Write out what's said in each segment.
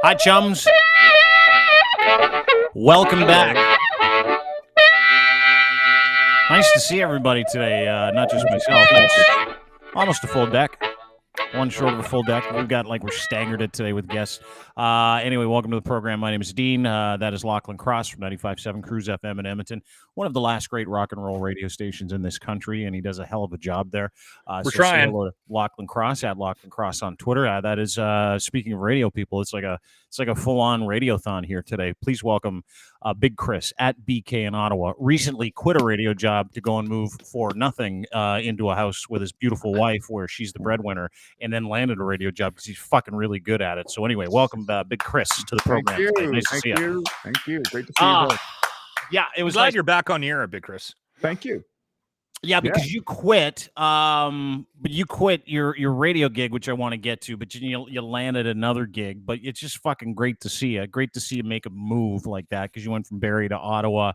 Hi, chums. Welcome back. Nice to see everybody today. Not just myself. It's almost a full deck. One short of a full deck. We're staggered it today with guests. Anyway, welcome to the program. My name is Dean. That is Lochlin Cross from 95.7 Cruise FM in Edmonton. One of the last great rock and roll radio stations in this country, and he does a hell of a job there. We're trying. Say hello to Lochlin Cross at Lochlin Cross on Twitter. That is speaking of radio people. It's like a full-on radiothon here today. Please welcome Big Kris at BK in Ottawa. Recently quit a radio job to go and move for nothing into a house with his beautiful wife, where she's the breadwinner, and then landed a radio job because he's fucking really good at it. So anyway, welcome Big Kris to the program. Thank you. Nice to see you. Thank you. Great to see you both. Yeah, it was glad nice. you're back on the air, Big Kris. Thank you. Yeah, because you quit. But you quit your radio gig, which I want to get to. But you landed another gig. But it's just fucking great to see you. Great to see you make a move like that, because you went from Barrie to Ottawa.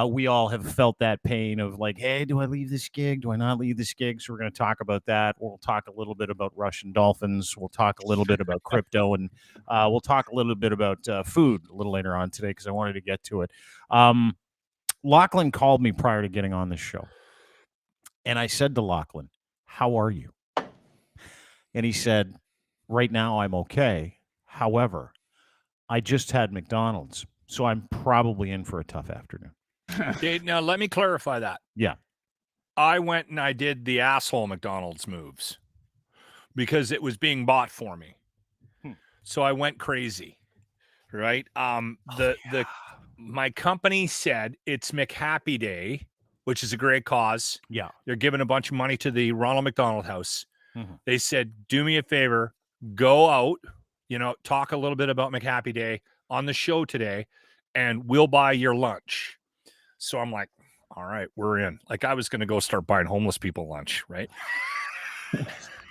We all have felt that pain of like, hey, do I leave this gig? Do I not leave this gig? So we're going to talk about that. We'll talk a little bit about Russian Dolphins. We'll talk a little bit about crypto, and we'll talk a little bit about food a little later on today, because I wanted to get to it. Lochlin called me prior to getting on this show, and I said to Lochlin, how are you? And he said, right now I'm okay. However, I just had McDonald's, so I'm probably in for a tough afternoon. Dave, now let me clarify that. Yeah. I went and I did the asshole McDonald's moves because it was being bought for me. So I went crazy. Right? My company said it's McHappy Day, which is a great cause. Yeah. They're giving a bunch of money to the Ronald McDonald House. Mm-hmm. They said, do me a favor, go out, talk a little bit about McHappy Day on the show today, and we'll buy your lunch. So I'm like, all right, we're in. Like, I was going to go start buying homeless people lunch, right?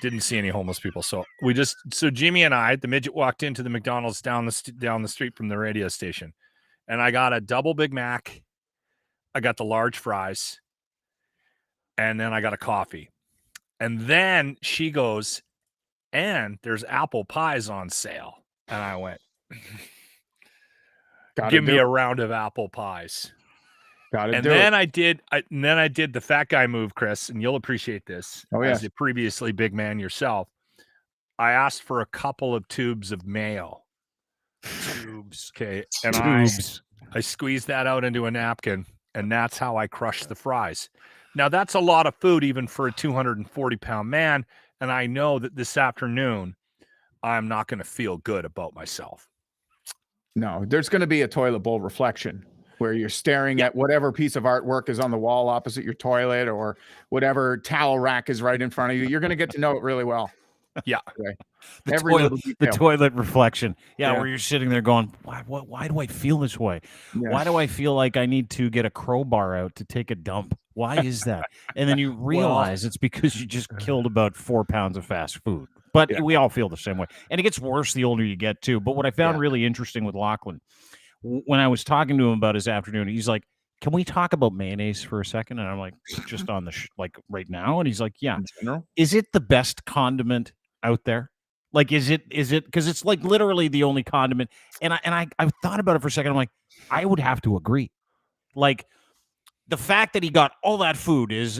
Didn't see any homeless people. So Jimmy and I, the midget, walked into the McDonald's down the street from the radio station, and I got a double Big Mac. I got the large fries, and then I got a coffee. And then she goes, and there's apple pies on sale. And I went, give me a round of apple pies. Then I did the fat guy move, Kris, and you'll appreciate this. Oh, yeah. As a previously big man yourself, I asked for a couple of tubes of mayo. Tubes. Okay. And I squeezed that out into a napkin, and that's how I crushed the fries. Now, that's a lot of food, even for a 240-pound man, and I know that this afternoon I'm not going to feel good about myself. No, there's going to be a toilet bowl reflection where you're staring at whatever piece of artwork is on the wall opposite your toilet, or whatever towel rack is right in front of you. You're going to get to know it really well. Yeah. Okay. The toilet reflection. Yeah, where you're sitting there going, why do I feel this way? Yeah. Why do I feel like I need to get a crowbar out to take a dump? Why is that? And then you realize it's because you just killed about 4 pounds of fast food. But we all feel the same way. And it gets worse the older you get, too. But what I found really interesting with Lochlin, when I was talking to him about his afternoon, he's like, can we talk about mayonnaise for a second? And I'm like, just on the like right now? And he's like, yeah. Is it the best condiment out there? Like, is it because it's like literally the only condiment? And I thought about it for a second. I'm like, I would have to agree. Like, the fact that he got all that food is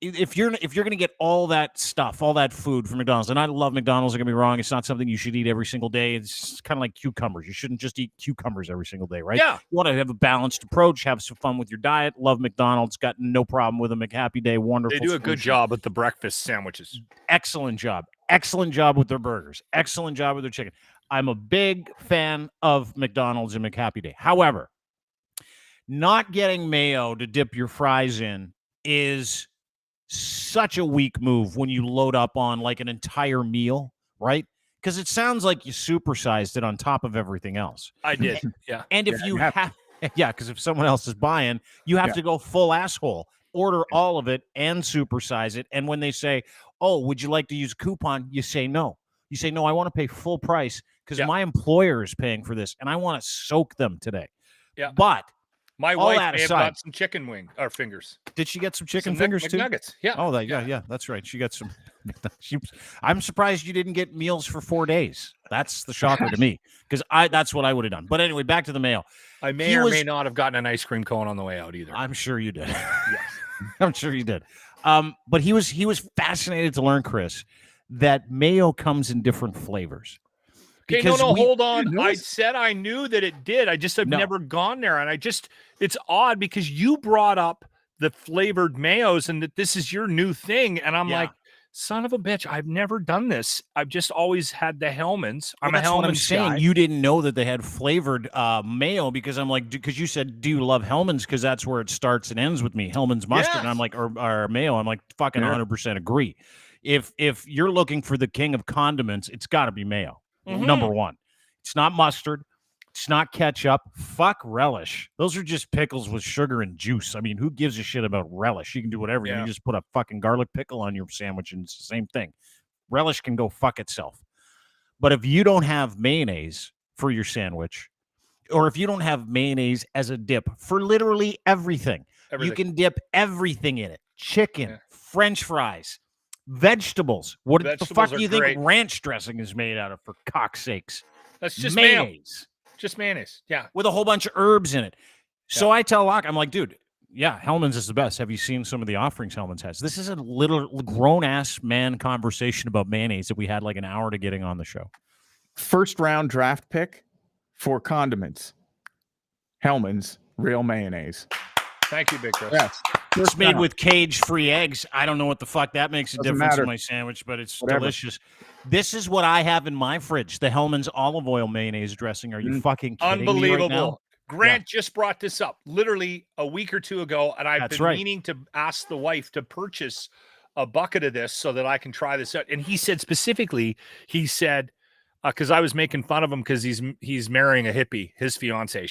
if you're going to get all that stuff, all that food from McDonald's, and I love McDonald's, don't get me wrong, it's not something you should eat every single day. It's kind of like cucumbers. You shouldn't just eat cucumbers every single day, right? Yeah. You want to have a balanced approach, have some fun with your diet. Love McDonald's, got no problem with a McHappy Day. Wonderful. They do a good job with the breakfast sandwiches. Excellent job. Excellent job with their burgers. Excellent job with their chicken. I'm a big fan of McDonald's and McHappy Day. However, not getting mayo to dip your fries in is such a weak move when you load up on like an entire meal, right? Because it sounds like you supersized it on top of everything else. I did, yeah. And if you have, because if someone else is buying, you have to go full asshole, order all of it and supersize it. And when they say, oh, would you like to use a coupon? You say no. You say, no, I want to pay full price because my employer is paying for this and I want to soak them today. Yeah. But My All wife that may have aside. got some chicken wing or fingers. Did she get some chicken Some fingers too? McNuggets. Yeah. Oh, yeah, that's right. She got some. I'm surprised you didn't get meals for 4 days. That's the shocker to me, because that's what I would have done. But anyway, back to the Mayo. I may may not have gotten an ice cream cone on the way out either. I'm sure you did. Yes. I'm sure you did. But he was fascinated to learn, Chris, that Mayo comes in different flavors. Okay, hold on. I said I knew that it did. I've never gone there. And it's odd because you brought up the flavored mayos and that this is your new thing. And I'm like, son of a bitch, I've never done this. I've just always had the Hellmann's. I'm a Hellmann's guy. You didn't know that they had flavored mayo, because I'm like, because you said, do you love Hellmann's? Because that's where it starts and ends with me. Hellmann's mustard. Yes. And I'm like, or mayo. I'm like, fucking 100% agree. If you're looking for the king of condiments, it's got to be mayo. Number one. It's not mustard. It's not ketchup. Fuck relish. Those are just pickles with sugar and juice. I mean, who gives a shit about relish? You can do whatever. You just put a fucking garlic pickle on your sandwich and it's the same thing. Relish can go fuck itself. But if you don't have mayonnaise for your sandwich, or if you don't have mayonnaise as a dip for literally everything. You can dip everything in it. Chicken, French fries, vegetables. What the fuck do you think ranch dressing is made out of, for cock's sakes? That's just mayonnaise. Just mayonnaise. Yeah. With a whole bunch of herbs in it. So I tell Locke, I'm like, dude, Hellmann's is the best. Have you seen some of the offerings Hellmann's has? This is a little grown-ass man conversation about mayonnaise that we had like an hour to getting on the show. First round draft pick for condiments. Hellmann's real mayonnaise. Thank you, Big Chris. Yes. It's made with cage-free eggs. I don't know what the fuck that makes a difference in my sandwich, but it's delicious. This is what I have in my fridge, the Hellmann's olive oil mayonnaise dressing. Are you fucking kidding me right now? Grant just brought this up literally a week or two ago, and I've been meaning to ask the wife to purchase a bucket of this so that I can try this out. And he said specifically, because I was making fun of him because he's marrying a hippie, his fiance.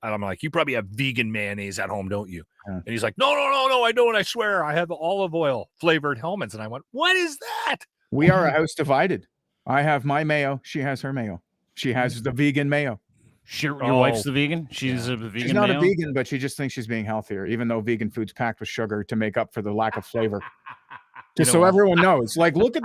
I'm like, you probably have vegan mayonnaise at home, don't you? Yeah. And he's like, no, I don't. I swear, I have olive oil flavored Hellmann's. And I went, what is that? We are a house divided. I have my mayo. She has her mayo. She has the vegan mayo. Your wife's the vegan? She's a vegan. She's not a vegan, but she just thinks she's being healthier, even though vegan food's packed with sugar to make up for the lack of flavor. Just so everyone knows, like, look at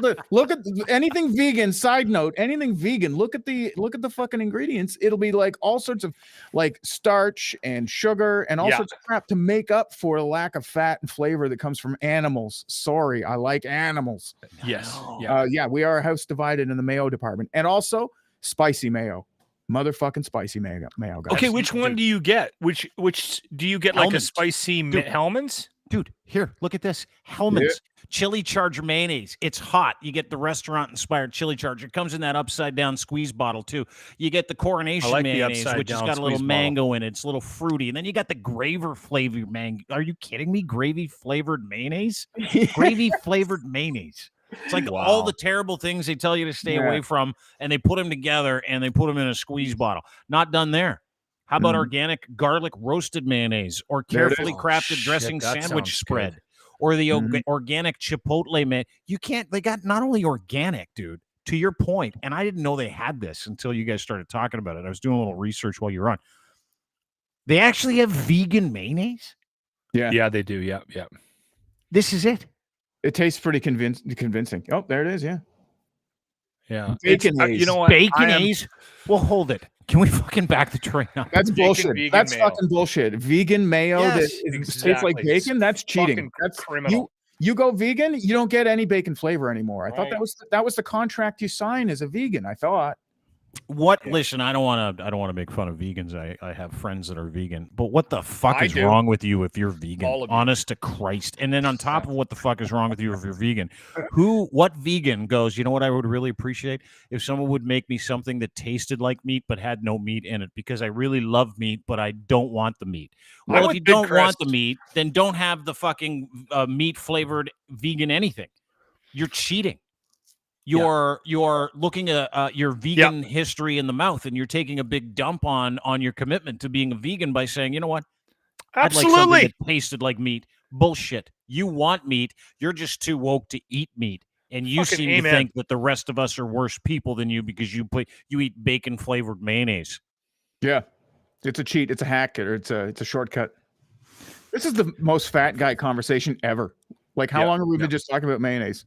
anything vegan. Side note, anything vegan. Look at the fucking ingredients. It'll be like all sorts of like starch and sugar and all sorts of crap to make up for the lack of fat and flavor that comes from animals. Sorry, I like animals. Yes. We are a house divided in the mayo department, and also spicy mayo. Motherfucking spicy mayo, guys. Okay, which one do you get? Which do you get? Hellmann's. Like a spicy Hellmann's? Dude, here, look at this. Hellmann's chili charger mayonnaise. It's hot. You get the restaurant-inspired chili charger. It comes in that upside-down squeeze bottle, too. You get the Coronation mayonnaise, which has got a little mango in it. It's a little fruity. And then you got the gravy-flavored mango. Are you kidding me? Gravy-flavored mayonnaise? Gravy-flavored mayonnaise. It's like all the terrible things they tell you to stay away from, and they put them together, and they put them in a squeeze bottle. Not done there. How about organic garlic roasted mayonnaise, or carefully crafted dressing sandwich spread, or the organic chipotle mayonnaise? They got not only organic, dude, to your point, and I didn't know they had this until you guys started talking about it. I was doing a little research while you were on. They actually have vegan mayonnaise? Yeah, they do. Yeah. This is it. It tastes pretty convincing. Oh, there it is. Yeah. Baconaise. You know what? Baconaise? Well, hold it. Can we fucking back the train up? That's bullshit. That's fucking bullshit. Vegan mayo that tastes like bacon? That's cheating. That's criminal. You go vegan, you don't get any bacon flavor anymore. I thought that was the contract you sign as a vegan. I thought. Listen, I don't want to make fun of vegans. I have friends that are vegan, but what the fuck is wrong with you if you're vegan? Honest to Christ. And then on top of what the fuck is wrong with you if you're vegan, what vegan goes, you know what I would really appreciate? If someone would make me something that tasted like meat but had no meat in it, because I really love meat, but I don't want the meat. Well, if you don't want the meat, then don't have the fucking meat flavored vegan anything. You're cheating. You're looking at your vegan history in the mouth, and you're taking a big dump on your commitment to being a vegan by saying, you know what? Absolutely. I'd like something that tasted like meat. Bullshit. You want meat. You're just too woke to eat meat. And you seem to think that the rest of us are worse people than you because you eat bacon flavored mayonnaise. Yeah. It's a cheat. It's a hack. Or it's a shortcut. This is the most fat guy conversation ever. Like, how long have we been just talking about mayonnaise?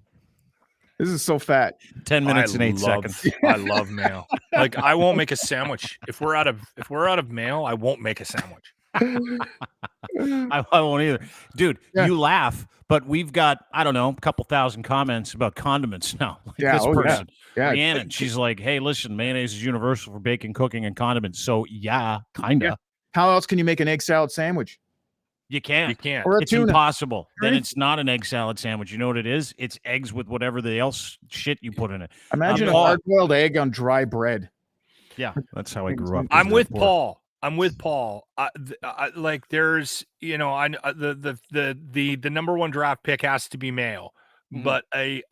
This is so fat. 10 minutes and 8 seconds. I love mayo. Like, I won't make a sandwich if we're out of mayo. I won't make a sandwich. I won't either, dude. You laugh, but we've got, I don't know, a couple thousand comments about condiments now. Like this person, Rhiannon, she's like, "Hey, listen, mayonnaise is universal for baking, cooking, and condiments." So kinda. Yeah. How else can you make an egg salad sandwich? You can't. Or it's impossible. Then it's not an egg salad sandwich. You know what it is? It's eggs with whatever the else shit you put in it. Imagine a hard-boiled egg on dry bread. Yeah, that's how I grew up. I'm with Paul. Like, there's, the number one draft pick has to be Mayo, but a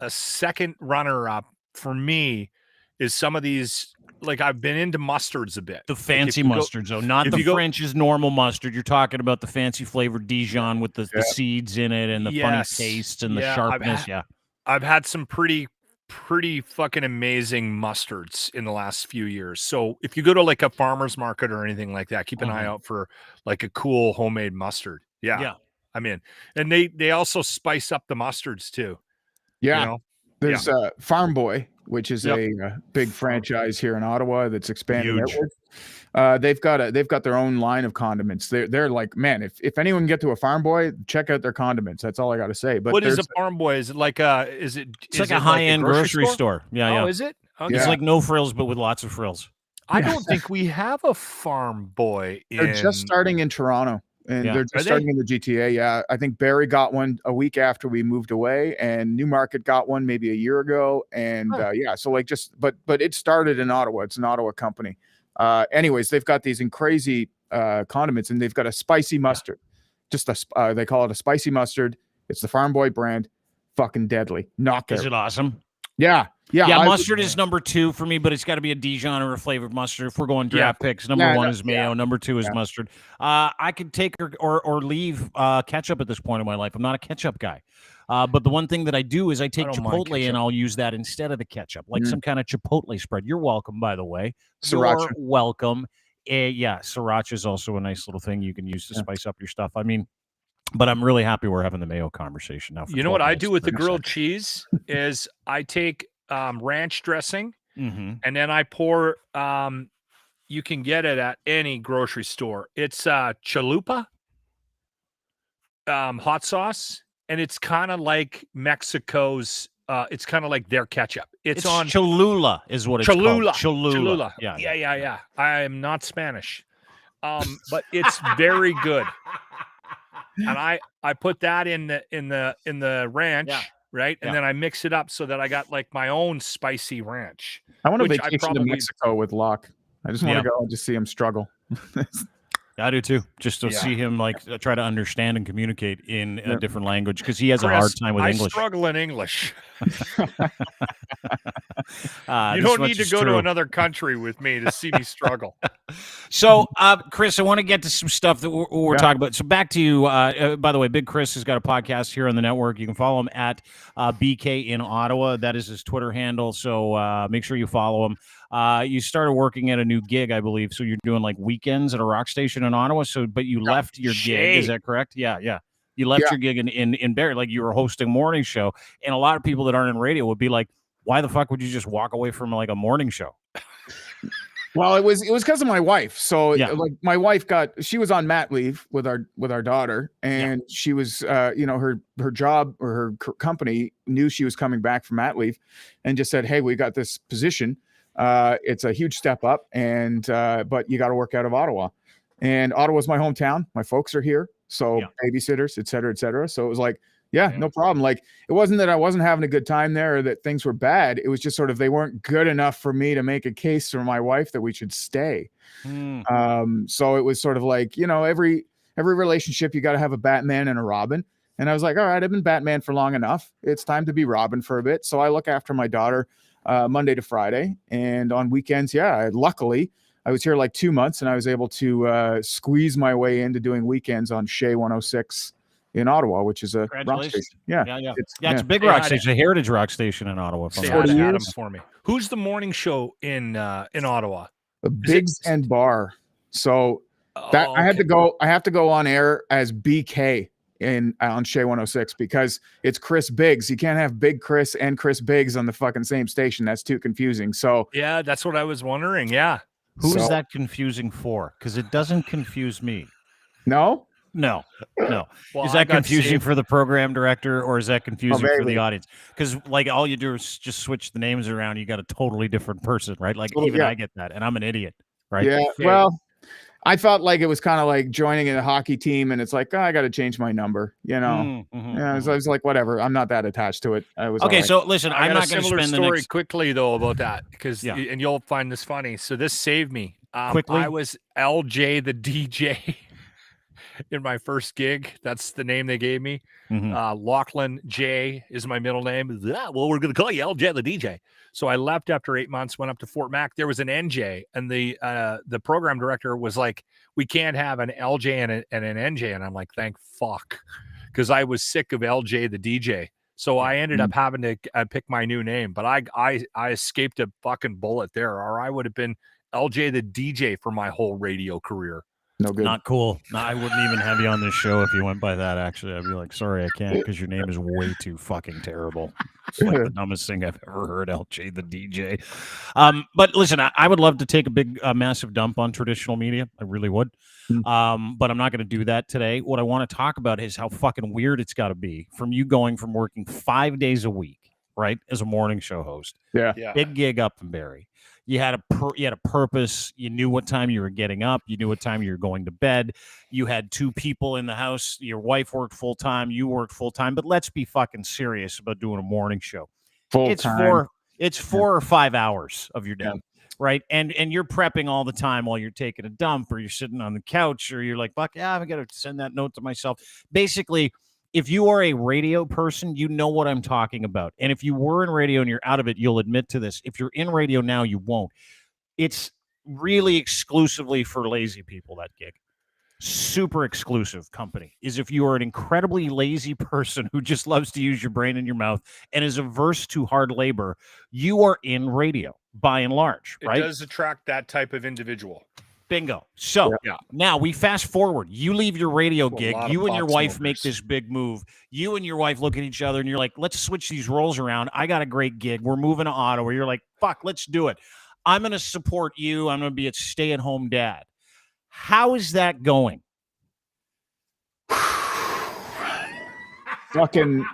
second runner up for me is some of these. Like, I've been into mustards a bit. The fancy mustards, though, not the French's normal mustard. You're talking about the fancy flavored Dijon with the seeds in it and the funny taste and the sharpness. I've had some pretty fucking amazing mustards in the last few years. So if you go to like a farmer's market or anything like that, keep an eye out for like a cool homemade mustard. Yeah. I'm in. And they also spice up the mustards too. Yeah. There's Farm Boy, which is a big franchise here in Ottawa that's expanding outward. They've got their own line of condiments. They're like, man, if anyone can get to a Farm Boy, check out their condiments. That's all I got to say. But what is a Farm Boy? Is it like it's like a high-end grocery store? Yeah. Oh, is it? Okay. It's like no frills, but with lots of frills. I don't think we have a Farm Boy. They're just starting in Toronto. And they're just starting in the GTA. Yeah, I think Barrie got one a week after we moved away, and Newmarket got one maybe a year ago. And so like but it started in Ottawa. It's an Ottawa company. Anyways, they've got these crazy condiments, and they've got a spicy mustard. Just they call it a spicy mustard. It's the Farm Boy brand. Fucking deadly. Knockout. Is it awesome? Yeah. Mustard is number 2 for me, but it's got to be a Dijon or a flavored mustard. If we're going draft picks, number 1 is Mayo, number 2 is mustard. I could take or leave ketchup at this point in my life. I'm not a ketchup guy, but the one thing that I do is I take Chipotle and I'll use that instead of the ketchup, like some kind of Chipotle spread. You're welcome, by the way. Sriracha. You're welcome. Sriracha is also a nice little thing you can use to spice up your stuff. I mean, but I'm really happy we're having the Mayo conversation now. You know what I do with the grilled cheese is I take ranch dressing and then I pour you can get it at any grocery store. It's chalupa hot sauce, and it's kind of like Mexico's it's kind of like their ketchup. It's on Cholula is what it's called. Cholula. Yeah. I am not Spanish. But it's very good. And I put that in the ranch, right? And then I mix it up so that I got like my own spicy ranch. I want to vacation to Mexico with Locke. I just want to go and just see him struggle. I do too, just to see him like try to understand and communicate in a different language, because he has a hard time with English. I struggle in English. You don't need to go to another country with me to see me struggle. So, Kris, I want to get to some stuff that we're talking about. So back to you. By the way, Big Kris has got a podcast here on the network. You can follow him at BK in Ottawa. That is his Twitter handle. So make sure you follow him. You started working at a new gig, I believe. So you're doing like weekends at a rock station in Ottawa. But you left your gig. Is that correct? Yeah. You left your gig in Barrie, like you were hosting a morning show. And a lot of people that aren't in radio would be like, why the fuck would you just walk away from like a morning show? Well, it was because of my wife. So like my wife she was on mat leave with our daughter, and she was her job or her company knew she was coming back from mat leave, and just said, hey, we got this position. It's a huge step up, and but you got to work out of Ottawa, and Ottawa's my hometown. My folks are here, so babysitters, et cetera. So it was like, no problem. Like, it wasn't that I wasn't having a good time there or that things were bad. It was just sort of, they weren't good enough for me to make a case for my wife that we should stay. So it was sort of like, every relationship, you got to have a Batman and a Robin. And I was like, all right, I've been Batman for long enough. It's time to be Robin for a bit. So I look after my daughter Monday to Friday. And on weekends, luckily, I was here like 2 months, and I was able to squeeze my way into doing weekends on Shea 106 in Ottawa, which is a rock station. It's a big rock station, a heritage rock station in Ottawa. Say 40 years for me. Who's the morning show in Ottawa? Biggs and Bar. So that I have to go on air as BK on Shea 106 because it's Chris Biggs. You can't have Big Chris and Chris Biggs on the fucking same station. That's too confusing. So yeah, that's what I was wondering. Yeah. Who is that confusing for? Because it doesn't confuse me. No. Well, is that confusing saved. for the program director, or is that confusing for the audience? Because like all you do is just switch the names around. You got a totally different person, right? Like I get that, and I'm an idiot, right? Yeah. Well, I felt like it was kind of like joining a hockey team, and it's like, I got to change my number, I was like, whatever. I'm not that attached to it. I was okay. So listen, I'm not going to spend the story next quickly though about that because and you'll find this funny. So this saved me. Quickly, I was LJ the DJ. In my first gig, that's the name they gave me. Lochlin J is my middle name. Well, we're going to call you LJ the DJ. So I left after 8 months, went up to Fort Mac. There was an NJ, and the program director was like, "We can't have an LJ and an NJ." And I'm like, "Thank fuck," because I was sick of LJ the DJ. So I ended up having to pick my new name. But I escaped a fucking bullet there, or I would have been LJ the DJ for my whole radio career. No good. Not cool. No, I wouldn't even have you on this show if you went by that. Actually, I'd be like, sorry, I can't because your name is way too fucking terrible. It's like the dumbest thing I've ever heard. LJ the DJ. But listen, I would love to take a big, massive dump on traditional media. I really would. But I'm not going to do that today. What I want to talk about is how fucking weird it's got to be from you going from working 5 days a week, right, as a morning show host. Yeah. Big gig up in Barrie. You had a purpose. You knew what time you were getting up. You knew what time you were going to bed. You had two people in the house. Your wife worked full time. You worked full time. But let's be fucking serious about doing a morning show. It's 4 or 5 hours of your day, right? And you're prepping all the time while you're taking a dump, or you're sitting on the couch, or you're like, fuck yeah, I got to send that note to myself. Basically, if you are a radio person, you know what I'm talking about. And if you were in radio and you're out of it, you'll admit to this. If you're in radio now, you won't. It's really exclusively for lazy people, that gig. Super exclusive company is if you are an incredibly lazy person who just loves to use your brain and your mouth and is averse to hard labor, you are in radio by and large, right? It does attract that type of individual. Bingo. So now we fast forward. You leave your radio gig. You and your wife make this big move. You and your wife look at each other and you're like, let's switch these roles around. I got a great gig. We're moving to Ottawa. You're like, fuck, let's do it. I'm going to support you. I'm going to be a stay-at-home dad. How is that going? Fucking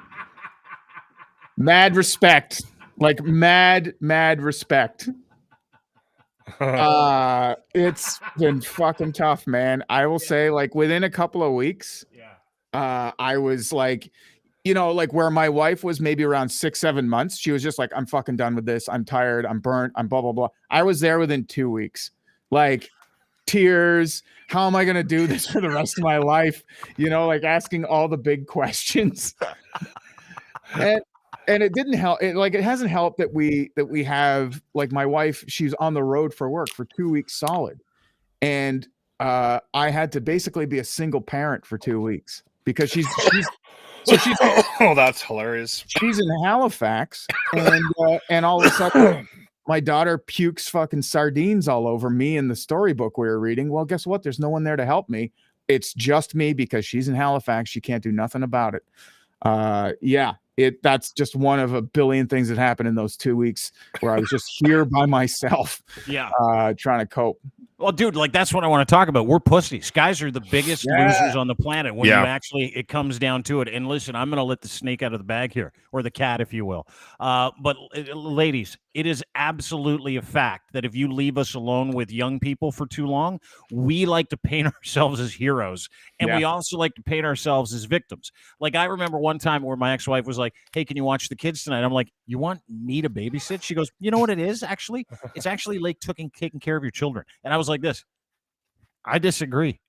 mad respect. Like mad respect. It's been fucking tough, man. I will say, like, within a couple of weeks, I was like, like where my wife was maybe around 6-7 months, she was just like, I'm fucking done with this. I'm tired. I'm burnt. I'm blah, blah, blah. I was there within 2 weeks. Like, tears. How am I going to do this for the rest of my life? Like asking all the big questions. And it didn't help. It hasn't helped that we have, like, my wife, she's on the road for work for 2 weeks solid. And I had to basically be a single parent for 2 weeks because she's oh, that's hilarious. She's in Halifax and all of a sudden my daughter pukes fucking sardines all over me in the storybook we were reading. Well, guess what? There's no one there to help me. It's just me because she's in Halifax. She can't do nothing about it. That's just one of a billion things that happened in those 2 weeks where I was just here by myself. Trying to cope. Well, dude, like, that's what I want to talk about. We're pussies. Guys are the biggest losers on the planet when it comes down to it. And listen, I'm going to let the snake out of the bag here, or the cat, if you will. But ladies, it is absolutely a fact that if you leave us alone with young people for too long, we like to paint ourselves as heroes. And we also like to paint ourselves as victims. Like, I remember one time where my ex-wife was like, hey, can you watch the kids tonight? I'm like, you want me to babysit? She goes, you know what it is, actually? It's actually like taking care of your children. And I was like this. I disagree.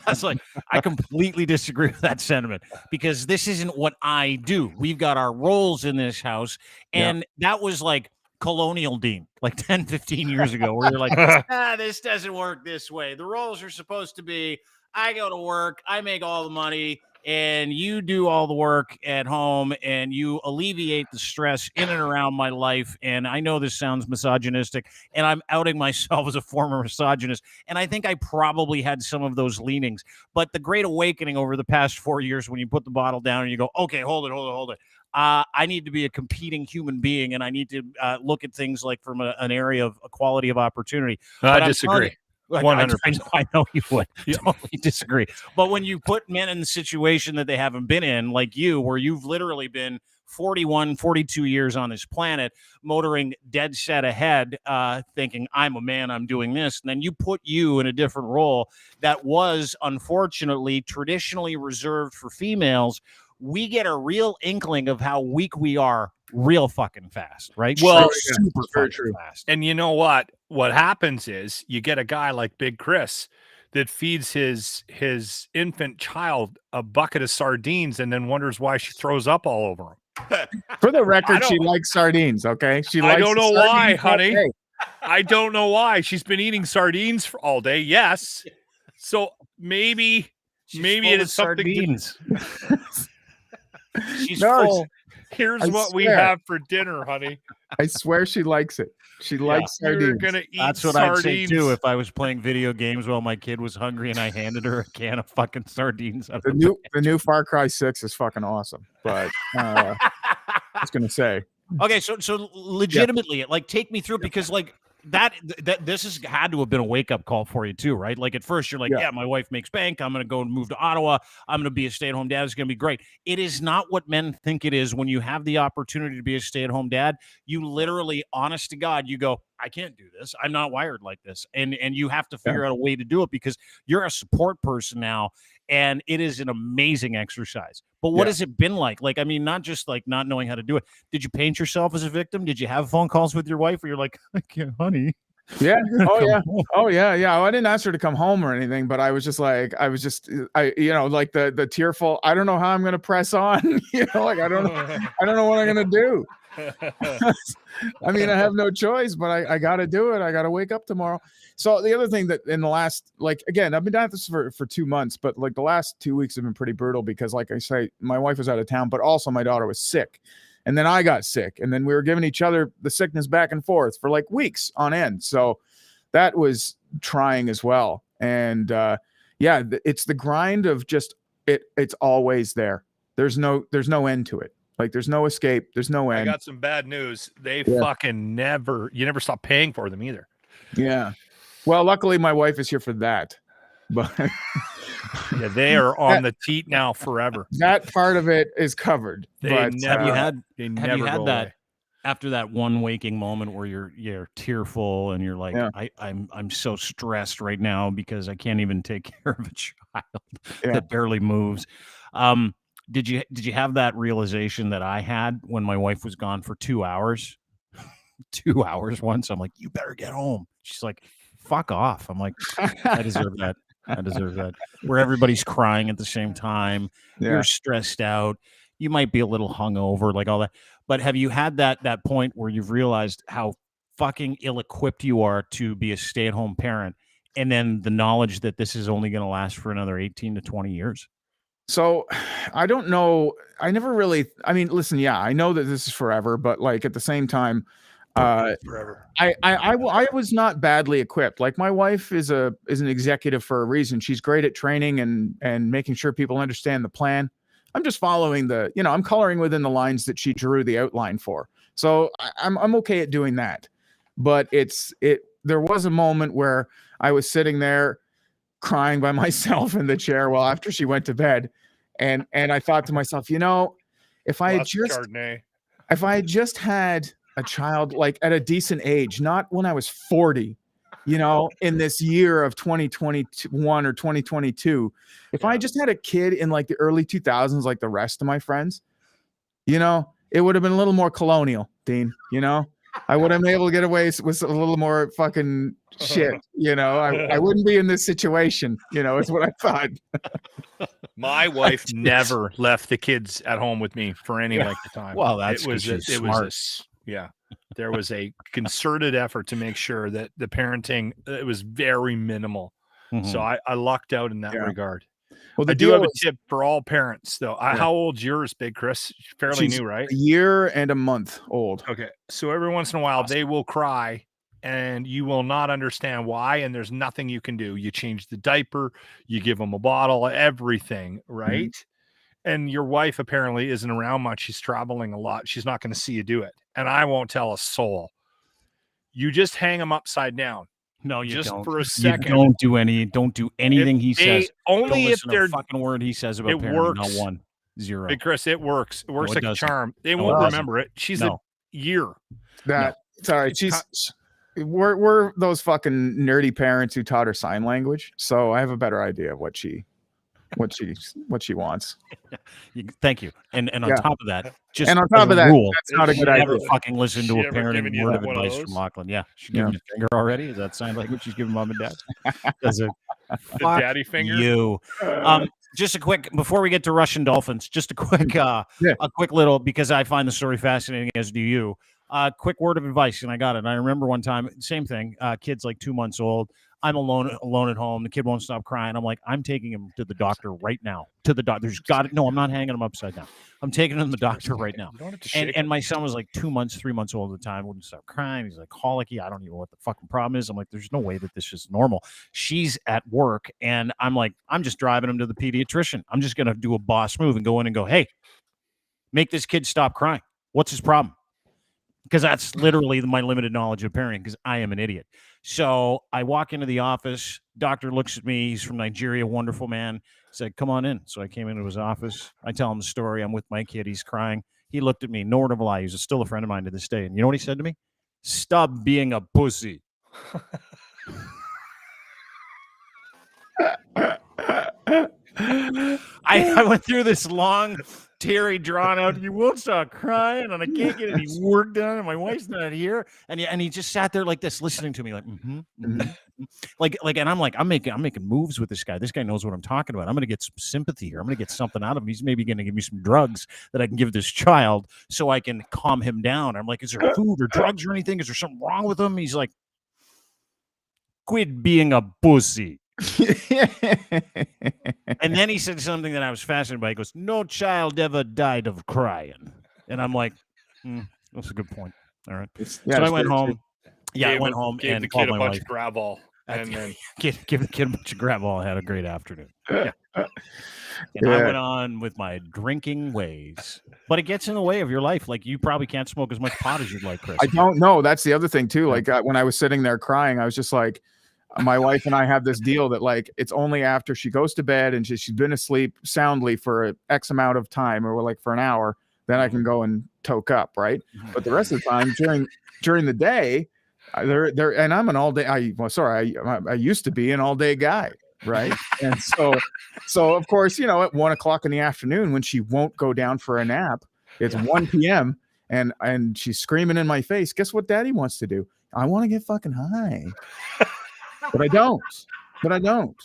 I was like, I completely disagree with that sentiment because this isn't what I do. We've got our roles in this house. And that was like Colonial Dean, like 10, 15 years ago, where you're like, this doesn't work this way. The roles are supposed to be, I go to work, I make all the money, and you do all the work at home and you alleviate the stress in and around my life. And I know this sounds misogynistic, and I'm outing myself as a former misogynist. And I think I probably had some of those leanings. But the great awakening over the past 4 years, when you put the bottle down and you go, okay, hold it. I need to be a competing human being, and I need to look at things like from an area of equality of opportunity. I disagree. 100%. I know you would totally disagree. But when you put men in the situation that they haven't been in, like you, where you've literally been 41, 42 years on this planet, motoring dead set ahead, thinking, I'm a man, I'm doing this. And then you put you in a different role that was, unfortunately, traditionally reserved for females. We get a real inkling of how weak we are real fucking fast, right? Well, super fucking fast. And you know what? What happens is you get a guy like Big Chris that feeds his infant child a bucket of sardines and then wonders why she throws up all over him. For the record, she likes sardines, okay? I don't know why, honey. I don't know why. She's been eating sardines for all day, yes. So maybe it is something. She's full. Here's what we have for dinner, honey. I swear she likes it. She likes sardines. You're gonna eat That's what sardines. I'd say too if I was playing video games while my kid was hungry and I handed her a can of fucking sardines. The new Far Cry 6 is fucking awesome. But I was gonna say. Okay, so legitimately, like, take me through, because like that this has had to have been a wake-up call for you too, right? Like, at first you're like, yeah, my wife makes bank, I'm gonna go and move to Ottawa, I'm gonna be a stay-at-home dad, it's gonna be great. It is not what men think it is. When you have the opportunity to be a stay-at-home dad, you literally, honest to God, you go, I can't do this, I'm not wired like this, and you have to figure out a way to do it, because you're a support person now, and it is an amazing exercise. But what has it been like? Like, I mean, not just like not knowing how to do it. Did you paint yourself as a victim? Did you have phone calls with your wife where you're like, I can't, honey? Yeah. Oh yeah. Well, I didn't ask her to come home or anything, but I was just like, like the tearful, I don't know how I'm going to press on. Like, I don't know what I'm going to do. I mean, I have no choice, but I got to do it. I got to wake up tomorrow. So the other thing that in the last, like, again, I've been doing this for 2 months, but like the last 2 weeks have been pretty brutal because, like I say, my wife was out of town, but also my daughter was sick. And then I got sick, and then we were giving each other the sickness back and forth for like weeks on end. So that was trying as well. And it's the grind of just it's always there. There's no end to it. Like, there's no escape. There's no end. I got some bad news. They fucking never stop paying for them either. Yeah. Well, luckily my wife is here for that. But yeah, they are on the teat now forever. That part of it is covered. Have you had that away. After that one waking moment where you're tearful and you're like, I'm so stressed right now because I can't even take care of a child that barely moves. Did you have that realization that I had when my wife was gone for 2 hours? 2 hours once. I'm like, you better get home. She's like, fuck off. I'm like, I deserve that. Where everybody's crying at the same time. You're stressed out. You might be a little hungover, like all that. But have you had that point where you've realized how fucking ill-equipped you are to be a stay-at-home parent, and then the knowledge that this is only going to last for another 18 to 20 years? So I don't know. I never really, I mean, listen, I know that this is forever, but like at the same time, forever. I was not badly equipped. Like, my wife is an executive for a reason. She's great at training and making sure people understand the plan. I'm just following I'm coloring within the lines that she drew the outline for. So I'm okay at doing that. But there was a moment where I was sitting there crying by myself in the chair after she went to bed. And I thought to myself, if I had just had a child like at a decent age, not when I was 40, in this year of 2021 or 2022, if I just had a kid in like the early 2000s, like the rest of my friends, it would have been a little more colonial, Dean, I would have been able to get away with a little more fucking shit, I wouldn't be in this situation, is what I thought. My wife never left the kids at home with me for any length of time. Well, it was smart. There was a concerted effort to make sure that the parenting, it was very minimal. Mm-hmm. So I lucked out in that regard. Well, I do have a tip for all parents, though. How old's yours, Big Chris? Fairly new, right? A year and a month old. Okay. So every once in a while, they will cry and you will not understand why. And there's nothing you can do. You change the diaper, you give them a bottle, everything, right? Mm-hmm. And your wife apparently isn't around much. She's traveling a lot. She's not going to see you do it. And I won't tell a soul. You just hang them upside down. No, you just don't. For a second. Don't do anything he says. Only if they're a fucking word he says about parenting. Works. Not 1, 0. Big Chris, it works. It works like a charm. They No, won't remember it. She's a year. Sorry, we're those fucking nerdy parents who taught her sign language. So I have a better idea of what she wants. Thank you. And on top of that, that's not a good idea. Never fucking listen to a parenting word of advice from Lochlin. Yeah, she's giving you a finger already. Does that sign language she's giving mom and dad? Does it? The daddy finger. You. Just a quick before we get to Russian Dolphins. Just a quick, a quick little because I find the story fascinating, as do you. Quick word of advice, and I got it. And I remember one time, same thing. Kid's like 2 months old. I'm alone at home. The kid won't stop crying. I'm like, I'm taking him to the doctor right now. To the doctor. No, I'm not hanging him upside down. I'm taking him to the doctor right now. And my son was like 2 months, 3 months old at the time. Wouldn't stop crying. He's like colicky. I don't even know what the fucking problem is. I'm like, there's no way that this is normal. She's at work, and I'm like, I'm just driving him to the pediatrician. I'm just gonna do a boss move and go in and go, hey, make this kid stop crying. What's his problem? Because that's literally my limited knowledge of parenting, because I am an idiot. So I walk into the office. Doctor looks at me. He's from Nigeria, wonderful man. He said, come on in. So I came into his office. I tell him the story. I'm with my kid. He's crying. He looked at me. No word of a lie. He's still a friend of mine to this day. And you know what he said to me? Stop being a pussy. I went through this long, teary, drawn out. You won't stop crying, and I can't get any work done, and my wife's not here. And he just sat there like this, listening to me, like, like, and I'm like, I'm making moves with this guy. This guy knows what I'm talking about. I'm going to get some sympathy here. I'm going to get something out of him. He's maybe going to give me some drugs that I can give this child so I can calm him down. I'm like, is there food or drugs or anything? Is there something wrong with him? He's like, quit being a pussy. And then he said something that I was fascinated by. He goes, no child ever died of crying. And I'm like, that's a good point. All right. So I went home. I went home and gave the kid a bunch of Gravol. And then give the kid a bunch of Gravol. I had a great afternoon. And I went on with my drinking ways. But it gets in the way of your life. Like, you probably can't smoke as much pot as you'd like, Chris. I don't know. That's the other thing, too. Like, when I was sitting there crying, I was just like, my wife and I have this deal that, like, it's only after she goes to bed and she's been asleep soundly for X amount of time, or like for an hour, then I can go and toke up, right? But the rest of the time during the day, and I'm an all day. I used to be an all day guy, right? And so of course, you know, at 1 o'clock in the afternoon, when she won't go down for a nap, it's 1 p.m. and she's screaming in my face. Guess what Daddy wants to do? I want to get fucking high. But I don't.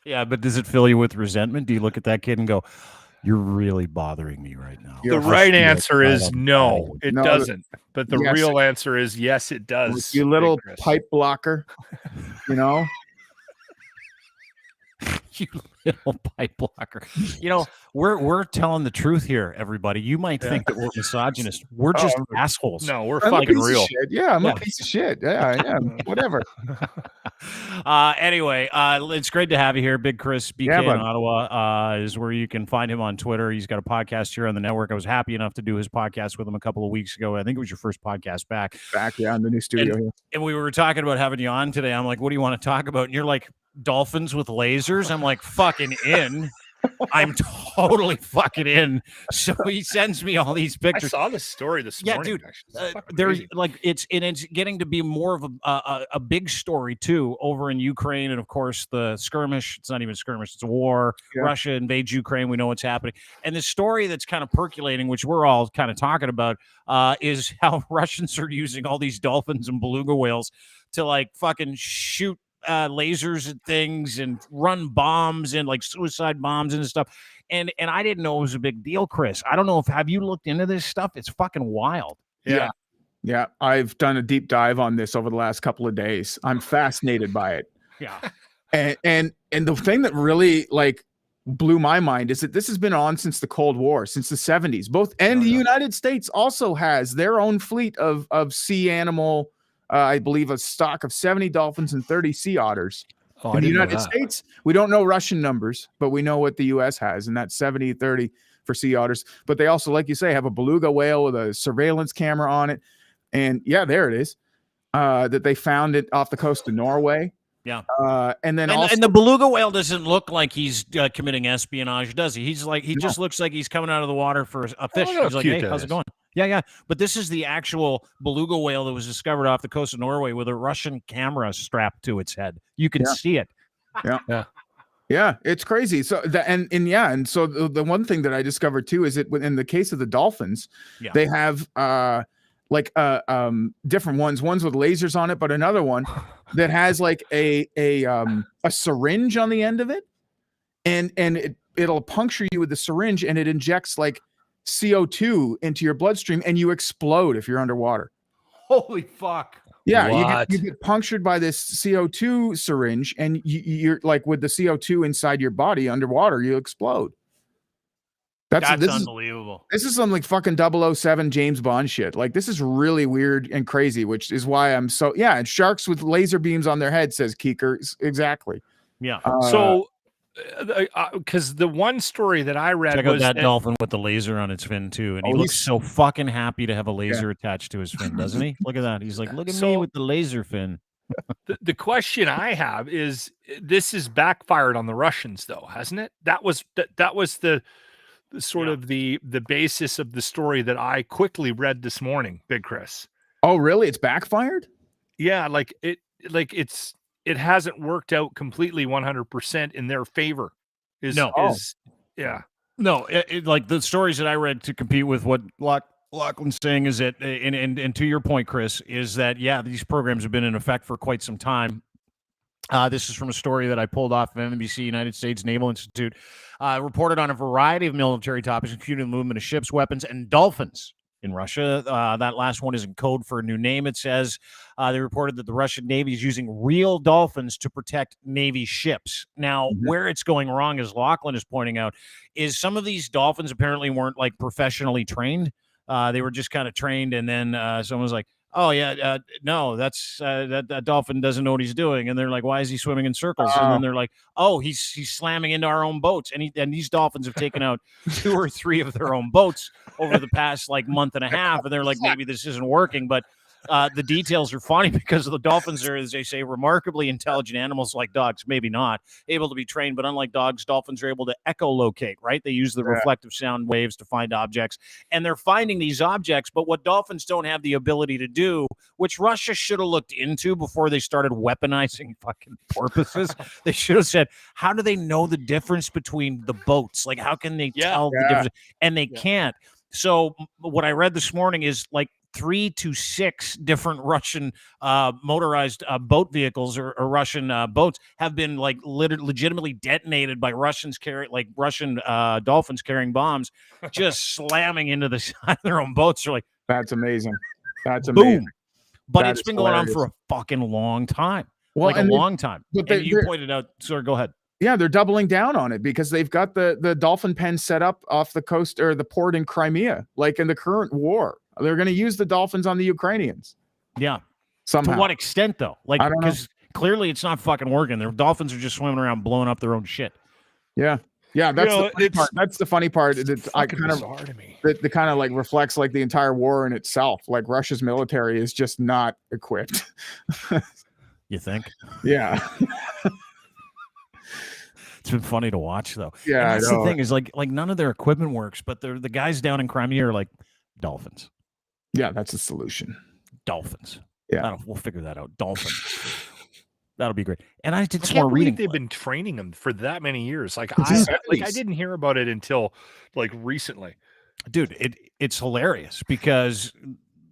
Yeah, but does it fill you with resentment? Do you look at that kid and go, you're really bothering me right now? The right answer is no, it doesn't. But the real answer is yes, it does. You little pipe blocker, you know? You little pipe blocker. You know, we're telling the truth here, everybody. You might think that we're misogynist. We're just assholes. No, we're fucking real. Yeah, I'm a piece of shit. Yeah, whatever. Anyway, it's great to have you here. Big Chris, BK in Ottawa, is where you can find him on Twitter. He's got a podcast here on the network. I was happy enough to do his podcast with him a couple of weeks ago. I think it was your first podcast back. In the new studio. And we were talking about having you on today. I'm like, what do you want to talk about? And you're like, dolphins with lasers. I'm like, fucking in. I'm totally fucking in. So he sends me all these pictures. I saw this story this morning. Dude, there's like it's getting to be more of a big story too over in Ukraine, and of course the skirmish. It's not even a skirmish; it's a war. Yeah. Russia invades Ukraine. We know what's happening, and the story that's kind of percolating, which we're all kind of talking about, is how Russians are using all these dolphins and beluga whales to like fucking shoot lasers and things and run bombs and like suicide bombs and stuff. And I didn't know it was a big deal, Chris. I don't know have you looked into this stuff? It's fucking wild. Yeah. I've done a deep dive on this over the last couple of days. I'm fascinated by it. Yeah. And the thing that really like blew my mind is that this has been on since the Cold War, since the 70s. The United States also has their own fleet of sea animal. I believe a stock of 70 dolphins and 30 sea otters. In the United States, we don't know Russian numbers, but we know what the U.S. has, and that's 70, 30 for sea otters. But they also, like you say, have a beluga whale with a surveillance camera on it. And yeah, there it is. That they found it off the coast of Norway. Yeah. And the beluga whale doesn't look like he's committing espionage, does he? He just looks like he's coming out of the water for a fish. He's like, hey, how's it going? Yeah. But this is the actual beluga whale that was discovered off the coast of Norway with a Russian camera strapped to its head. You can see it. Yeah, it's crazy. So so the one thing that I discovered too is that in the case of the dolphins, they have different ones with lasers on it, but another one that has like a syringe on the end of it, and it'll puncture you with the syringe, and it injects like CO2 into your bloodstream, and you explode if you're underwater. Holy fuck. Yeah, you get punctured by this CO2 syringe, and you're like, with the CO2 inside your body underwater, you explode. That's unbelievable. This is some like fucking 007 James Bond shit. Like, this is really weird and crazy, which is why I'm so and sharks with laser beams on their head, says Keeker. Exactly. Yeah. Because the one story that I read was that dolphin with the laser on its fin too, and he looks so fucking happy to have a laser attached to his fin, doesn't he? Look at that. He's like, look at me with the laser fin. The question I have is, this is backfired on the Russians, though, hasn't it? That was the sort of the basis of the story that I quickly read this morning, Big Chris. Oh, really? It's backfired? Yeah, it hasn't worked out completely 100% in their favor. No, like the stories that I read to compete with what Lochlin's saying is that, and to your point, Chris, is that, these programs have been in effect for quite some time. This is from a story that I pulled off of NBC, United States Naval Institute, reported on a variety of military topics, including the movement of ships, weapons, and dolphins in Russia. That last one is in code for a new name. It says they reported that the Russian Navy is using real dolphins to protect Navy ships. Now, where it's going wrong, as Lochlin is pointing out, is some of these dolphins apparently weren't like professionally trained. They were just kind of trained, and then someone was like, oh yeah, no, that's that dolphin doesn't know what he's doing, and they're like, why is he swimming in circles? And then they're like, oh, he's slamming into our own boats, and these dolphins have taken out 2 or 3 of their own boats over the past like month and a half, and they're like, maybe this isn't working, but the details are funny because the dolphins are, as they say, remarkably intelligent animals like dogs, maybe not able to be trained, but unlike dogs, dolphins are able to echolocate, right? They use the reflective sound waves to find objects, and they're finding these objects. But what dolphins don't have the ability to do, which Russia should have looked into before they started weaponizing fucking porpoises, they should have said, how do they know the difference between the boats? Like, how can they tell the difference? And they can't. So what I read this morning is like 3 to 6 different Russian motorized boat vehicles or Russian boats have been like legitimately detonated by Russian dolphins carrying bombs, just slamming into the side of their own boats. They're like, that's amazing. That's amazing. Boom. But it's been going on for a fucking long time. Well, like a long time. And you pointed out, sorry, go ahead. Yeah, they're doubling down on it because they've got the dolphin pen set up off the coast or the port in Crimea, like in the current war. They're going to use the dolphins on the Ukrainians. Yeah. Somehow. To what extent, though? Like, because clearly it's not fucking working. Their dolphins are just swimming around blowing up their own shit. Yeah. Yeah, that's the funny part. That's the funny part. It's kind of bizarre to me. That kind of like reflects like the entire war in itself. Like, Russia's military is just not equipped. You think? Yeah. It's been funny to watch, though. Yeah, and that's the thing is like none of their equipment works, but the guys down in Crimea are like, dolphins. Yeah, that's the solution. Dolphins. Yeah, we'll figure that out. Dolphins. That'll be great. And I did some more reading. They've been training them for that many years. I didn't hear about it until like recently. Dude, it's hilarious because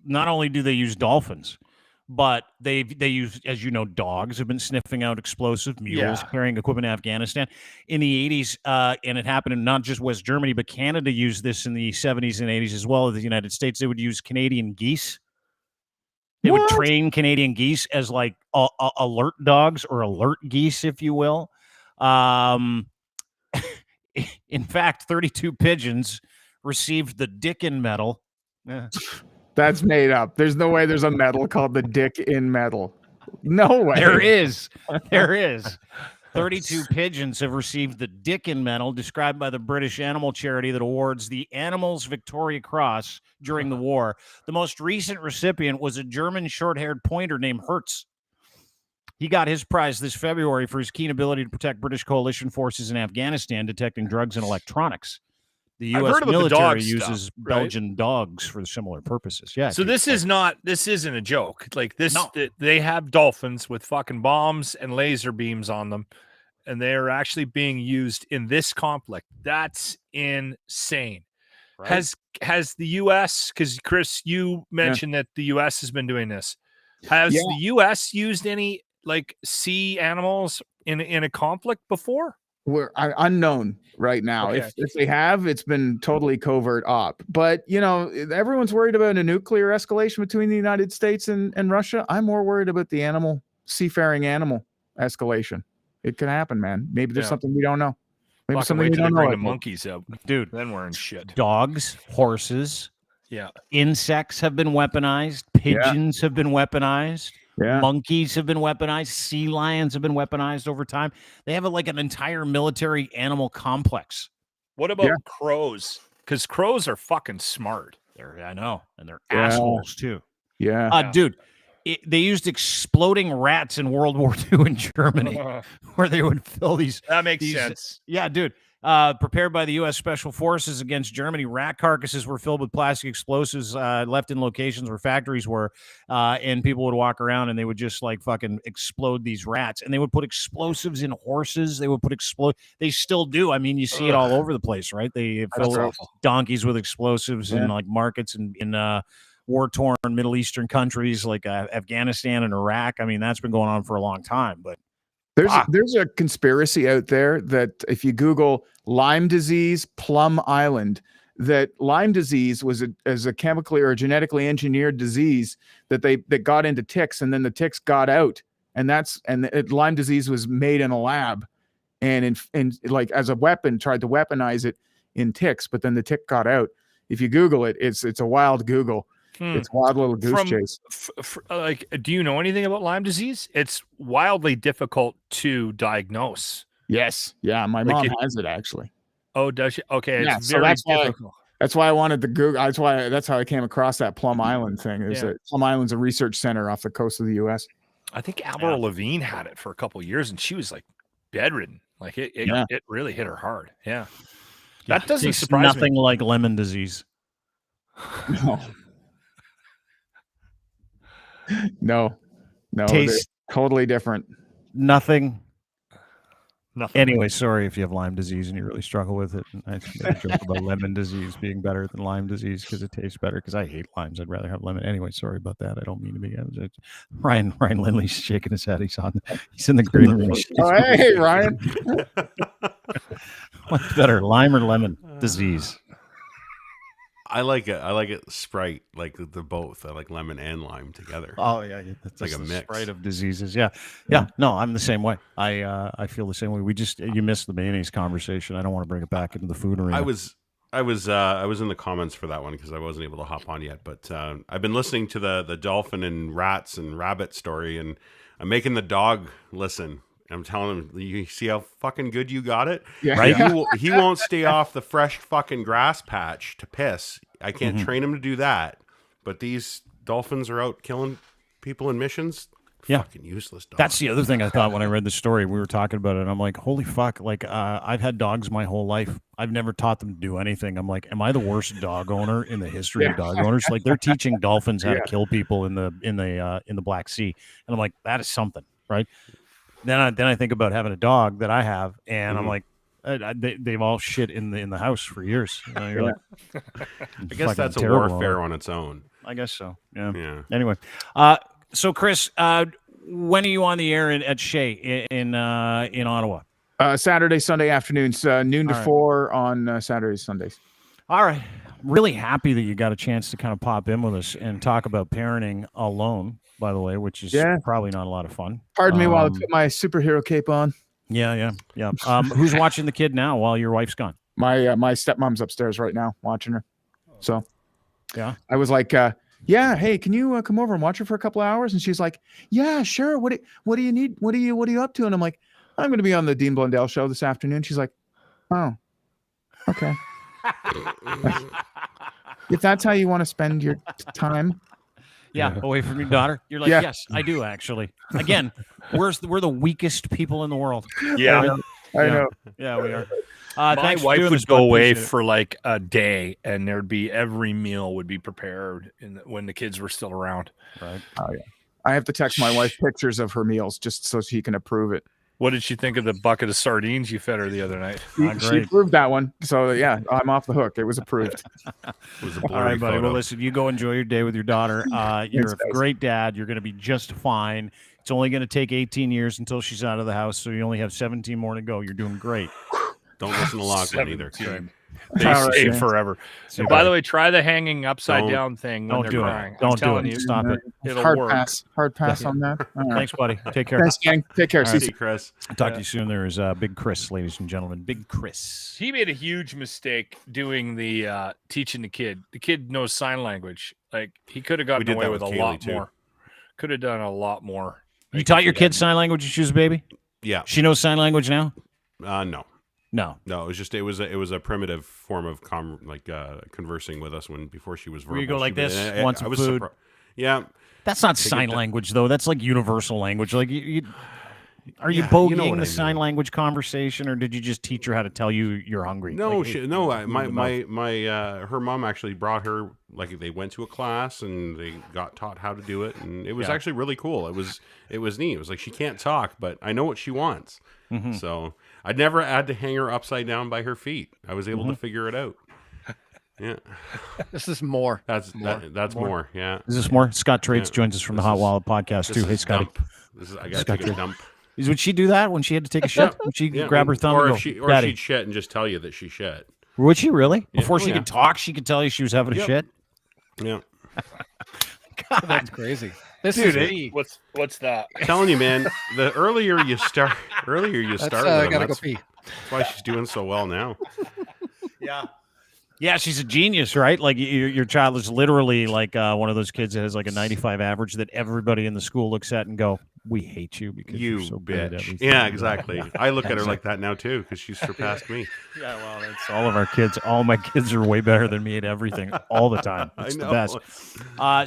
not only do they use dolphins, but they use, as you know, dogs have been sniffing out explosive, mules carrying equipment in Afghanistan in the 80s. And it happened in not just West Germany, but Canada used this in the 70s and 80s as well as the United States. They would use Canadian geese. They would train Canadian geese as like alert dogs or alert geese, if you will. In fact, 32 pigeons received the Dickin Medal. That's made up. There's no way there's a medal called the Dickin Medal. No way. There is. There is. 32 pigeons have received the Dickin Medal, described by the British animal charity that awards the Animals Victoria Cross during the war. The most recent recipient was a German short-haired pointer named Hertz. He got his prize this February for his keen ability to protect British coalition forces in Afghanistan, detecting drugs and electronics. The U.S. military uses stuff, right? Belgian dogs for similar purposes. Yeah. So this isn't a joke. Like this, they have dolphins with fucking bombs and laser beams on them, and they are actually being used in this conflict. That's insane. Right. Has the U.S. because Chris, you mentioned that the U.S. has been doing this. Has the U.S. used any like sea animals in a conflict before? We're unknown right now. Okay. If they have, it's been totally covert op. But, you know, everyone's worried about a nuclear escalation between the United States and Russia. I'm more worried about the seafaring animal escalation. It could happen, man. Maybe there's something we don't know. Maybe something we don't know. The monkeys out. Dude, then we're in shit. Dogs, horses, insects have been weaponized. Pigeons have been weaponized. Yeah. Monkeys have been weaponized. Sea lions have been weaponized over time. They have like an entire military animal complex. What about crows? Because crows are fucking smart. I know. And they're assholes too. Yeah. Dude, they used exploding rats in World War II in Germany where they would fill these. That makes sense. Yeah, dude. Prepared by the U.S. Special Forces against Germany, rat carcasses were filled with plastic explosives left in locations where factories were, and people would walk around and they would just like fucking explode these rats. And they would put explosives in horses. They would put They still do. I mean, you see it all over the place, right? They fill donkeys with explosives in like markets and in war-torn Middle Eastern countries like Afghanistan and Iraq. I mean, that's been going on for a long time, but. There's a conspiracy out there that if you Google Lyme disease, Plum Island, that Lyme disease was a chemically or genetically engineered disease that got into ticks, and then the ticks got out, and Lyme disease was made in a lab, and like as a weapon tried to weaponize it in ticks, but then the tick got out. If you Google it, it's a wild Google. It's a wild little goose chase. Like, do you know anything about Lyme disease? It's wildly difficult to diagnose. Yes. Yeah. My mom has it actually. Oh, does she? Okay. Yeah, it's very difficult. That's why I wanted to Google. That's how I came across that Plum Island thing. Plum Island's a research center off the coast of the U.S. I think Avril Lavigne had it for a couple of years, and she was like bedridden. Like it really hit her hard. Yeah. That doesn't surprise me. Nothing like lemon disease. No. Taste totally different. Nothing. Anyway, sorry if you have Lyme disease and you really struggle with it. I made a joke about lemon disease being better than Lyme disease because it tastes better. Because I hate limes, I'd rather have lemon. Anyway, sorry about that. I don't mean to be. Ryan Lindley's shaking his head. He's in the green room. Oh, hey, Ryan. What's better, Lyme or lemon disease? I like it Sprite, like the both. I like lemon and lime together. Oh yeah, that's like a mix. Sprite of diseases. Yeah. No, I'm the same way. I feel the same way. You missed the mayonnaise conversation. I don't want to bring it back into the food arena. I was in the comments for that one because I wasn't able to hop on yet. But I've been listening to the dolphin and rats and rabbit story, and I'm making the dog listen. I'm telling him, you see how fucking good you got it? Yeah. Right? He won't stay off the fresh fucking grass patch to piss. I can't train him to do that. But these dolphins are out killing people in missions. Fucking useless dogs. That's the other thing I thought when I read the story. We were talking about it, and I'm like, holy fuck. Like, I've had dogs my whole life. I've never taught them to do anything. I'm like, am I the worst dog owner in the history of dog owners? Like, they're teaching dolphins how to kill people in the Black Sea. And I'm like, that is something, right? Then I think about having a dog that I have, and I'm like, they've all shit in the house for years. You're like, I guess that's a warfare on its own. I guess so. Yeah. Anyway, so Chris, when are you on the air at Shea in Ottawa? Saturday, Sunday afternoons, noon to 4 on Saturdays, Sundays. All right. I'm really happy that you got a chance to kind of pop in with us and talk about parenting alone, by the way, which is probably not a lot of fun. Pardon me while I put my superhero cape on. Yeah. Who's watching the kid now while your wife's gone? My stepmom's upstairs right now watching her. So yeah, I was like, yeah, hey, can you come over and watch her for a couple of hours? And she's like, yeah, sure. What do you need? What are you up to? And I'm like, I'm going to be on the Dean Blundell show this afternoon. She's like, oh, okay. If that's how you want to spend your time. Yeah, away from your daughter. You're like, yes, I do actually. Again, we're the weakest people in the world. Yeah, I know. Yeah, we are. My wife would go away for like a day, and there'd be every meal would be prepared when the kids were still around. Right. Oh yeah. I have to text my wife pictures of her meals just so she can approve it. What did she think of the bucket of sardines you fed her the other night? She approved that one. So, yeah, I'm off the hook. It was approved. It was a All right, buddy. Well, listen, you go enjoy your day with your daughter. You're a great dad. You're going to be just fine. It's only going to take 18 years until she's out of the house, so you only have 17 more to go. You're doing great. Don't listen to Lochlin either. They stay forever. And by the way, try the hanging upside down thing when they're crying. Don't do it. Stop it. It'll hard work. Hard pass on that. Right. Thanks, buddy. Take care. Thanks, gang. Take care. See you, Chris. Talk to you soon. There is Big Chris, ladies and gentlemen. Big Chris. He made a huge mistake doing the teaching the kid. The kid knows sign language. Like he could have gotten away with a lot more. Could have done a lot more. You taught your kid sign language when she was a baby? Yeah. She knows sign language now? No. No, it was just it was a primitive form of conversing with us before she was verbal. Where you go like this, want some food. Yeah, that's not sign language though. That's like universal language. Like are you bogeying the sign language conversation, or did you just teach her how to tell you you're hungry? No, her mom actually brought her. Like they went to a class and they got taught how to do it, and it was actually really cool. It was neat. It was like she can't talk, but I know what she wants. Mm-hmm. So I never had to hang her upside down by her feet. I was able to figure it out. Yeah, this is more. That's more. Yeah, is this more? Scott Trades joins us from the Hot Wallet podcast too. Hey, Scotty. I got to take a dump. Would she do that when she had to take a shit? Would she grab her thumb and go, she'd shit and just tell you that she shit? Would she really? Before she could talk, she could tell you she was having a shit? Yeah. God, that's crazy. This Dude, is what's that? I'm telling you, man, the earlier you start with gotta go pee. That's why she's doing so well now. Yeah, she's a genius, right? Like your child is literally like one of those kids that has like a 95 average that everybody in the school looks at and go, "We hate you because you're so good at everything." Yeah, exactly. I look at her like that now too because she's surpassed me. Yeah, well, that's all of our kids. All my kids are way better than me at everything all the time. It's the best.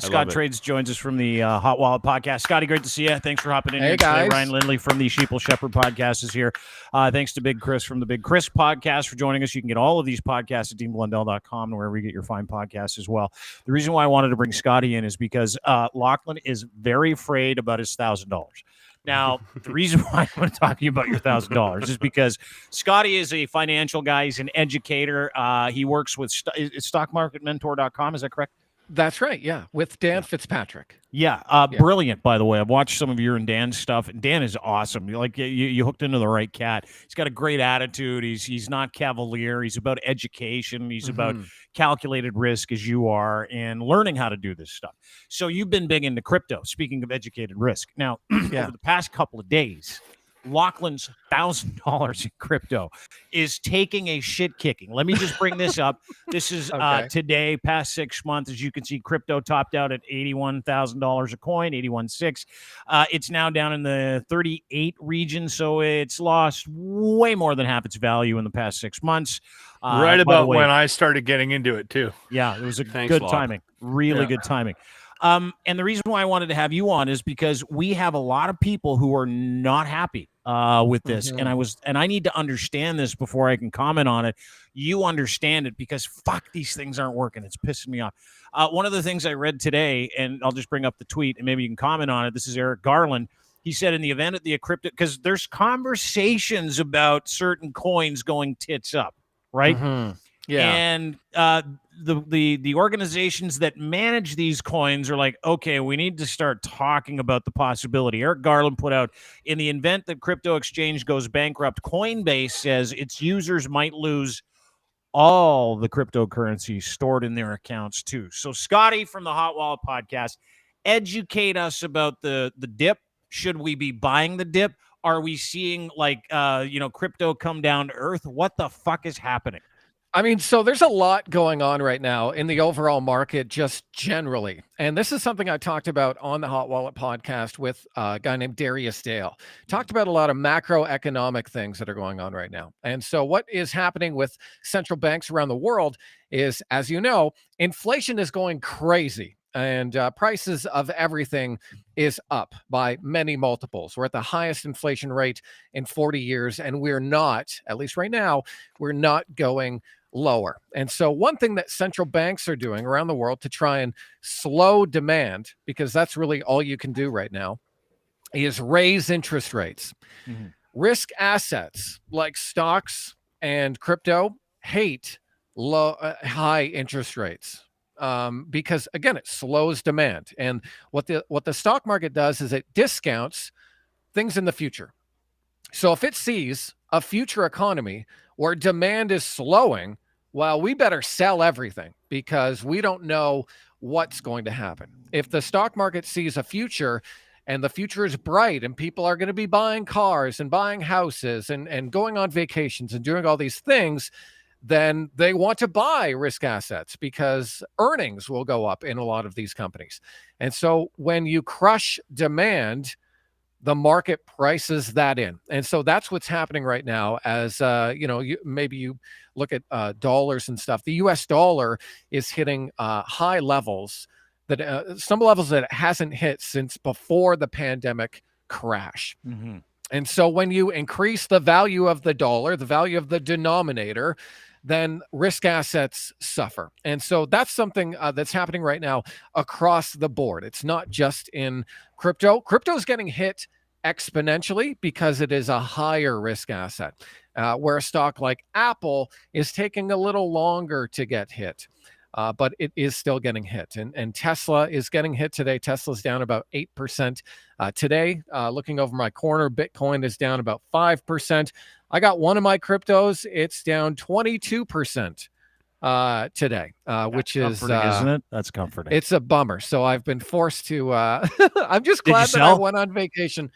Scott Trades joins us from the Hot Wallet podcast. Scotty, great to see you. Thanks for hopping in here today. Guys. Ryan Lindley from the Sheeple Shepherd podcast is here. Thanks to Big Chris from the Big Chris podcast for joining us. You can get all of these podcasts at deanblundell.com and wherever you get your fine podcasts as well. The reason why I wanted to bring Scotty in is because Lochlin is very afraid about his $1,000. Now, the reason why I want to talk to you about your $1,000 is because Scotty is a financial guy. He's an educator. He works with stockmarketmentor.com. Is that correct? That's right. Yeah. With Dan Fitzpatrick. Yeah. Brilliant, by the way. I've watched some of your and Dan's stuff, and Dan is awesome. You hooked into the right cat. He's got a great attitude. He's not cavalier. He's about education. He's about calculated risk as you are and learning how to do this stuff. So you've been big into crypto, speaking of educated risk. Now, over the past couple of days, Lochlin's $1,000 in crypto is taking a shit kicking. Let me just bring this up. This is today, past 6 months. As you can see, crypto topped out at $81,000 a coin, 81.6. It's now down in the 38 region, so it's lost way more than half its value in the past 6 months. Right about when I started getting into it too. Yeah, it was good timing. Really good timing. And the reason why I wanted to have you on is because we have a lot of people who are not happy with this. And I need to understand this before I can comment on it. You understand it because fuck, these things aren't working. It's pissing me off. One of the things I read today, and I'll just bring up the tweet and maybe you can comment on it. This is Eric Garland. He said in the event at the crypto, because there's conversations about certain coins going tits up, right? Yeah. And the organizations that manage these coins are like, okay, we need to start talking about the possibility. Eric Garland put out, in the event that crypto exchange goes bankrupt, Coinbase says its users might lose all the cryptocurrencies stored in their accounts too. So Scotty from the Hot Wallet podcast, educate us about the dip. Should we be buying the dip? Are we seeing like crypto come down to earth? What the fuck is happening? I mean, so there's a lot going on right now in the overall market, just generally. And this is something I talked about on the Hot Wallet podcast with a guy named Darius Dale. Talked about a lot of macroeconomic things that are going on right now. And so what is happening with central banks around the world is, as you know, inflation is going crazy. And prices of everything is up by many multiples. We're at the highest inflation rate in 40 years. And we're not, at least right now, we're not going lower. And so one thing that central banks are doing around the world to try and slow demand, because that's really all you can do right now, is raise interest rates. Mm-hmm. Risk assets like stocks and crypto hate high interest rates. Because again, it slows demand. And what the stock market does is it discounts things in the future. So if it sees a future economy where demand is slowing, well, we better sell everything because we don't know what's going to happen. If the stock market sees a future and the future is bright and people are going to be buying cars and buying houses and going on vacations and doing all these things, then they want to buy risk assets because earnings will go up in a lot of these companies. And so when you crush demand, the market prices that in. And so that's what's happening right now as, maybe you look at dollars and stuff. The US dollar is hitting high levels some levels that it hasn't hit since before the pandemic crash. Mm-hmm. And so when you increase the value of the dollar, the value of the denominator, then risk assets suffer. And so that's something that's happening right now across the board. It's not just in crypto. Crypto is getting hit exponentially because it is a higher risk asset, where a stock like Apple is taking a little longer to get hit. But it is still getting hit. And Tesla is getting hit today. Tesla's down about 8% today. Looking over my corner, Bitcoin is down about 5%. I got one of my cryptos. It's down 22% today, which is isn't it? That's comforting. It's a bummer. So I've been forced to. I'm just glad that I went on vacation.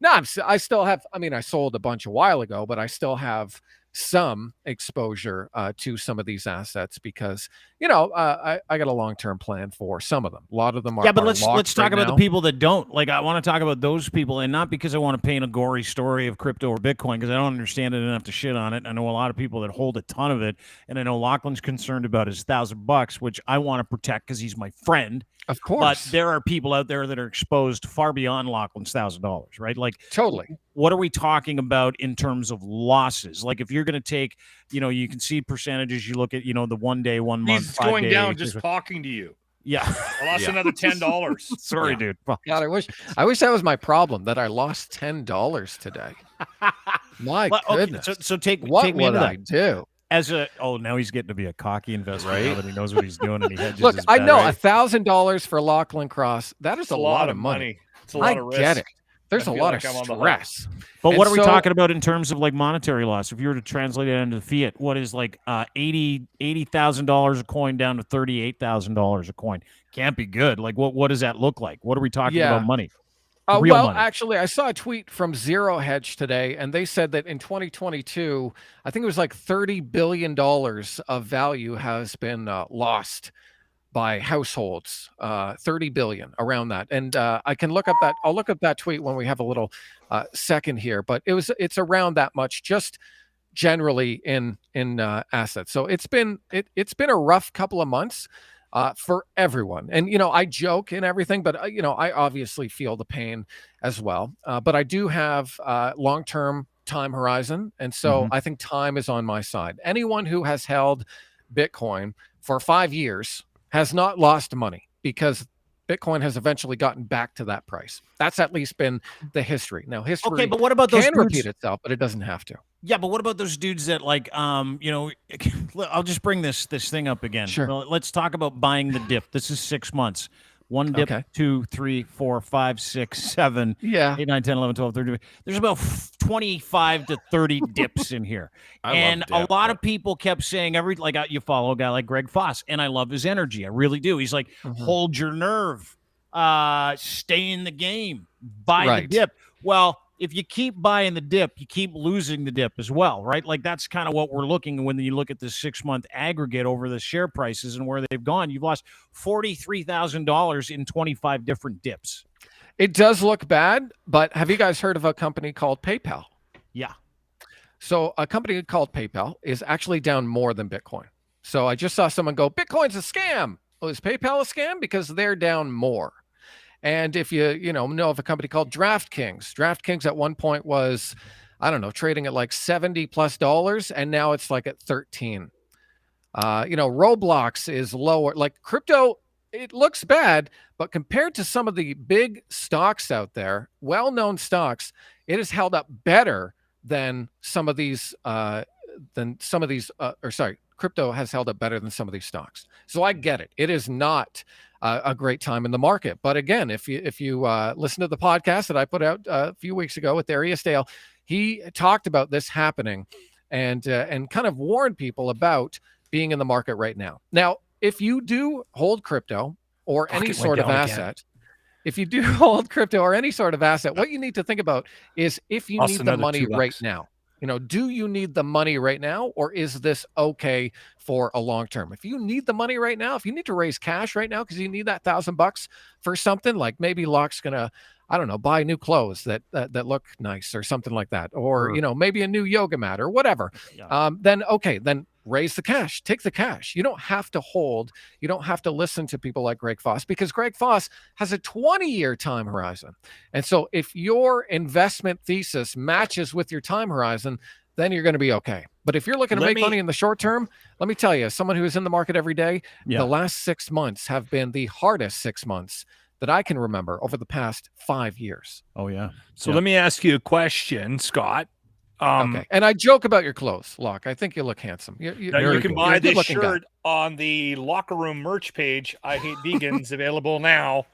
No, I still have. I mean, I sold a bunch a while ago, but I still have some exposure to some of these assets because I got a long-term plan for some of them. A lot of them are but let's talk about now. the people that don't. Like, I want to talk about those people, and not because I want to paint a gory story of crypto or Bitcoin, because I don't understand it enough to shit on it. I know a lot of people that hold a ton of it, and I know Lochlin's concerned about his $1,000, which I want to protect because he's my friend. Of course. But there are people out there that are exposed far beyond Lochlin's $1,000, right? Like, totally. What are we talking about in terms of losses? Like, if you're going to take, you can see percentages. You look at, the 1 day, 1 month, He's 5 going days, down just talking to you. Yeah. I lost another $10. Sorry, dude. God, I wish that was my problem, that I lost $10 today. My goodness. Okay, so take what take me would into I that. do? Now he's getting to be a cocky investor, right? Now that he knows what he's doing and he hedges. Look, his I bet, know right? $1,000 for Lochlin Cross. That is a lot of money. It's a lot of risk. I get it. There's a lot of I'm on the stress. But what are we talking about in terms of like monetary loss? If you were to translate it into fiat, what is like $80,000 a coin down to $38,000 a coin? Can't be good. Like what does that look like? What are we talking about money? Real money. Actually, I saw a tweet from Zero Hedge today, and they said that in 2022, I think it was like $30 billion of value has been lost by households, 30 billion around that. And I can look up that. I'll look up that tweet when we have a little second here, but it's around that much just generally in assets. So it's been a rough couple of months for everyone. And, I joke and everything, but I obviously feel the pain as well. But I do have long-term time horizon. And so I think time is on my side. Anyone who has held Bitcoin for 5 years has not lost money because Bitcoin has eventually gotten back to that price. That's at least been the history. Now, history okay, but what about those can dudes? repeat itself, but it doesn't have to. Yeah, but what about those dudes that like, I'll just bring this thing up again. Sure. Well, let's talk about buying the dip. This is 6 months. One dip, Okay. 2, 3, 4, 5, 6, 7, Yeah. 8, 9, 10, 11, 12, 13. There's about 25 to 30 dips in here. And a lot of people kept saying you follow a guy like Greg Foss, and I love his energy. I really do. He's like, hold your nerve, stay in the game, buy the dip. Well, if you keep buying the dip, you keep losing the dip as well, right? Like that's kind of what we're looking when you look at the 6-month aggregate over the share prices and where they've gone. You've lost $43,000 in 25 different dips. It does look bad, but have you guys heard of a company called PayPal? Yeah. So a company called PayPal is actually down more than Bitcoin. So I just saw someone go, Bitcoin's a scam. Well, is PayPal a scam? Because they're down more. And if you know of a company called DraftKings at one point was, I don't know, trading at like $70+ and now it's like at 13. Roblox is lower. Like crypto, it looks bad, but compared to some of the big stocks out there, well-known stocks, it has held up better than some of these crypto has held up better than some of these stocks. So I get it. It is not a great time in the market. But again, if you listen to the podcast that I put out a few weeks ago with Darius Dale, he talked about this happening and kind of warned people about being in the market right now. Now, if you do hold crypto or any sort of asset, if you do hold crypto or any sort of asset, what you need to think about is if you need the money right now. Do you need the money right now, or is this okay for a long term? If you need the money right now, if you need to raise cash right now because you need that $1,000 for something, like maybe Locke's gonna, I don't know, buy new clothes that look nice or something like that, or maybe a new yoga mat or whatever. Yeah. Then raise the cash, take the cash. You don't have to hold. You don't have to listen to people like Greg Foss, because Greg Foss has a 20-year time horizon. And so if your investment thesis matches with your time horizon, then you're going to be okay. But if you're looking to make money in the short term, let me tell you, as someone who is in the market every day, the last 6 months have been the hardest 6 months that I can remember over the past 5 years. Oh, yeah. So let me ask you a question, Scott. Okay. And I joke about your clothes, Locke. I think you look handsome. You can buy this shirt on the Locker Room merch page. I Hate Vegans, available now.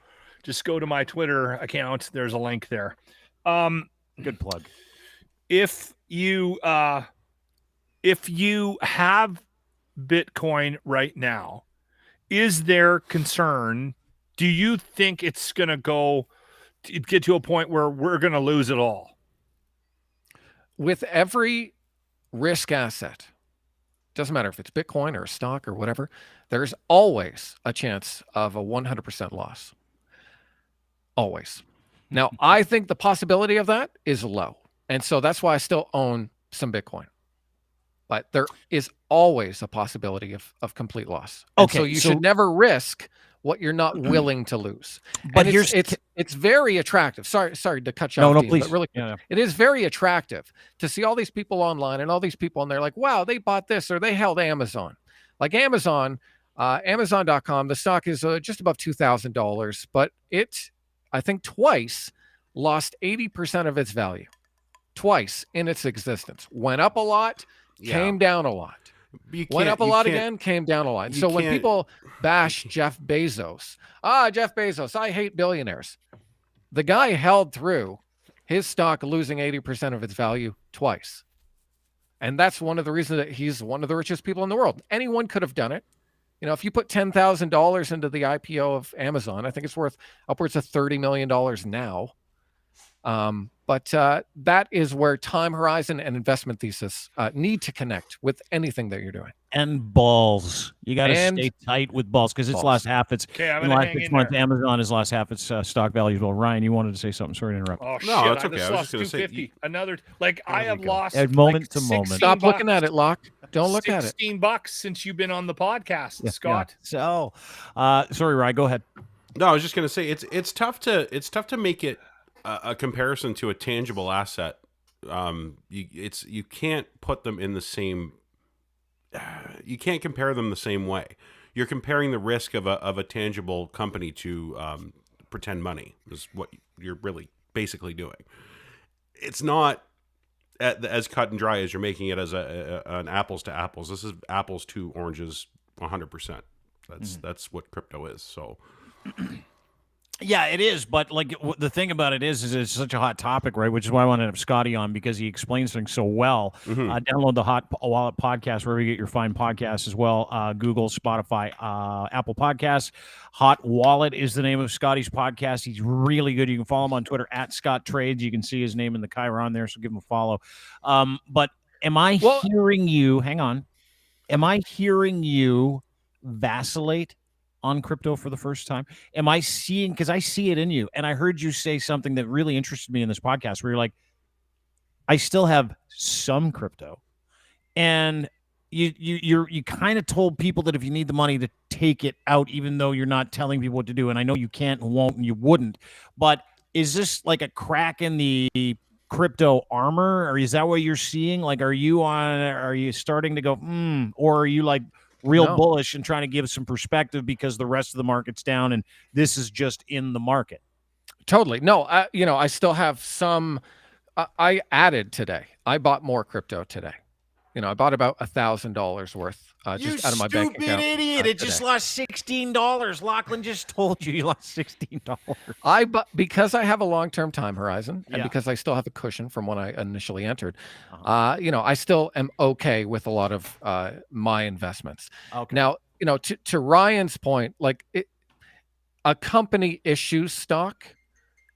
Just go to my Twitter account. There's a link there. Good plug. If you have Bitcoin right now, is there concern? Do you think it's going to get to a point where we're going to lose it all? With every risk asset, doesn't matter if it's Bitcoin or a stock or whatever, there's always a chance of a 100% loss. Always. Now, I think the possibility of that is low. And so that's why I still own some Bitcoin. But there is always a possibility of complete loss. Okay. So you should never risk what you're not willing to lose. But it's very attractive. Sorry to cut you off. No, please. But really, it is very attractive to see all these people online and all these people, and they're like, wow, they bought this or they held Amazon. Like Amazon, Amazon.com, the stock is just above $2,000, but it, I think twice, lost 80% of its value. Twice in its existence. Went up a lot, came down a lot. Went up a lot again, came down a lot. So when people bash Jeff Bezos, Jeff Bezos, I hate billionaires. The guy held through his stock losing 80% of its value twice. And that's one of the reasons that he's one of the richest people in the world. Anyone could have done it. If you put $10,000 into the IPO of Amazon, I think it's worth upwards of $30 million now. But that is where time horizon and investment thesis need to connect with anything that you're doing. And balls. You got to stay tight with balls, because it's lost half its. In the last 6 months, Amazon has lost half its stock value as well. Ryan, you wanted to say something. Sorry to interrupt. Oh, no, shit. That's okay. I was just going to say. Another, I have lost moment to moment. Stop looking at it, Locke. Don't look at it. $16 since you've been on the podcast, Scott. So, sorry, Ryan, go ahead. No, I was just going to say it's tough to make it a comparison to a tangible asset. You can't put them in the same. You can't compare them the same way. You're comparing the risk of a tangible company to pretend money is what you're really basically doing. It's not as cut and dry as you're making it as an apples to apples. This is apples to oranges 100%. That's what crypto is. So Yeah, it is. But like the thing about it is it's such a hot topic, right? Which is why I wanted to have Scotty on, because he explains things so well. Download the Hot Wallet podcast wherever you get your fine podcasts as well. Google, Spotify, Apple Podcasts. Hot Wallet is the name of Scotty's podcast. He's really good. You can follow him on Twitter at Scott Trades. You can see his name in the Chiron there, so give him a follow. But am I hearing you? Hang on. Am I hearing you vacillate on crypto for the first time? Am I seeing, because I see it in you, and I heard you say something that really interested me in this podcast where you're like, I still have some crypto, and you kind of told people that if you need the money to take it out, even though you're not telling people what to do. And I know you can't and won't and you wouldn't, but is this like a crack in the crypto armor, or is that what you're seeing? Like, are you starting to go, or are you like real bullish and trying to give some perspective because the rest of the market's down and this is just in the market? Totally. No, I still have some. I added today. I bought more crypto today. I bought about $1,000 worth just out of my bank account. You stupid idiot! It just lost $16. Lochlin just told you lost $16. Because I have a long-term time horizon, and because I still have a cushion from when I initially entered. I still am okay with a lot of my investments. Okay. Now, to Ryan's point, like a company issues stock,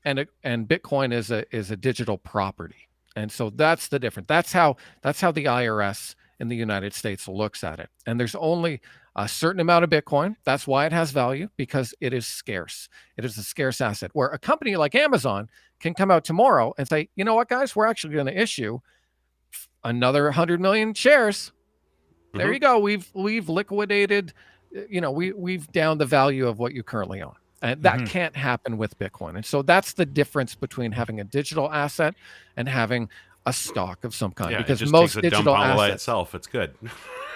and Bitcoin is a digital property. And so that's the difference. That's how the IRS in the United States looks at it. And there's only a certain amount of Bitcoin. That's why it has value, because it is scarce. It is a scarce asset, where a company like Amazon can come out tomorrow and say, you know what, guys, we're actually going to issue another 100 million shares. There you go. We've liquidated, we've downed the value of what you currently own. And that can't happen with Bitcoin. And so that's the difference between having a digital asset and having a stock of some kind. Yeah, because it just most takes a digital dump all assets, by itself. It's good.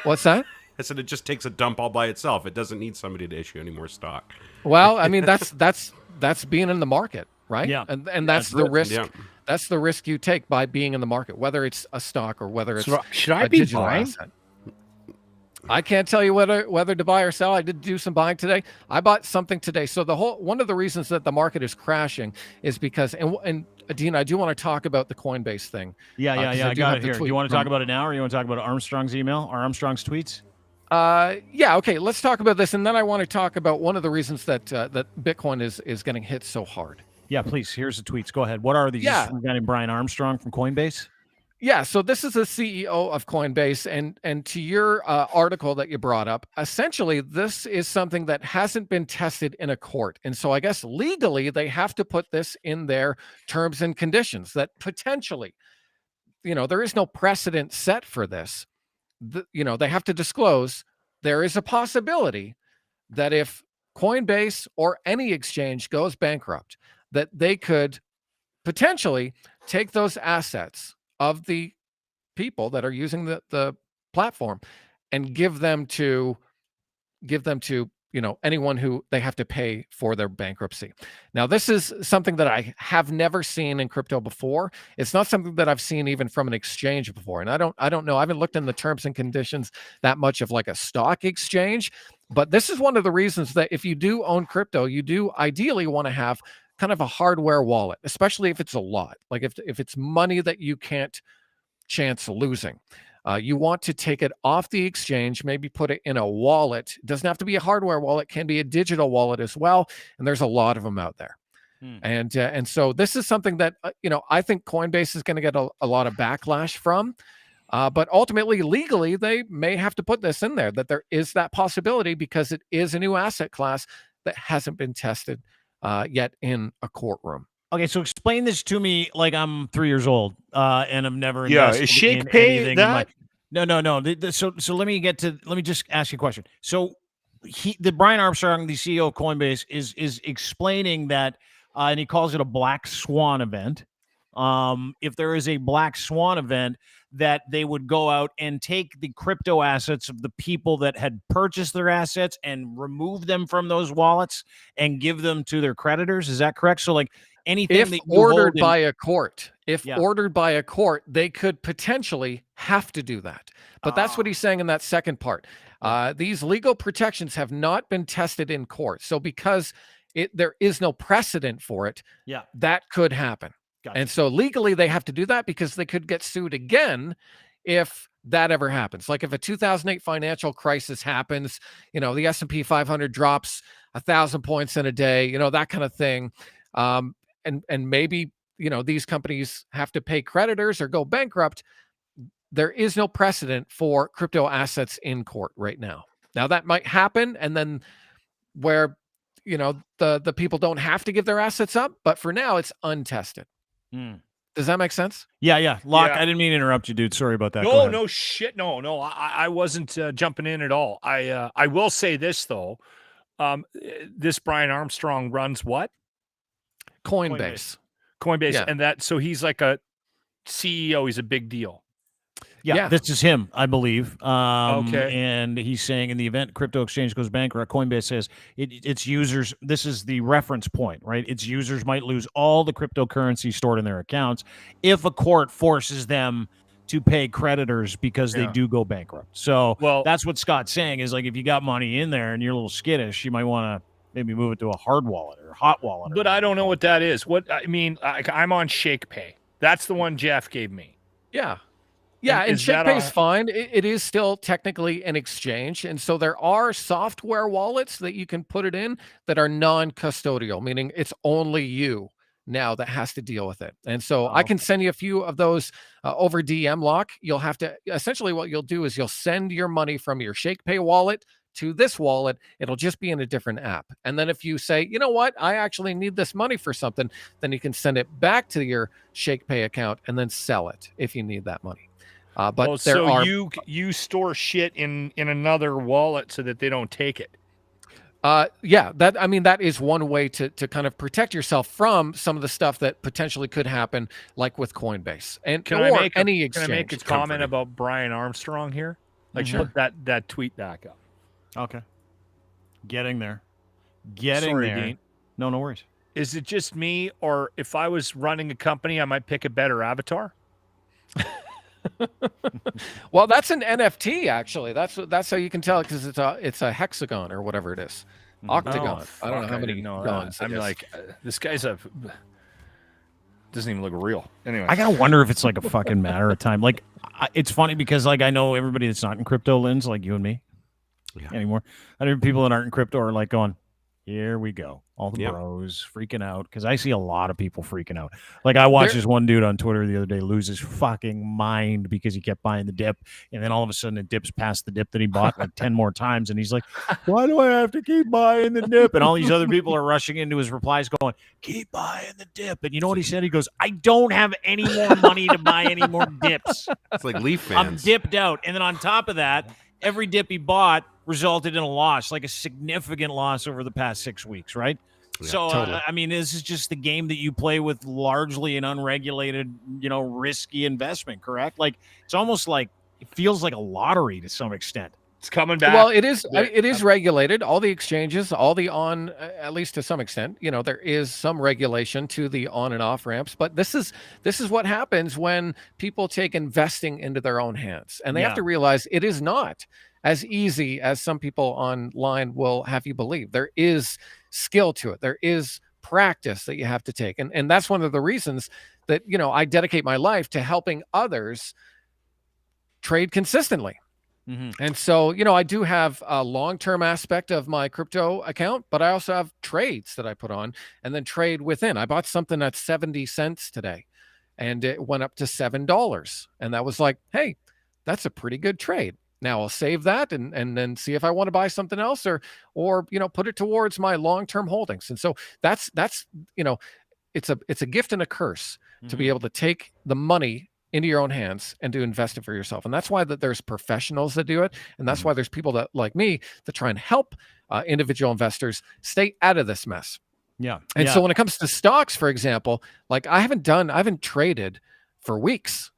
What's that? I said it just takes a dump all by itself. It doesn't need somebody to issue any more stock. Well, I mean, that's being in the market, right? Yeah. And that's the risk. Yeah. That's the risk you take by being in the market, whether it's a stock or whether it's should I be buying? Asset. I can't tell you whether to buy or sell. I did do some buying today. I bought something today. So one of the reasons that the market is crashing is because, and Dean, I do want to talk about the Coinbase thing. Yeah. I got it here. Do you want to talk about it now, or you want to talk about Armstrong's email or Armstrong's tweets? Yeah. Okay. Let's talk about this, and then I want to talk about one of the reasons that Bitcoin is getting hit so hard. Yeah, please. Here's the tweets. Go ahead. What are these? Yeah. From a guy named Brian Armstrong from Coinbase. Yeah, so this is the CEO of Coinbase, and to your article that you brought up, essentially this is something that hasn't been tested in a court, and so I guess legally they have to put this in their terms and conditions that potentially, there is no precedent set for this. They have to disclose there is a possibility that if Coinbase or any exchange goes bankrupt, that they could potentially take those assets of the people that are using the platform and give them to anyone who they have to pay for their bankruptcy. Now, this is something that I have never seen in crypto before. It's not something that I've seen even from an exchange before. And I don't know. I haven't looked in the terms and conditions that much of like a stock exchange, but this is one of the reasons that if you do own crypto, you do ideally want to have kind of a hardware wallet, especially if it's a lot, like if it's money that you can't chance losing. You want to take it off the exchange, maybe put it in a wallet. It doesn't have to be a hardware wallet, can be a digital wallet as well. And there's a lot of them out there. And so this is something that, I think Coinbase is going to get a lot of backlash from. But ultimately, legally, they may have to put this in there, that there is that possibility because it is a new asset class that hasn't been tested yet in a courtroom. Okay, so explain this to me like I'm 3 years old and I've never invested is Shake in Pay anything. That? No. So let me just ask you a question. So the Brian Armstrong, the CEO of Coinbase, is explaining that, and he calls it a black swan event. If there is a black swan event, that they would go out and take the crypto assets of the people that had purchased their assets and remove them from those wallets and give them to their creditors. Is that correct? So like anything if that ordered by a court, ordered by a court, they could potentially have to do that. But that's what he's saying in that second part. These legal protections have not been tested in court. So because there is no precedent for it. Yeah. That could happen. Gotcha. And so legally they have to do that because they could get sued again if that ever happens. Like if a 2008 financial crisis happens, the S&P 500 drops 1,000 points in a day, that kind of thing. And maybe, these companies have to pay creditors or go bankrupt. There is no precedent for crypto assets in court right now. Now that might happen, and then where, the people don't have to give their assets up, but for now it's untested. Does that make sense? Yeah. Locke, I didn't mean to interrupt you, dude. Sorry about that. No shit. No. I wasn't jumping in at all. I will say this though. This Brian Armstrong runs what? Coinbase. Yeah. And so he's like a CEO. He's a big deal. Yeah, this is him, I believe. Okay. And he's saying in the event crypto exchange goes bankrupt, Coinbase says its users, this is the reference point, right? Its users might lose all the cryptocurrency stored in their accounts if a court forces them to pay creditors because they do go bankrupt. So that's what Scott's saying is like, if you got money in there and you're a little skittish, you might want to maybe move it to a hard wallet or hot wallet. But I don't know what that is. I'm on ShakePay. That's the one Jeff gave me. Yeah. Yeah, and ShakePay is fine. It is still technically an exchange. And so there are software wallets that you can put it in that are non-custodial, meaning it's only you now that has to deal with it. And so I can send you a few of those over DM Lock. You'll have to, essentially what you'll do is you'll send your money from your ShakePay wallet to this wallet. It'll just be in a different app. And then if you say, you know what, I actually need this money for something, then you can send it back to your ShakePay account and then sell it if you need that money. But you store shit in another wallet so that they don't take it. That is one way to kind of protect yourself from some of the stuff that potentially could happen, like with Coinbase and Can I make a comment about Brian Armstrong here? Like put that tweet back up. Okay. Getting there. Sorry, Dean. No worries. Is it just me, or if I was running a company, I might pick a better avatar? Well, that's an NFT actually. That's how you can tell, because it's a hexagon or whatever it is. Octagon. I don't know how many gons. I'm like, this guy's doesn't even look real. Anyway, I gotta wonder if it's like a fucking matter of time. Like, it's funny because like I know everybody that's not in crypto, Lens, like you and me, anymore. I know people that aren't in crypto are like going, here we go. All the bros freaking out, because I see a lot of people freaking out. Like I watched this one dude on Twitter the other day lose his fucking mind because he kept buying the dip, and then all of a sudden it dips past the dip that he bought like 10 more times, and he's like, why do I have to keep buying the dip? And all these other people are rushing into his replies going, keep buying the dip. And you know what he said? He goes, I don't have any more money to buy any more dips. It's like Leaf fans. I'm dipped out. And then on top of that, every dip he bought resulted in a loss, like a significant loss over the past 6 weeks, right? Yeah, so, totally. I mean, this is just the game that you play with largely an unregulated, risky investment, correct? Like, it's almost like, it feels like a lottery to some extent. It's coming back. Well, it is regulated. All the exchanges, at least to some extent, there is some regulation to the on and off ramps, but this is what happens when people take investing into their own hands, and they have to realize it is not as easy as some people online will have you believe. There is skill to it. There is practice that you have to take. And that's one of the reasons that, I dedicate my life to helping others trade consistently. Mm-hmm. And so, I do have a long-term aspect of my crypto account, but I also have trades that I put on and then trade within. I bought something at 70 cents today and it went up to $7. And that was like, hey, that's a pretty good trade. Now I'll save that and then see if I want to buy something else or put it towards my long-term holdings. And so that's it's a gift and a curse to be able to take the money into your own hands and to invest it for yourself. And that's why there's professionals that do it. And that's why there's people that like me that try and help individual investors stay out of this mess. Yeah. And so when it comes to stocks, for example, like I haven't traded for weeks.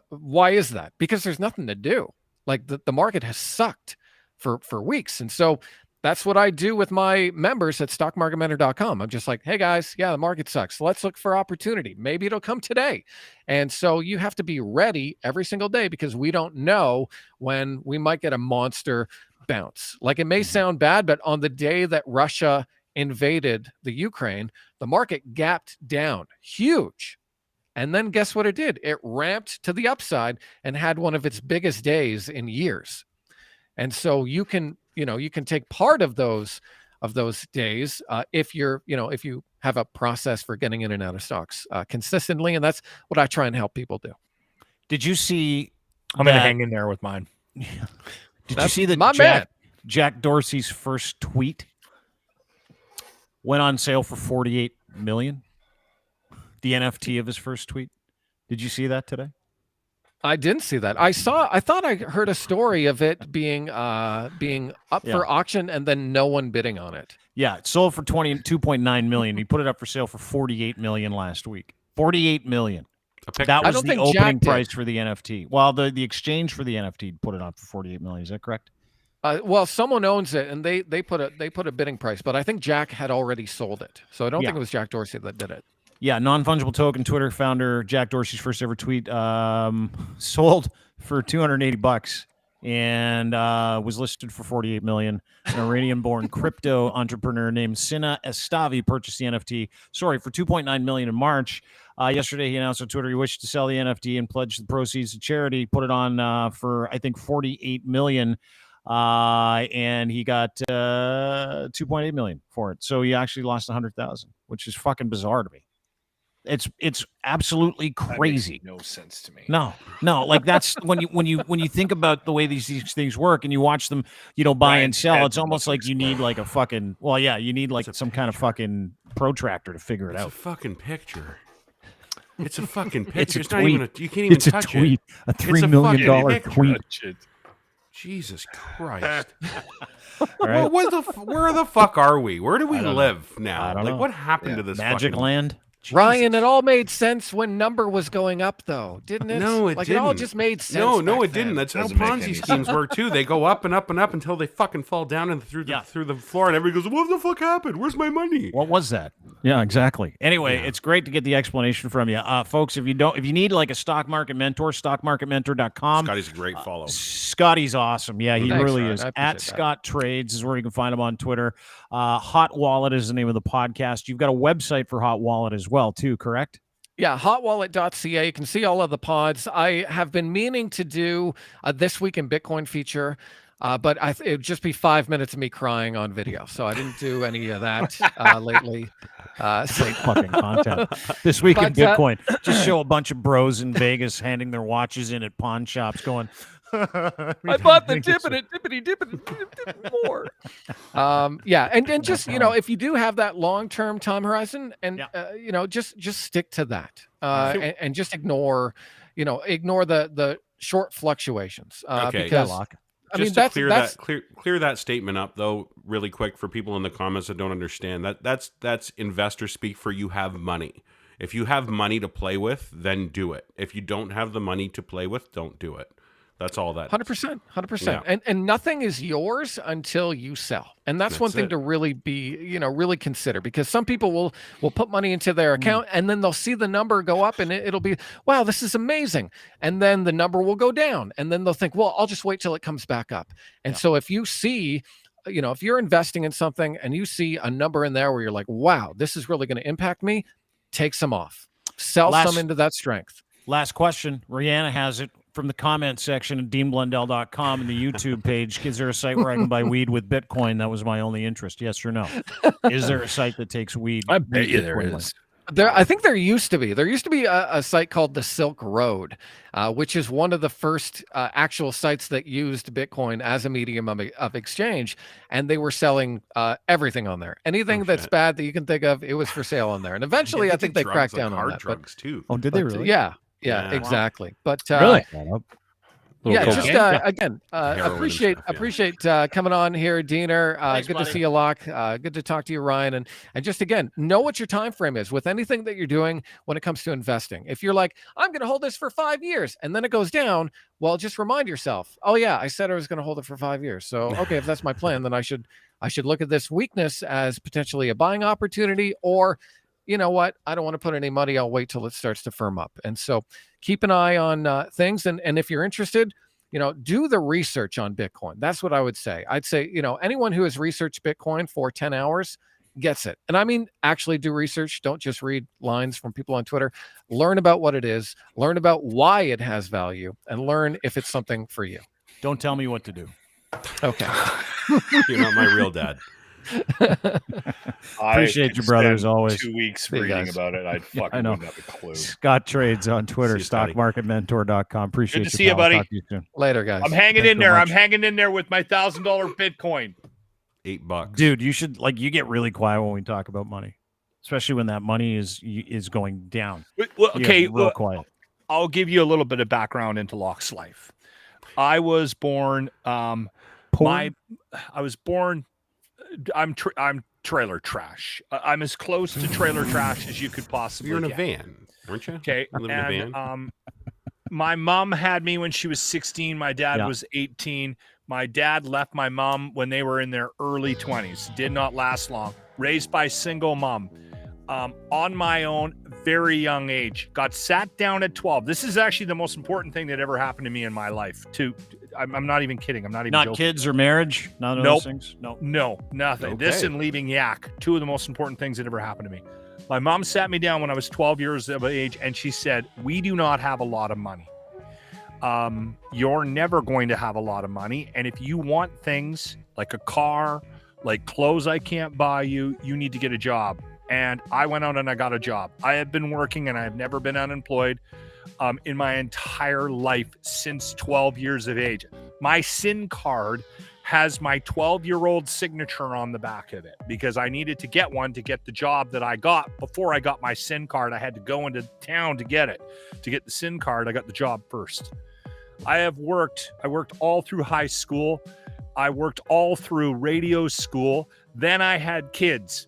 Why is that? Because there's nothing to do. Like the market has sucked for weeks. And so that's what I do with my members at stockmarketmentor.com. I'm just like, hey guys, the market sucks. Let's look for opportunity. Maybe it'll come today. And so you have to be ready every single day because we don't know when we might get a monster bounce. Like it may sound bad, but on the day that Russia invaded the Ukraine, the market gapped down huge. And then guess what it did? It ramped to the upside and had one of its biggest days in years. And so you can take part of those days if you have a process for getting in and out of stocks consistently. And that's what I try and help people do. Did you see? I'm going to hang in there with mine. Did you see that Jack Dorsey's first tweet went on sale for $48 million? The NFT of his first tweet. Did you see that today? I didn't see that. I thought I heard a story of it being up for auction and then no one bidding on it. Yeah, it sold for $22.9 million. He put it up for sale for $48 million last week. $48 million. That was the opening price for the NFT. Well, the exchange for the NFT put it on for $48 million. Is that correct? Well, someone owns it, and they put a bidding price, but I think Jack had already sold it, so I don't think it was Jack Dorsey that did it. Yeah, non-fungible token Twitter founder Jack Dorsey's first ever tweet sold for $280 and was listed for $48 million. An Iranian-born crypto entrepreneur named Sina Estavi purchased the NFT. For $2.9 million in March. Yesterday, he announced on Twitter he wished to sell the NFT and pledge the proceeds to charity. Put it on for I think $48 million. And he got $2.8 million for it. So he actually lost $100,000, which is fucking bizarre to me. It's absolutely crazy. That makes no sense to me. No, like that's when you think about the way these things work and you watch them, buy and sell. It's almost like you need like a fucking you need like some kind of fucking protractor to figure it out. It's a fucking picture. It's a fucking picture. It's not even you can't even touch tweet. it. A $3 million tweet. Jesus Christ. Right. Where the fuck are we? Where do we live now? I don't know. What happened to this Magic fucking land? Jesus. Ryan, it all made sense when number was going up, though, didn't it? No, it didn't. It all just made sense. No, it didn't. That's how Ponzi schemes work too. They go up and up and up until they fucking fall down and through the floor, and everybody goes, "What the fuck happened? Where's my money?" What was that? Yeah, exactly. Anyway, it's great to get the explanation from you, folks. If you need like a stock market mentor, stockmarketmentor.com. Scotty's a great follow. Scotty's awesome. Yeah, he really is. At Scott Trades is where you can find him on Twitter. Hot Wallet is the name of the podcast. You've got a website for Hot Wallet as well, too, correct? Yeah, hotwallet.ca. You can see all of the pods. I have been meaning to do a This Week in Bitcoin feature, but it would just be 5 minutes of me crying on video. So I didn't do any of that lately. Great fucking content. This Week in Bitcoin. Just show a bunch of bros in Vegas handing their watches in at pawn shops going, I bought the dippity more. And just if you do have that long-term time horizon, and just stick to that, and just ignore the short fluctuations. Because clear that statement up though really quick for people in the comments that don't understand that's investor speak for you have money. If you have money to play with, then do it. If you don't have the money to play with, don't do it. That's all that. 100%. Yeah. And nothing is yours until you sell. And that's one thing to really be, really consider, because some people will put money into their account and then they'll see the number go up and it'll be, wow, this is amazing. And then the number will go down and then they'll think, well, I'll just wait till it comes back up. And so if you see, if you're investing in something and you see a number in there where you're like, wow, this is really going to impact me, take some off. Sell some into that strength. Last question. Rihanna has it from the comment section at deanblundell.com and the YouTube page. Is there a site where I can buy weed with Bitcoin? That was my only interest. Yes or no? Is there a site that takes weed? I bet you there is. I think there used to be. There used to be a site called the Silk Road, which is one of the first actual sites that used Bitcoin as a medium of exchange, and they were selling everything on there. Anything that's bad that you can think of, it was for sale on there. And eventually, I think they cracked down on that. Drugs too. Oh, did they really? Yeah, exactly. But really, again, appreciate coming on here, Diener. Thanks, good buddy. to see you, Locke. Good to talk to you, Ryan. And just again, know what your time frame is with anything that you're doing when it comes to investing. If you're like, I'm going to hold this for 5 years, and then it goes down, well, just remind yourself, oh yeah, I said I was going to hold it for 5 years. So okay, if that's my plan, then I should look at this weakness as potentially a buying opportunity, or you know what? I don't want to put any money. I'll wait till it starts to firm up. And so keep an eye on things. And if you're interested, do the research on Bitcoin. That's what I would say. I'd say, anyone who has researched Bitcoin for 10 hours gets it. And I mean, actually do research. Don't just read lines from people on Twitter. Learn about what it is, learn about why it has value, and learn if it's something for you. Don't tell me what to do. Okay. You're not my real dad. Appreciate you, brother, as always. 2 weeks See you reading guys. about it. I fucking know. wouldn't have a clue. Scott Trades on Twitter, See you, Scotty. stockmarketmentor.com. Appreciate Good to you, see you, pal. buddy. Talk to you soon. Later, guys. I'm hanging Thanks in so there. much. I'm hanging in there with my $1,000 Bitcoin. $8. Dude, you should you get really quiet when we talk about money, especially when that money is going down. Well, You okay, get real quiet. I'll give you a little bit of background into Locke's life. I was born. I was born. I'm trailer trash. I'm as close to trailer trash as you could possibly. You're in a get. van, weren't you? Okay, You live in a van? My mom had me when she was 16. My dad was 18. My dad left my mom when they were in their early 20s. Did not last long. Raised by single mom. On my own, very young age. Got sat down at 12. This is actually the most important thing that ever happened to me in my life. I'm not even kidding. I'm not even joking. Kids or marriage? None of those things? No, nothing. Okay. This and leaving Yak. Two of the most important things that ever happened to me. My mom sat me down when I was 12 years of age, and she said, "We do not have a lot of money. You're never going to have a lot of money. And if you want things like a car, like clothes I can't buy you, you need to get a job." And I went out and I got a job. I have been working and I have never been unemployed in my entire life since 12 years of age. My SIN card has my 12-year-old signature on the back of it because I needed to get one to get the job that I got. Before I got my SIN card, I had to go into town to get it. To get the SIN card, I got the job first. I worked all through high school. I worked all through radio school. Then I had kids.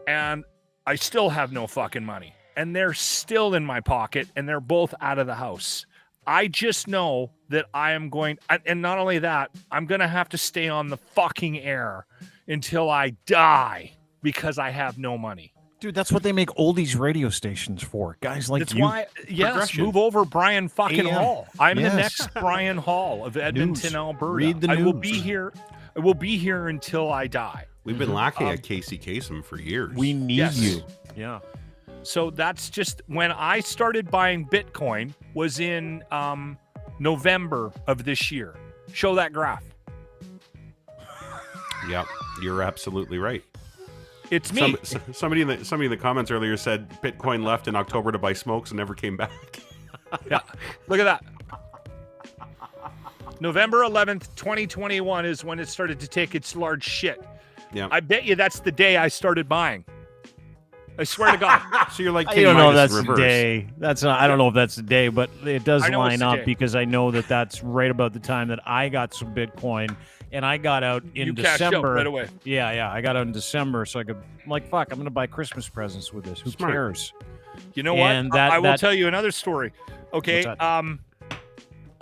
And I still have no fucking money. And they're still in my pocket, and they're both out of the house. I just know that I am going, and not only that, I'm going to have to stay on the fucking air until I die because I have no money. Dude, that's what they make oldies radio stations for. Guys like That's you. why, yes, move over Brian fucking Hall. I'm the Yes. next Brian Hall of Edmonton, News. Alberta. Read the I will news. be here. I will be here until I die. We've been lacking at Casey Kasem for years. We need Yes. you. Yeah. So that's just when I started buying Bitcoin was in November of this year. Show that graph. Yep, you're absolutely right. It's me. Somebody in the comments earlier said Bitcoin left in October to buy smokes and never came back. Yeah. Look at that. November 11th, 2021 is when it started to take its large shit. Yeah. I bet you that's the day I started buying. I swear to God. So you're like I King don't know if Midas that's the reverse. day. That's not, I don't know if that's the day, but it does I know it's line the up day. because I know that that's right about the time that I got some Bitcoin and I got out in You cashed out December. right away. Yeah. I got out in December, so I'm like, fuck, I'm going to buy Christmas presents with this. Who Smart. cares? You know And what? that- I will that- tell you another story. Okay. What's that?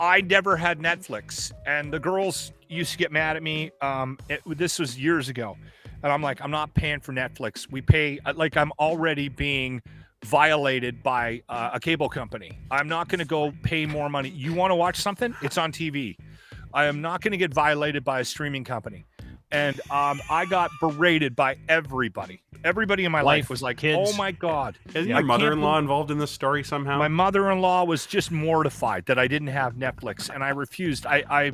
I never had Netflix, and the girls used to get mad at me. This was years ago, and I'm like, I'm not paying for Netflix. We pay like I'm already being violated by a cable company. I'm not going to go pay more money. You want to watch something? It's on TV. I am not going to get violated by a streaming company. And I got berated by everybody. Everybody in my life was like, kids. "Oh my God!" Isn't Yeah, your I can't mother-in-law involved in this story somehow? My mother-in-law was just mortified that I didn't have Netflix, and I refused. I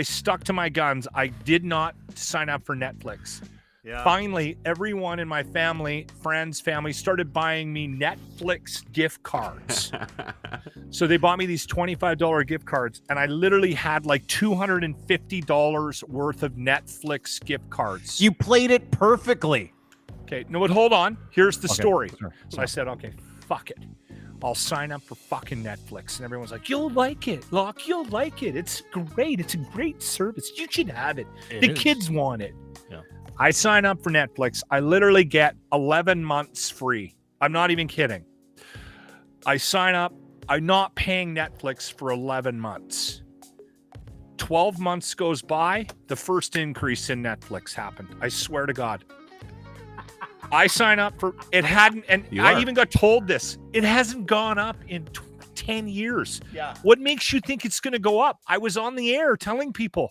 stuck to my guns. I did not sign up for Netflix. Yeah. Finally, everyone in my family started buying me Netflix gift cards. So they bought me these $25 gift cards, and I literally had like $250 worth of Netflix gift cards. You played it perfectly. Okay, no, but hold on. Here's the Okay, story. sorry. So I said, okay, fuck it. I'll sign up for fucking Netflix. And everyone's like, you'll like it, Locke. You'll like it. It's great. It's a great service. You should have it. The kids want it. Yeah. I sign up for Netflix. I literally get 11 months free. I'm not even kidding. I sign up. I'm not paying Netflix for 11 months. 12 months goes by. The first increase in Netflix happened. I swear to God. I sign up for it hadn't, and I even got told this. It hasn't gone up in 10 years. Yeah. What makes you think it's going to go up? I was on the air telling people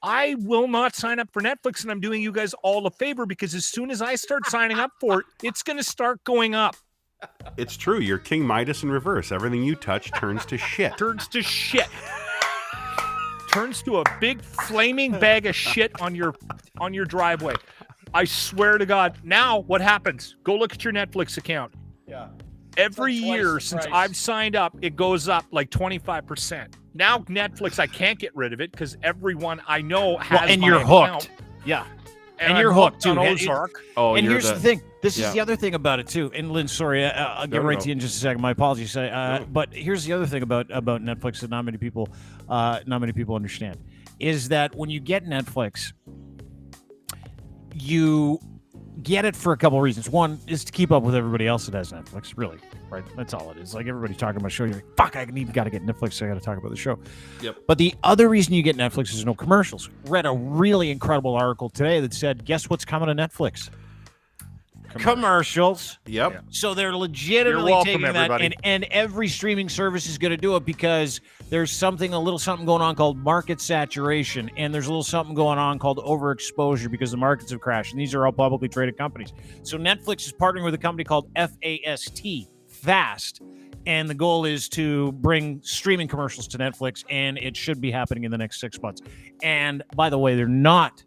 I will not sign up for Netflix, and I'm doing you guys all a favor because as soon as I start signing up for it, it's going to start going up. It's true. You're King Midas in reverse. Everything you touch turns to shit. Turns to shit. Turns to a big flaming bag of shit on your driveway. I swear to God. Now what happens? Go look at your Netflix account. Yeah. Every year since I've signed up, it goes up like 25%. Now Netflix, I can't get rid of it because everyone I know has and my you're account. hooked. Yeah. And you're I'm hooked too. on Ozark. Oh, and here's the thing. This yeah. is the other thing about it too. And Lynn, sorry, I'll get right to you in just a second. My apologies. But here's the other thing about Netflix that not many people understand is that when you get Netflix, you get it for a couple of reasons. One is to keep up with everybody else that has Netflix. Really, right? That's all it is. Like everybody's talking about a show. You're like, fuck, got to get Netflix. So I got to talk about the show. Yep. But the other reason you get Netflix is no commercials. Read a really incredible article today that said, guess what's coming to Netflix? Commercials. Yep. So they're legitimately taking that, and every streaming service is going to do it because there's a little something going on called market saturation, and there's a little something going on called overexposure because the markets have crashed, and these are all publicly traded companies. So Netflix is partnering with a company called FAST, and the goal is to bring streaming commercials to Netflix, and it should be happening in the next 6 months. And by the way, they're not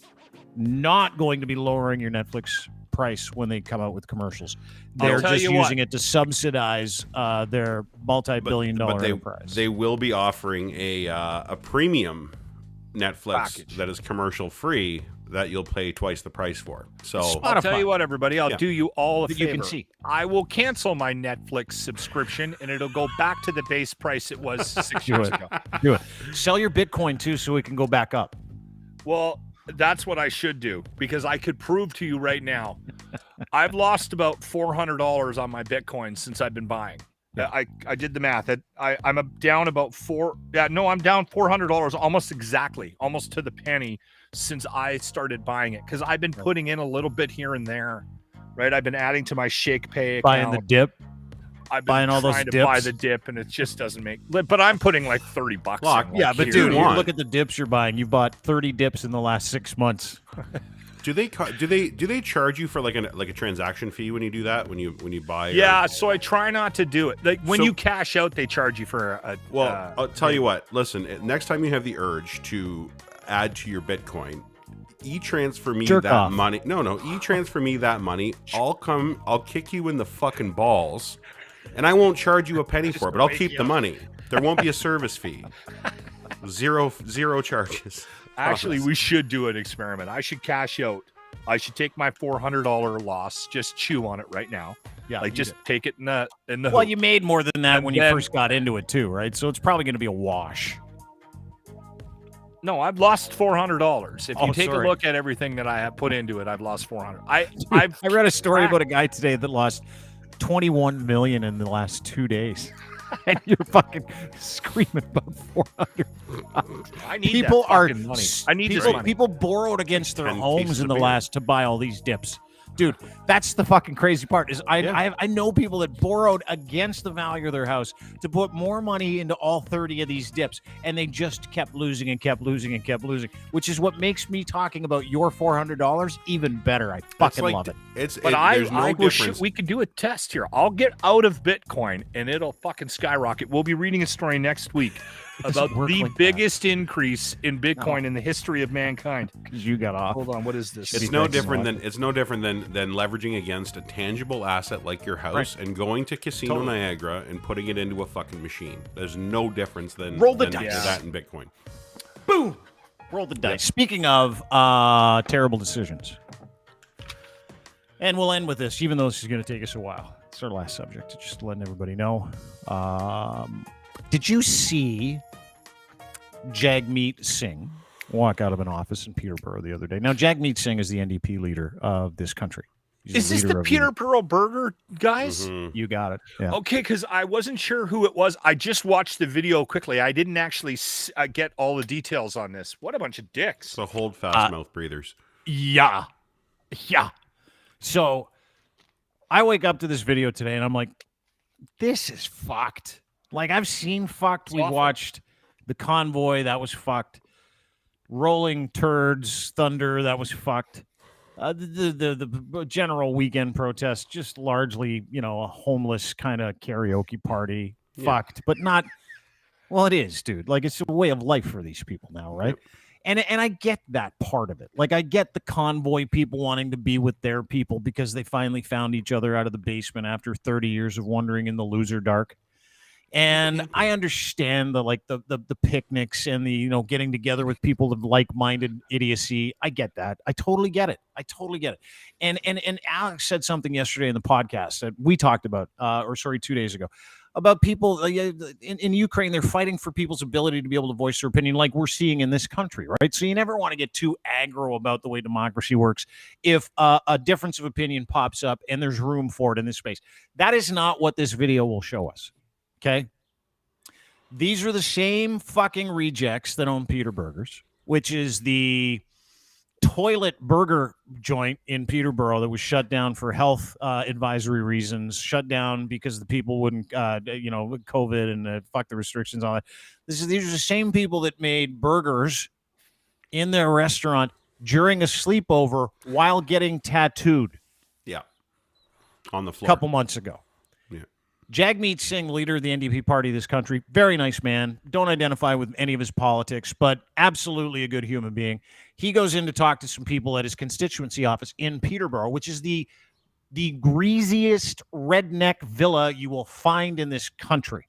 going to be lowering your Netflix price when they come out with commercials. They're just using it to subsidize their multi-billion-dollar enterprise. They will be offering a premium Netflix package that is commercial free that you'll pay twice the price for. So I'll tell you what, everybody, I'll do you all a favor. You can see. I will cancel my Netflix subscription, and it'll go back to the base price it was 6 years ago. Do it. Sell your Bitcoin too, so we can go back up. Well, that's what I should do because I could prove to you right now, I've lost about $400 on my Bitcoin since I've been buying. I did the math. I'm down about I'm down $400 almost to the penny since I started buying it because I've been putting in a little bit here and there, right? I've been adding to my Shake Pay account. Buying the dip. I've been buying all those trying to dips. buy the dip, and it just doesn't make. But I'm putting like $30. Yeah, but dude, look at the dips you're buying. You bought 30 dips in the last 6 months. do they charge you for like a transaction fee when you do that when you buy? Yeah, so I try not to do it. Like when you cash out, they charge you for a. Well, I'll tell you what. Listen, next time you have the urge to add to your Bitcoin, e-transfer me that money. No, e-transfer me that money. I'll kick you in the fucking balls. And I won't charge you a penny for it, but I'll keep the money. There won't be a service fee. Zero charges. Actually, we should do an experiment. I should cash out. I should take my $400 loss, just chew on it right now. Yeah, like just take it in the. Well, you made more than that when you first got into it too, right? So it's probably going to be a wash. No, I've lost $400. If you take a look at everything that I have put into it, I've lost $400. I read a story about a guy today that lost $21 million in the last 2 days. And you're fucking screaming about 400. I need people that fucking money. I need this money. People borrowed against their homes in the last to buy all these dips. Dude, that's the fucking crazy part. Is I know people that borrowed against the value of their house to put more money into all 30 of these dips, and they just kept losing and kept losing and kept losing, which is what makes me talking about your $400 even better. I fucking love it. We could do a test here. I'll get out of Bitcoin, and it'll fucking skyrocket. We'll be reading a story next week about the biggest increase in Bitcoin in the history of mankind. Because you got off. Hold on, what is this? It's no different than leveraging against a tangible asset like your house and going to Casino Niagara and putting it into a fucking machine. There's no difference than that in Bitcoin. Boom! Roll the dice. Speaking of terrible decisions, and we'll end with this, even though this is going to take us a while. It's our last subject, just letting everybody know. Did you see Jagmeet Singh walk out of an office in Peterborough the other day? Now, Jagmeet Singh is the NDP leader of this country. Is this the Peterborough burger, guys? Mm-hmm. You got it. Yeah. Okay, because I wasn't sure who it was. I just watched the video quickly. I didn't actually get all the details on this. What a bunch of dicks. So hold fast mouth breathers. Yeah. So I wake up to this video today and I'm like, this is fucked. Like, I've seen fucked. We've watched The Convoy. That was fucked. rolling turds, thunder, that was fucked. The general weekend protest, just largely, a homeless kind of karaoke party, fucked, but not. Well, it is, dude. Like, it's a way of life for these people now, right? Yep. And I get that part of it. Like, I get the convoy people wanting to be with their people because they finally found each other out of the basement after 30 years of wandering in the loser dark. And I understand the picnics and the getting together with people of like-minded idiocy. I get that. I totally get it. And Alex said something yesterday in the podcast that we talked about, 2 days ago, about people in Ukraine. They're fighting for people's ability to be able to voice their opinion, like we're seeing in this country, right? So you never want to get too aggro about the way democracy works if a difference of opinion pops up and there's room for it in this space. That is not what this video will show us. Okay, these are the same fucking rejects that own Peter Burgers, which is the toilet burger joint in Peterborough that was shut down for health advisory reasons, shut down because the people wouldn't, COVID and fuck the restrictions on it. These are the same people that made burgers in their restaurant during a sleepover while getting tattooed. Yeah, on the floor a couple months ago. Jagmeet Singh, leader of the NDP party of this country, very nice man. Don't identify with any of his politics, but absolutely a good human being. He goes in to talk to some people at his constituency office in Peterborough, which is the greasiest redneck villa you will find in this country.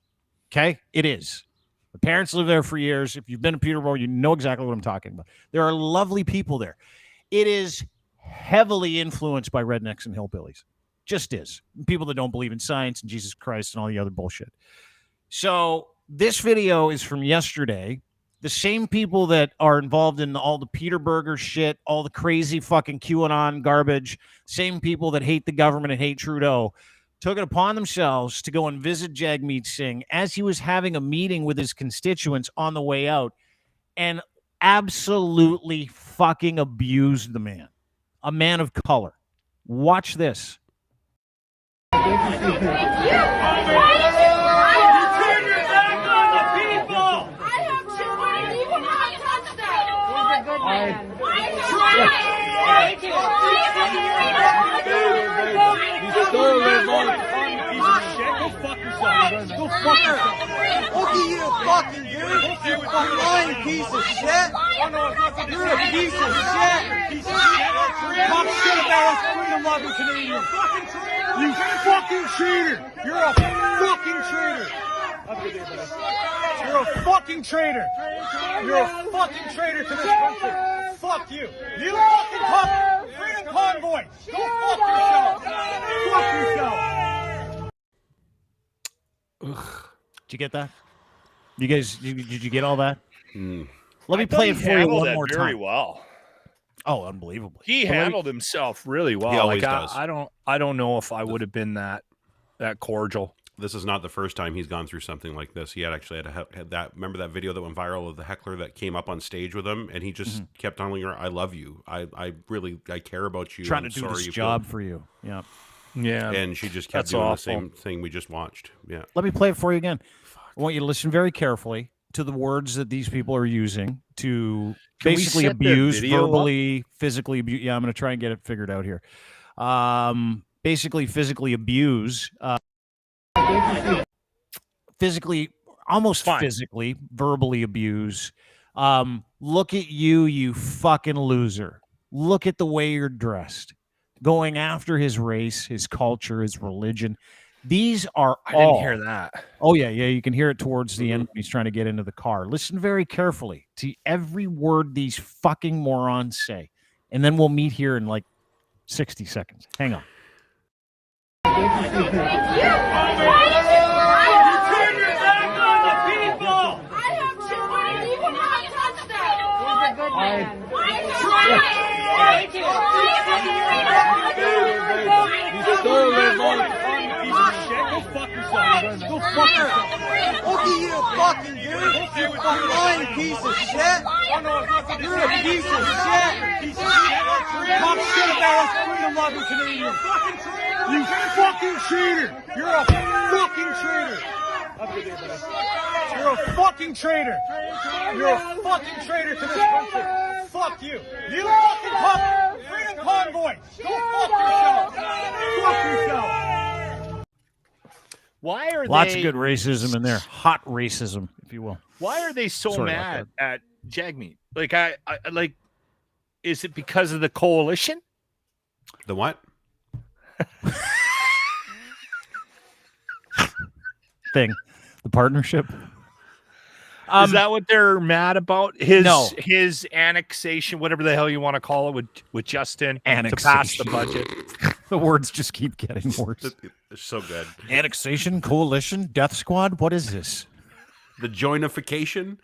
Okay? It is. The parents live there for years. If you've been to Peterborough, you know exactly what I'm talking about. There are lovely people there. It is heavily influenced by rednecks and hillbillies. Just is. People that don't believe in science and Jesus Christ and all the other bullshit. So this video is from yesterday. The same people that are involved in all the Peter Burger shit, all the crazy fucking QAnon garbage, same people that hate the government and hate Trudeau, took it upon themselves to go and visit Jagmeet Singh as he was having a meeting with his constituents on the way out and absolutely fucking abused the man. A man of color. Watch this. Why is it? You turn your back on the people! I have children, you will not touch them! He's a good man. Why is it right? He's still living. Piece of shit. Go fuck yourself. Go fuck yourself. Look at you, fucking dude. You fucking lying piece of shit. You're a piece of shit. Talk shit about us freedom-loving Canadians. You fucking traitor! You're a fucking traitor! You're a fucking traitor! You're a fucking traitor to this country! Fuck you! You fucking freedom convoy! Go fuck yourself! Fuck yourself! Ugh. Did you get that? You guys, did you get all that? Let me play it for you one more time. Very well. Oh, unbelievable! He handled himself really well. He always does. I don't know if I would have been that cordial. This is not the first time he's gone through something like this. He had that. Remember that video that went viral of the heckler that came up on stage with him, and he just kept telling her, "I love you. I really care about you. Trying to do this job for you." Yeah. Yeah. And she just kept doing the same thing we just watched. Yeah. Let me play it for you again. I want you to listen very carefully to the words that these people are using to basically abuse, verbally, physically abuse. Yeah, I'm going to try and get it figured out here. Basically, physically abuse, physically, verbally abuse. Look at you, you fucking loser. Look at the way you're dressed. Going after his race, his culture, his religion. These are I didn't hear that. Oh, yeah. You can hear it towards the end when he's trying to get into the car. Listen very carefully to every word these fucking morons say. And then we'll meet here in like 60 seconds. Hang on. Why is it? You turn your back on the people! I have children, you will not touch them! He's a good man. Why is it right? He's still living. Piece of shit. Go fuck yourself. Go fuck yourself. Look at you, fucking dude. You fucking lying piece of shit. You're a piece of shit. Talk shit about us freedom-loving Canadians. You fucking traitor. You're a fucking traitor. You're a fucking traitor. You're a fucking traitor to this country. Fuck you. You fucking talk. Freedom convoy. Go fuck yourself. Fuck yourself. Why are Lots they, of good racism in there. Hot racism, if you will. Why are they so Sorry about mad at Jagmeet? Like, I like, is it because of the coalition? The what? Thing. The partnership. Is that what they're mad about? His No. his annexation, whatever the hell you want to call it, with Justin to pass the budget. The words just keep getting worse. It's so good. Annexation, coalition, death squad. What is this? The joinification.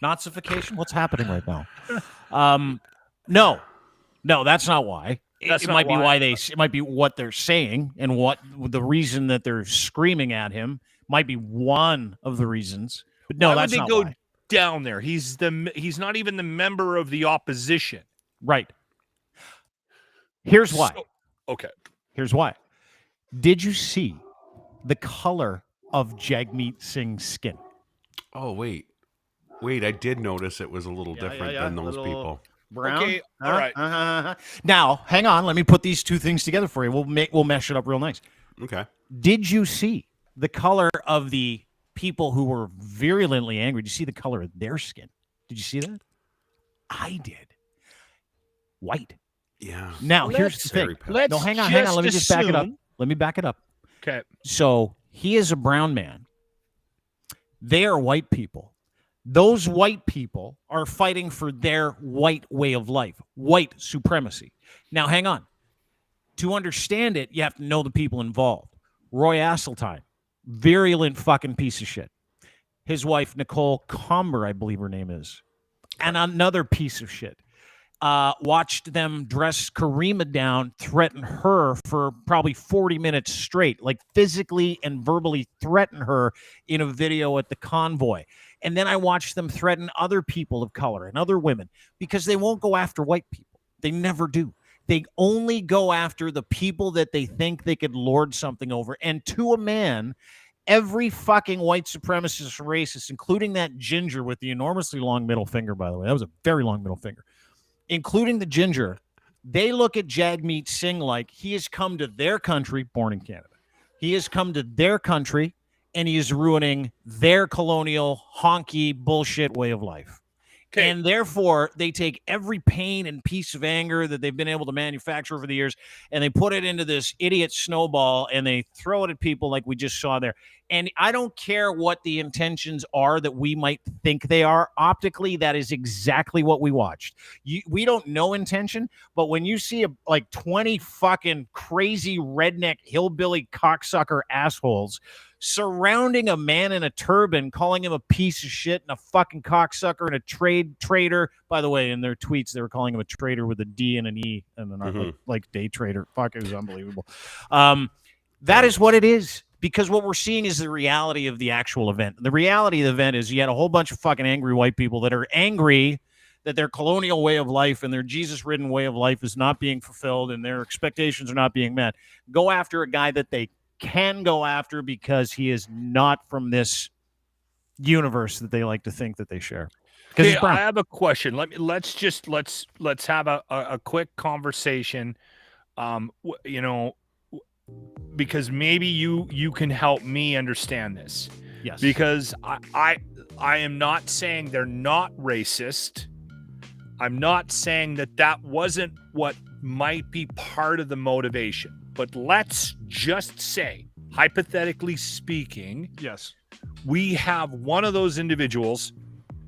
Nazification? What's happening right now? No, that's not why. It might be why they. It might be what they're saying and what the reason that they're screaming at him might be one of the reasons. But no, Why that's would they not go why. down there? He's not even the member of the opposition. Right. Here's why. Okay. Here's why. Did you see the color of Jagmeet Singh's skin? Oh, wait. I did notice it was a little different than those people. Brown. Okay, all right. Now, hang on. Let me put these two things together for you. We'll mesh it up real nice. Okay. Did you see the color of the people who were virulently angry? Did you see the color of their skin? Did you see that? I did. White. Yeah. Now, here's the thing. No, hang on. Let me just back it up. Let me back it up. Okay. So he is a brown man. They are white people. Those white people are fighting for their white way of life, white supremacy. Now, hang on. To understand it, you have to know the people involved. Roy Asseltine, virulent fucking piece of shit. His wife, Nicole Comber, I believe her name is, and another piece of shit. Watched them dress Karima down, threaten her for probably 40 minutes straight, like physically and verbally threaten her in a video at the convoy. And then I watched them threaten other people of color and other women because they won't go after white people. They never do. They only go after the people that they think they could lord something over. And to a man, every fucking white supremacist and racist, including that ginger with the enormously long middle finger, by the way, that was a very long middle finger, including the ginger, they look at Jagmeet Singh like he has come to their country, born in Canada. He has come to their country, and he is ruining their colonial, honky, bullshit way of life. Okay. And therefore, they take every pain and piece of anger that they've been able to manufacture over the years, and they put it into this idiot snowball, and they throw it at people like we just saw there. And I don't care what the intentions are that we might think they are. Optically, that is exactly what we watched. We don't know intention, but when you see like 20 fucking crazy redneck hillbilly cocksucker assholes surrounding a man in a turban, calling him a piece of shit and a fucking cocksucker and a traitor. By the way, in their tweets, they were calling him a traitor with a D and an E and an like day trader. Fuck, it was unbelievable. That is what it is. Because what we're seeing is the reality of the actual event. The reality of the event is you had a whole bunch of fucking angry white people that are angry that their colonial way of life and their Jesus-ridden way of life is not being fulfilled and their expectations are not being met. Go after a guy that they can go after because he is not from this universe that they like to think that they share. Okay, I have a question. Let's have a quick conversation. Because maybe you can help me understand this. Yes. Because I am not saying they're not racist. I'm not saying that wasn't what might be part of the motivation. But let's just say, hypothetically speaking, yes, we have one of those individuals,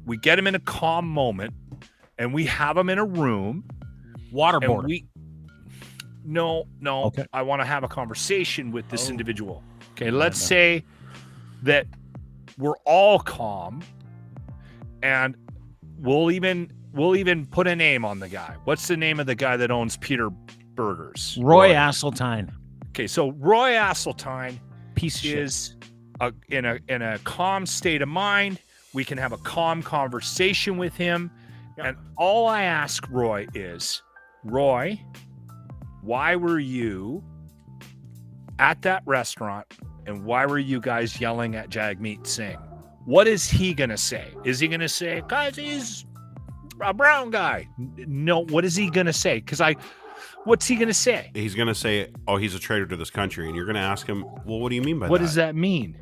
we get him in a calm moment, and we have him in a room. Waterboard. No. Okay. I want to have a conversation with this individual. Okay, let's say that we're all calm, and we'll even put a name on the guy. What's the name of the guy that owns Peter Burgers? Roy Asseltine. Okay, so Roy Asseltine is in a calm state of mind. We can have a calm conversation with him, and all I ask Roy is, Roy, why were you at that restaurant And why were you guys yelling at Jagmeet Singh? What is he going to say? Is he going to say, guys, he's a brown guy? No, what is he going to say? What's he going to say? He's going to say, oh, he's a traitor to this country. And you're going to ask him, well, what do you mean by that? What does that mean?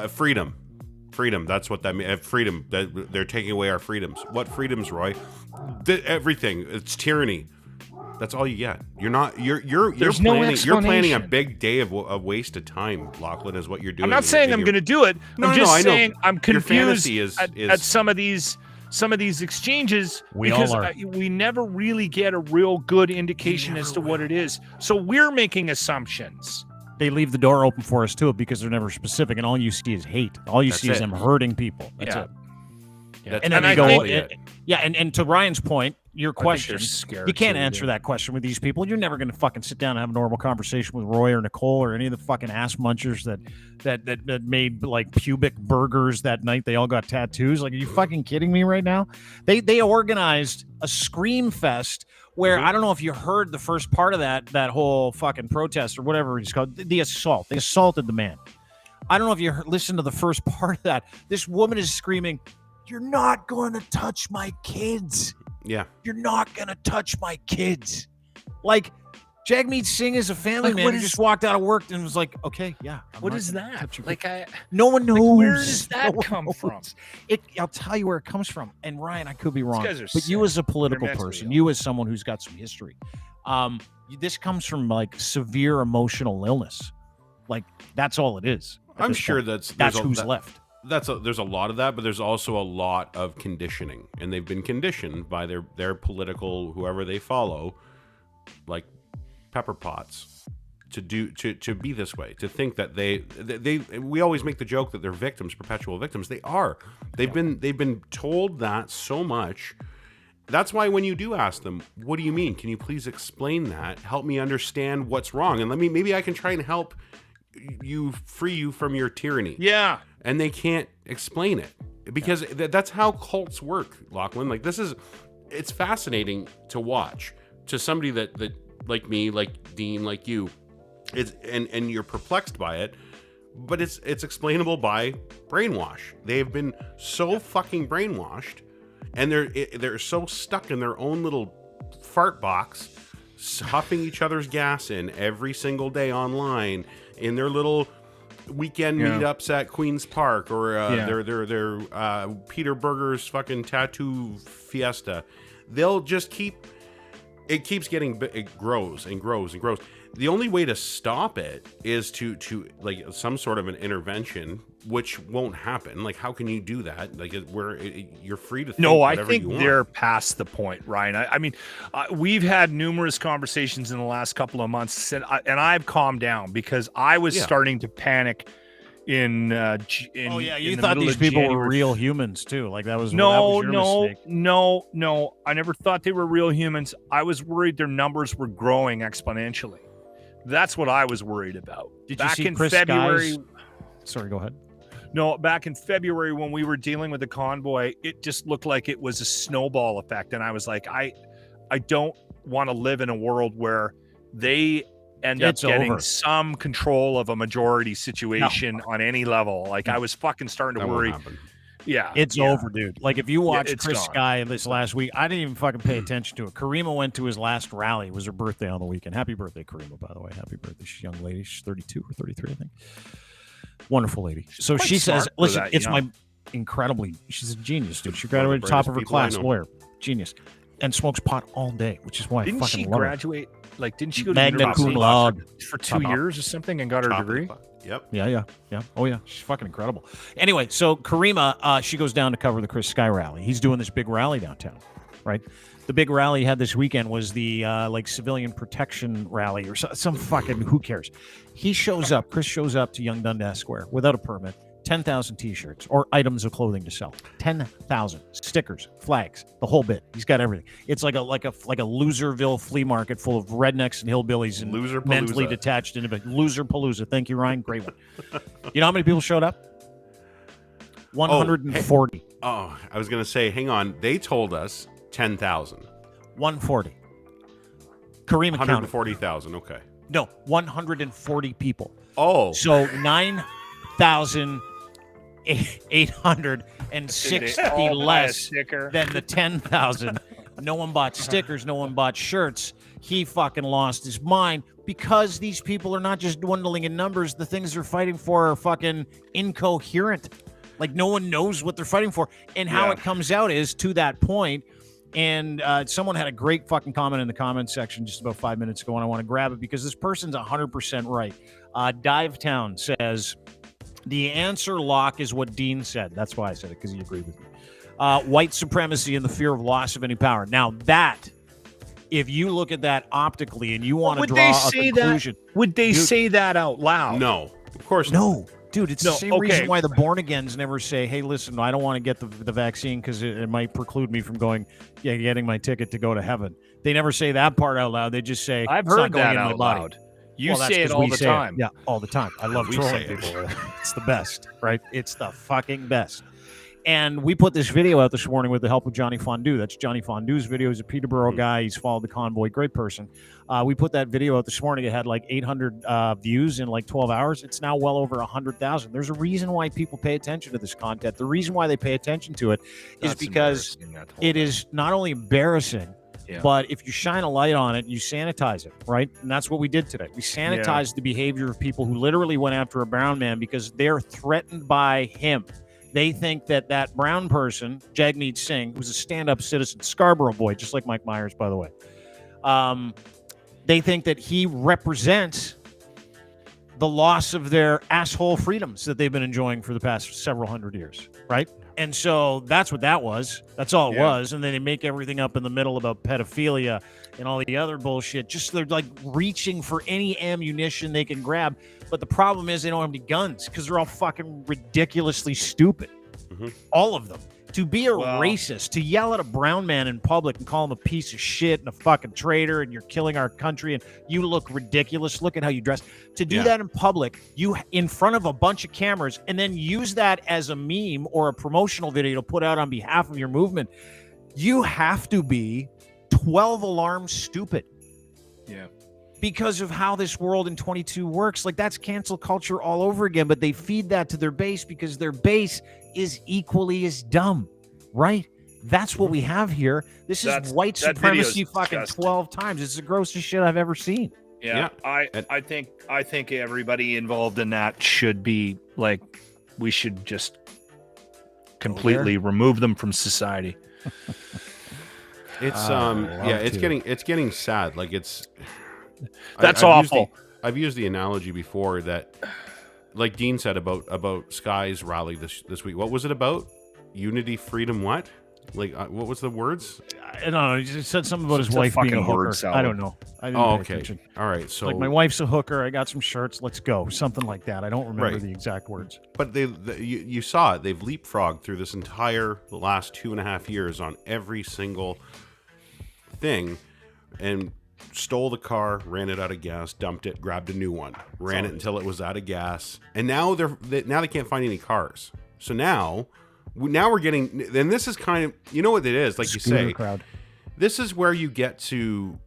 Freedom. Freedom. That's what that means. Freedom. They're taking away our freedoms. What freedoms, Roy? Everything. It's tyranny. That's all you get. You're planning a big day of waste of time, Lochlin, is what you're doing. I'm not saying I'm going to do it. I'm just saying I'm confused at some of these exchanges because we never really get a real good indication as to what it is. So we're making assumptions. They leave the door open for us too because they're never specific, and all you see is hate. All you see is them hurting people. That's it. Yeah. And then and to Ryan's point, your question, you can't answer that question with these people. You're never going to fucking sit down and have a normal conversation with Roy or Nicole or any of the fucking ass munchers that made like pubic burgers that night. They all got tattoos. Like, are you fucking kidding me right now? They organized a scream fest where I don't know if you heard the first part of that whole fucking protest or whatever it's called, the assault. They assaulted the man. I don't know if you listened to the first part of that. This woman is screaming, "You're not going to touch my kids. Yeah. You're not going to touch my kids." Like, Jagmeet Singh is a family man who just walked out of work and was like, okay, yeah. What is that? Like, no one knows. Like, where does that come from? I'll tell you where it comes from. And Ryan, I could be wrong, but you as a political person, you as someone who's got some history, this comes from like severe emotional illness. Like, that's all it is. I'm sure that's who's left. There's a lot of that, but there's also a lot of conditioning, and they've been conditioned by their political, whoever they follow, like Pepper Potts, to be this way, to think that we always make the joke that they're victims, perpetual victims. They are. They've been told that so much. That's why when you do ask them, what do you mean? Can you please explain that? Help me understand what's wrong, and maybe I can try and help you, free you from your tyranny. Yeah. And they can't explain it because that's how cults work, Lochlin. Like, it's fascinating to watch, to somebody that like me, like Dean, like you, and you're perplexed by it, but it's explainable by brainwash. They've been so fucking brainwashed, and they're so stuck in their own little fart box, huffing each other's gas in every single day online in their little weekend meetups at Queen's Park or their Peter Berger's fucking tattoo fiesta. They'll just it keeps getting, it grows and grows and grows. The only way to stop it is to like some sort of an intervention, which won't happen. Like, how can you do that? Like, you're free to think whatever you want. They're past the point, Ryan. I mean, we've had numerous conversations in the last couple of months, and I've calmed down because I was starting to panic in you thought these people were real humans too. Like, that was no. mistake. I never thought they were real humans. I was worried their numbers were growing exponentially. That's what I was worried about. Did you see Chris February? Sorry, go ahead. No, back in February when we were dealing with the convoy, it just looked like it was a snowball effect. And I was like, I don't want to live in a world where they end up getting some control of a majority situation on any level. Like, I was fucking starting to worry. Yeah, it's over, dude. Like, if you watch Chris Sky this last week, I didn't even fucking pay attention to it. Karima went to his last rally. It was her birthday on the weekend. Happy birthday, Karima, by the way. Happy birthday. She's a young lady. She's 32 or 33, I think. Wonderful lady. So she says, listen, it's she's a genius, dude. She graduated top of her class, lawyer, genius, and smokes pot all day, which is why I fucking love her. Didn't she go to magna cum laude for 2 years or something and got her degree? Yep. Yeah. Oh, yeah. She's fucking incredible. Anyway, so Karima, she goes down to cover the Chris Sky rally. He's doing this big rally downtown, right? The big rally he had this weekend was the civilian protection rally or some fucking, who cares? Chris shows up to Yonge Dundas Square without a permit, 10,000 t-shirts or items of clothing to sell. 10,000 stickers, flags, the whole bit. He's got everything. It's like a Loserville flea market full of rednecks and hillbillies and mentally detached individuals. Loser Palooza. Thank you, Ryan. Great one. You know how many people showed up? 140. I was going to say, hang on. They told us 10,000. 140. Karima 140,000. Okay. No, 140 people. Oh. So 9,860 less than the 10,000. No one bought stickers. No one bought shirts. He fucking lost his mind because these people are not just dwindling in numbers. The things they're fighting for are fucking incoherent. Like no one knows what they're fighting for. And how it comes out is to that point. And someone had a great fucking comment in the comment section just about 5 minutes ago, and I want to grab it because this person's 100% right. Divetown says, the answer, Locke, is what Dean said. That's why I said it, because he agreed with me. White supremacy and the fear of loss of any power. Now that, if you look at that optically and you want to draw a conclusion. Would they say that out loud? No, of course no. Dude, it's the same reason why the born-agains never say, hey, listen, I don't want to get the vaccine because it might preclude me from getting my ticket to go to heaven. They never say that part out loud. They just say, I've heard that out loud. You say it all the time. Yeah, all the time. I love trolling people. It's the best, right? It's the fucking best. And we put this video out this morning with the help of Johnny Fondue. That's Johnny Fondue's video. He's a Peterborough guy. He's followed the convoy. Great person. We put that video out this morning. It had like 800 views in like 12 hours. It's now well over 100,000. There's a reason why people pay attention to this content. The reason why they pay attention to it is because it is not only embarrassing, but if you shine a light on it, you sanitize it, right? And that's what we did today. We sanitized the behavior of people who literally went after a brown man because they're threatened by him. They think that brown person, Jagmeet Singh, who's a stand-up citizen, Scarborough boy, just like Mike Myers, by the way, they think that he represents the loss of their asshole freedoms that they've been enjoying for the past several hundred years, right? And so that's what that was. That's all it was. And then they make everything up in the middle about pedophilia and all the other bullshit. Just they're like reaching for any ammunition they can grab. But the problem is they don't have any guns because they're all fucking ridiculously stupid. Mm-hmm. All of them. To be a racist, to yell at a brown man in public and call him a piece of shit and a fucking traitor and you're killing our country and you look ridiculous. Look at how you dress. To do that in public, you in front of a bunch of cameras and then use that as a meme or a promotional video to put out on behalf of your movement. You have to be 12 alarms stupid. Yeah. Because of how this world in 22 works. Like that's cancel culture all over again, but they feed that to their base because their base is equally as dumb, right? That's what we have here. This is white supremacy fucking 12 times. It's the grossest shit I've ever seen. Yeah. I think everybody involved in that should be like, we should just completely remove them from society. It's it's getting sad. Like that's awful. I've used the analogy before that, like Dean said about Sky's rally this week. What was it about? Unity, freedom, what? Like, what was the words? I don't know. He just said something about his wife being a hooker. I don't know. I didn't pay attention. All right. So like, my wife's a hooker. I got some shirts. Let's go. Something like that. I don't remember the exact words. But you saw it. They've leapfrogged through this the last 2.5 years on every single thing, and stole the car, ran it out of gas, dumped it, grabbed a new one, ran it until it was out of gas, and now they can't find any cars. So now we're getting, and this is kind of, you know what it is, like Scooter you say, crowd. This is where you get to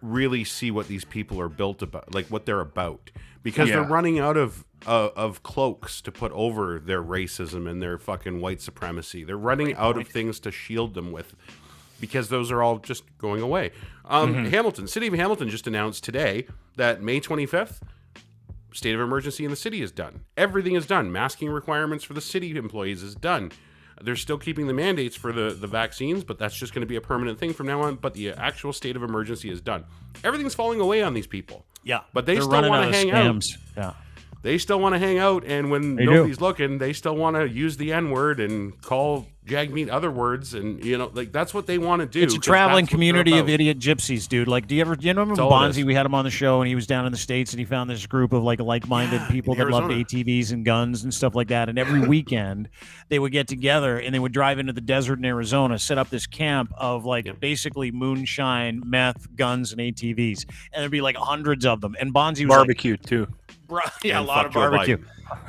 really see what these people are built about, like what they're about, because they're running out of cloaks to put over their racism and their fucking white supremacy. They're running out of things to shield them with, because those are all just going away. City of Hamilton just announced today that May 25th, state of emergency in the city is done. Everything is done. Masking requirements for the city employees is done. They're still keeping the mandates for the vaccines, but that's just going to be a permanent thing from now on. But the actual state of emergency is done. Everything's falling away on these people. Yeah. But they still want to hang out. Yeah. They still want to hang out, and when nobody's looking, they still want to use the N-word and call Jagmeet other words, and like that's what they want to do. It's a traveling community of idiot gypsies, dude. Like, do you remember Bonzi? We had him on the show, and he was down in the States, and he found this group of like-minded people that loved ATVs and guns and stuff like that. And every weekend, they would get together and they would drive into the desert in Arizona, set up this camp of basically moonshine, meth, guns, and ATVs, and there'd be like hundreds of them. And Bonzi was barbecue too. Yeah, a lot of barbecue.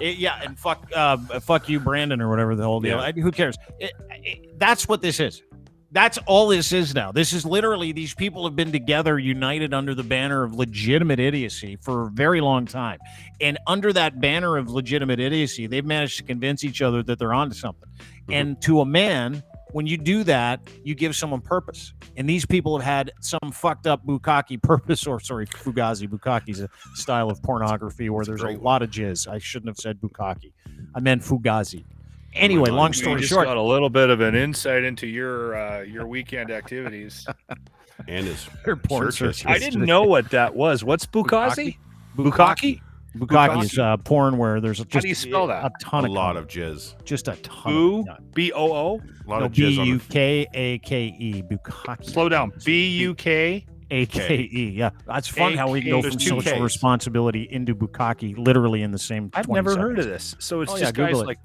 And fuck you, Brandon, or whatever the whole deal. Who cares? That's what this is. That's all this is now. This is literally, these people have been together, united under the banner of legitimate idiocy for a very long time. And under that banner of legitimate idiocy, they've managed to convince each other that they're onto something. And to a man, when you do that, you give someone purpose. And these people have had some fucked up bukkake purpose, or sorry, fugazi. Bukkake's a style of pornography where there's a lot of jizz. I shouldn't have said bukkake. I meant fugazi. Anyway, long story short, got a little bit of an insight into your weekend activities and his porn search. I didn't know what that was. What's bukkake? Bukkake? Bukkake is porn where there's just how do you spell that? A ton a lot of jizz. Just a ton. B-O-O? A lot of jizz. B-U-K-A-K-E. Bukkake. Slow down. B-U-K? A-K-E. Yeah, that's fun how we can go from social responsibility into bukkake literally in the same. I've never heard of this. So it's just guys like.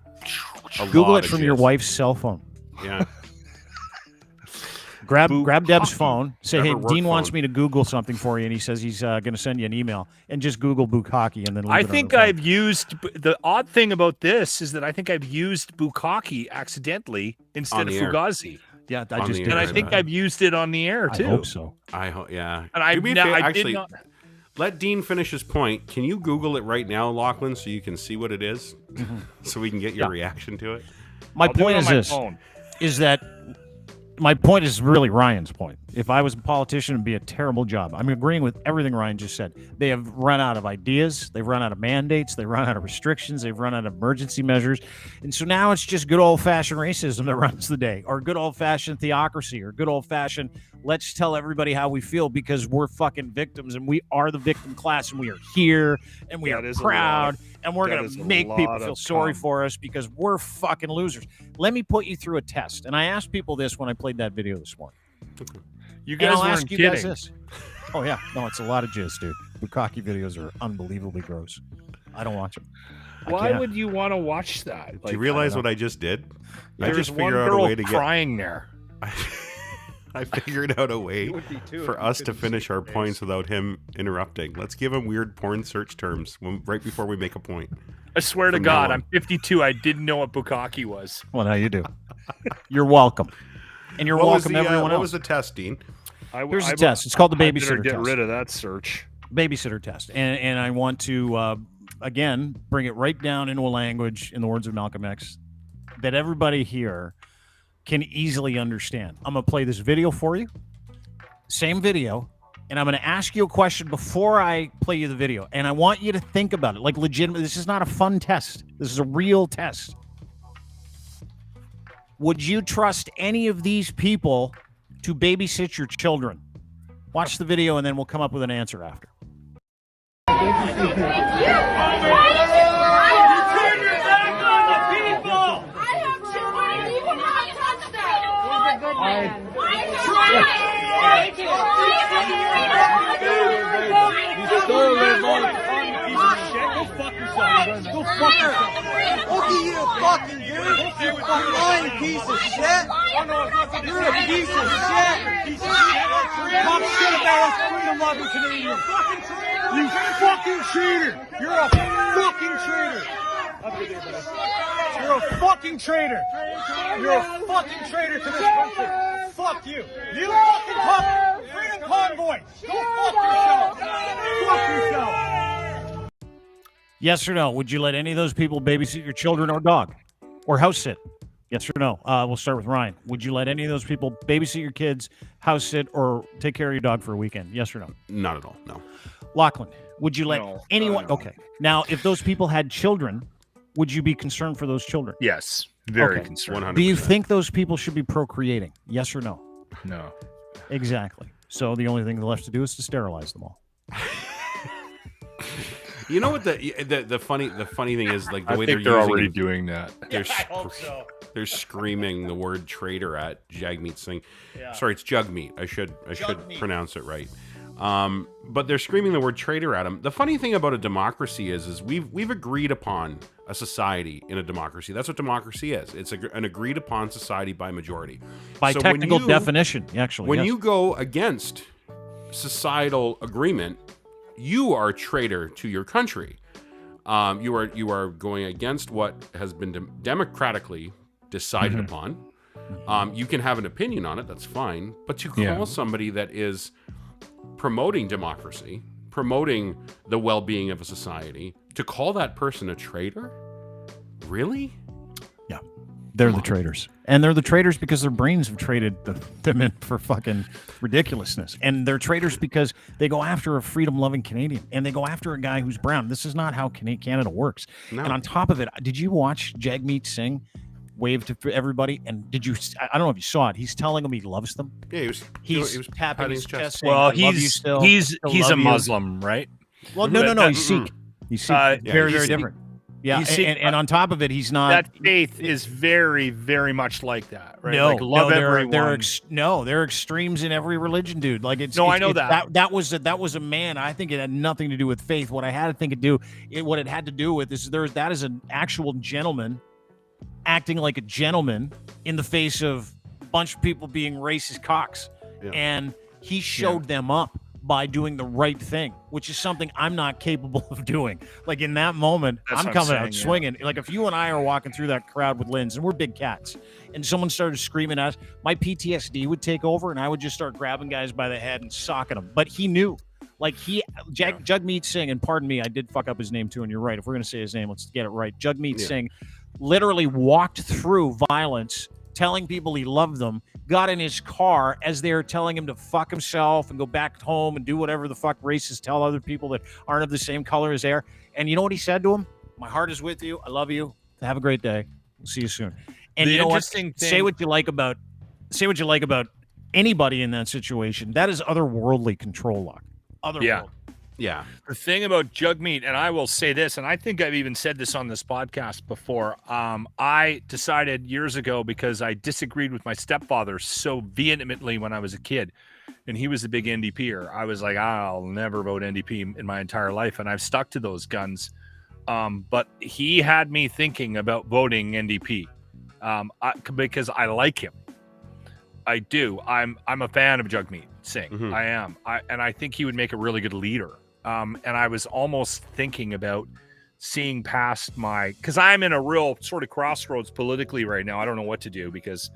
Google it from your wife's cell phone. Yeah. Grab Deb's phone. Say, hey, Dean wants phone. me to Google something for you, and he says he's going to send you an email, and just Google bukkake, and then. I think I've used the odd thing about this is that I think I've used bukkake accidentally instead of fugazi. Yeah, I just did. And I think I've used it on the air too. I hope so. I hope, yeah. And I actually did not. Let Dean finish his point. Can you Google it right now, Lochlin, so you can see what it is, so we can get your reaction to it? My point is this: is that my point is really Ryan's point. If I was a politician, it'd be a terrible job. I'm agreeing with everything Ryan just said. They have run out of ideas. They've run out of mandates. They've run out of restrictions. They've run out of emergency measures. And so now it's just good old-fashioned racism that runs the day, or good old-fashioned theocracy, or good old-fashioned let's tell everybody how we feel because we're fucking victims and we are the victim class and we are here and we are proud and we're going to make people feel sorry for us because we're fucking losers. Let me put you through a test. And I asked people this when I played that video this morning. You guys weren't kidding. Guys this. Oh, yeah. No, it's a lot of jizz, dude. Bukkake videos are unbelievably gross. I don't watch them. Why would you want to watch that? Like, do you realize what I just did? I just figured out a way to get crying there. I figured out a way for us to finish our points without him interrupting. Let's give him weird porn search terms right before we make a point. I swear to God, I'm 52. I didn't know what bukkake was. Well, now you do. You're welcome. And you're welcome, everyone else. What was the test, Dean? Here's the test. It's called the Babysitter Test. Get rid of that search. Babysitter Test. And I want to, again, bring it right down into a language, in the words of Malcolm X, that everybody here can easily understand. I'm going to play this video for you. Same video. And I'm going to ask you a question before I play you the video. And I want you to think about it. Like, legitimately, this is not a fun test. This is a real test. Would you trust any of these people to babysit your children? Watch the video, and then we'll come up with an answer after. Okay, you fucking dude. You lying piece of shit. You're a piece of shit. Talk shit about us freedom-loving Canadians. You fucking traitor. You're a fucking traitor. You're a fucking traitor. You're a fucking traitor to this country. Fuck you. You fucking freedom convoy. Go fuck yourself. Fuck yourself. Yes or no? Would you let any of those people babysit your children or dog? Or house sit? Yes or no? We'll start with Ryan. Would you let any of those people babysit your kids, house sit, or take care of your dog for a weekend? Yes or no? Not at all, no. Lochlin, would you let anyone... No. Okay. Now, if those people had children, would you be concerned for those children? Yes. Very concerned. 100%. Do you think those people should be procreating? Yes or no? No. Exactly. So the only thing left to do is to sterilize them all. You know what the funny thing is, like the way they're already doing that. They're screaming the word traitor at Jagmeet Singh. Yeah. Sorry, it's Jagmeet. I should pronounce it right. But they're screaming the word traitor at him. The funny thing about a democracy is we've agreed upon a society in a democracy. That's what democracy is. It's an agreed upon society by majority. By technical definition, actually. When you go against societal agreement, you are a traitor to your country. You are going against what has been democratically decided upon. You can have an opinion on it, that's fine, but you call somebody that is promoting democracy, promoting the well-being of a society, to call that person a traitor? Really? Yeah. They're the traitors. And they're the traitors because their brains have traded them in for fucking ridiculousness. And they're traitors because they go after a freedom-loving Canadian. And they go after a guy who's brown. This is not how Canada works. No. And on top of it, did you watch Jagmeet Singh wave to everybody? And did you? I don't know if you saw it. He's telling them he loves them. Yeah, he was tapping his chest. Saying, well, he's a Muslim, right? Well, no. He's Sikh. He's Sikh. Very different. Yeah, and on top of it, he's not. That faith is very, very much like that, right? No, like love everyone. There are extremes in every religion, dude. Like I know that. That was a man. I think it had nothing to do with faith. What it had to do with is that is an actual gentleman acting like a gentleman in the face of a bunch of people being racist cocks, and he showed them up by doing the right thing, which is something I'm not capable of doing. Like in that moment, I'm coming out swinging. Like if you and I are walking through that crowd with Linz, and we're big cats, and someone started screaming at us, my PTSD would take over, and I would just start grabbing guys by the head and socking them. But he knew. Like Jagmeet Singh, and pardon me, I did fuck up his name too, and you're right. If we're going to say his name, let's get it right. Jagmeet Singh literally walked through violence, telling people he loved them, got in his car as they're telling him to fuck himself and go back home and do whatever the fuck racists tell other people that aren't of the same color as they are. And you know what he said to him? My heart is with you. I love you. Have a great day. We'll see you soon. And you know what? Say what you like about anybody in that situation. That is otherworldly control, Lock. Otherworldly. Yeah. The thing about Jagmeet, and I will say this, and I think I've even said this on this podcast before, I decided years ago, because I disagreed with my stepfather so vehemently when I was a kid, and he was a big NDPer. I was like, I'll never vote NDP in my entire life, and I've stuck to those guns. But he had me thinking about voting NDP because I like him. I do. I'm a fan of Jagmeet Singh. Mm-hmm. I am. And I think he would make a really good leader. And I was almost thinking about seeing past because I'm in a real sort of crossroads politically right now. I don't know what to do because,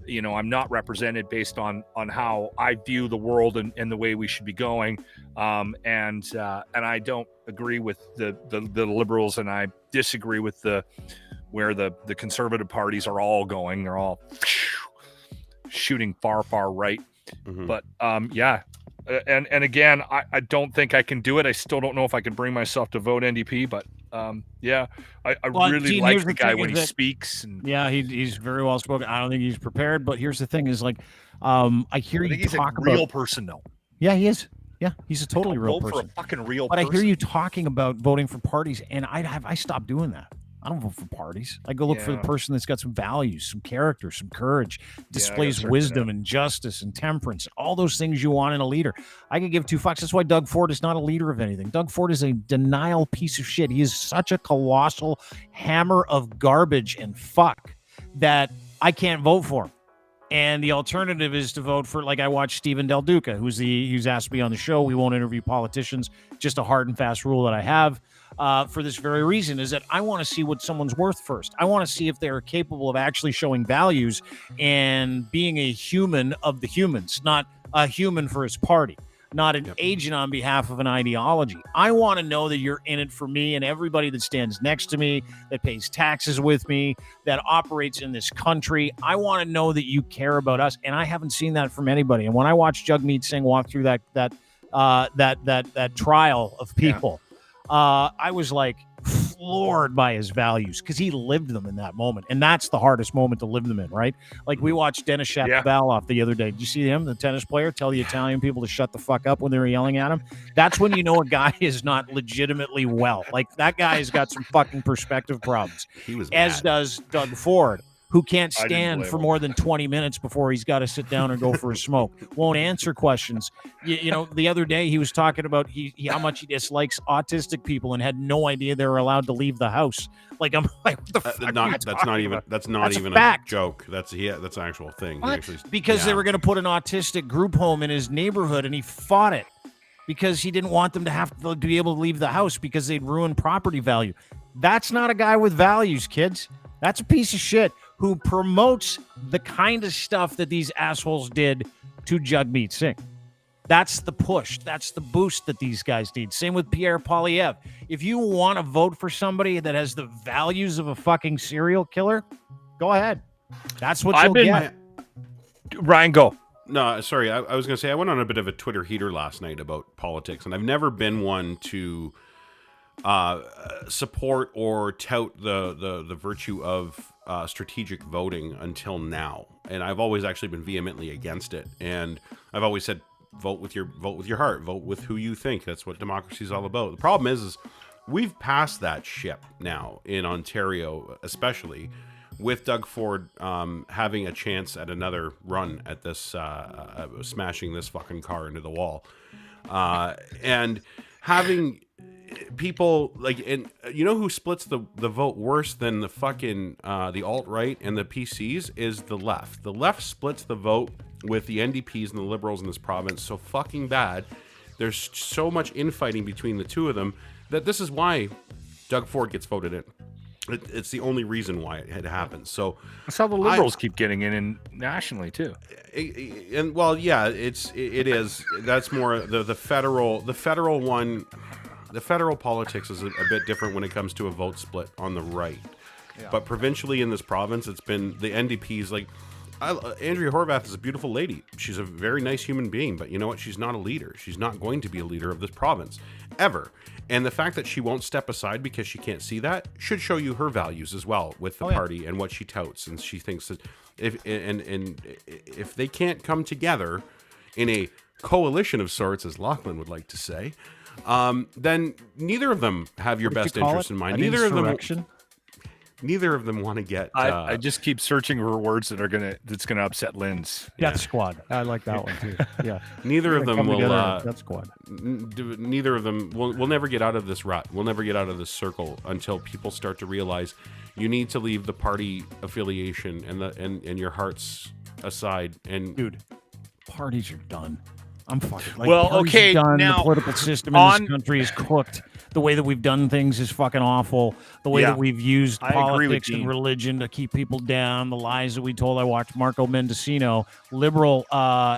I'm not represented based on how I view the world and the way we should be going. And I don't agree with the liberals, and I disagree with where the conservative parties are all going. They're all shooting far right. Mm-hmm. But and again, I don't think I can do it. I still don't know if I can bring myself to vote NDP, but I really like the guy when he speaks. And he's very well spoken. I don't think he's prepared, but here's the thing: is like, I hear you talk about real person though. Yeah, he is. Yeah, he's a totally real person. For a fucking real but person. I hear you talking about voting for parties, and I stopped doing that. I don't vote for parties. I go look for the person that's got some values, some character, some courage, displays wisdom and justice and temperance, all those things you want in a leader. I could give two fucks. That's why Doug Ford is not a leader of anything. Doug Ford is a denial piece of shit. He is such a colossal hammer of garbage and fuck that I can't vote for him. And the alternative is to vote for, like I watched Stephen Del Duca, who's asked to be on the show. We won't interview politicians. Just a hard and fast rule that I have. For this very reason, is that I want to see what someone's worth first. I want to see if they're capable of actually showing values and being a human of the humans, not a human for his party, not an agent on behalf of an ideology. I want to know that you're in it for me and everybody that stands next to me, that pays taxes with me, that operates in this country. I want to know that you care about us, and I haven't seen that from anybody. And when I watched Jagmeet Singh walk through that trial of people. I was like floored by his values because he lived them in that moment. And that's the hardest moment to live them in, right? Like we watched Denis Shapovalov the other day. Did you see him, the tennis player, tell the Italian people to shut the fuck up when they were yelling at him? That's when you know a guy is not legitimately well. Like that guy has got some fucking perspective problems. As does Doug Ford, who can't stand for more than 20 minutes before he's got to sit down and go for a smoke. Won't answer questions. The other day he was talking about how much he dislikes autistic people and had no idea they were allowed to leave the house. Like, I'm like, what the fuck? That's not even a joke. That's an actual thing. Because they were going to put an autistic group home in his neighborhood, and he fought it because he didn't want them to have to be able to leave the house because they'd ruin property value. That's not a guy with values, kids. That's a piece of shit who promotes the kind of stuff that these assholes did to Jagmeet Singh. That's the push. That's the boost that these guys need. Same with Pierre Poilievre. If you want to vote for somebody that has the values of a fucking serial killer, go ahead. That's what you'll get. Ryan, go. No, sorry. I was going to say I went on a bit of a Twitter heater last night about politics, and I've never been one to support or tout the virtue of strategic voting until now. And I've always actually been vehemently against it. And I've always said, vote with your heart, vote with who you think. That's what democracy is all about. The problem is we've passed that ship now in Ontario, especially with Doug Ford having a chance at another run at this, smashing this fucking car into the wall, and having people like, and you know who splits the vote worse than the fucking the alt-right and the PCs is the left. The left splits the vote with the NDPs and the Liberals in this province so fucking bad. There's so much infighting between the two of them that this is why Doug Ford gets voted in. It's the only reason why it had happened. So that's how the Liberals keep getting in nationally too. And well, yeah, it is. That's more the federal one. The federal politics is a bit different when it comes to a vote split on the right. Yeah. But provincially in this province, it's been the NDPs. Like Andrea Horwath is a beautiful lady. She's a very nice human being, but you know what? She's not a leader. She's not going to be a leader of this province ever. And the fact that she won't step aside because she can't see that should show you her values as well with the party and what she touts. And she thinks that if they can't come together in a coalition of sorts, as Lochlin would like to say, then neither of them have your best interest in mind. Neither of them want to get. I just keep searching for words that's gonna upset Lynn's. Death Squad. I like that one too. Yeah. Neither of them will. Death Squad. Neither of them will never get out of this rut. We'll never get out of this circle until people start to realize you need to leave the party affiliation and your hearts aside. And dude, parties are done. I'm fucking done. Now, the political system in this country is cooked. The way that we've done things is fucking awful. The way that we've used politics and religion to keep people down. The lies that we told. I watched Marco Mendocino, liberal.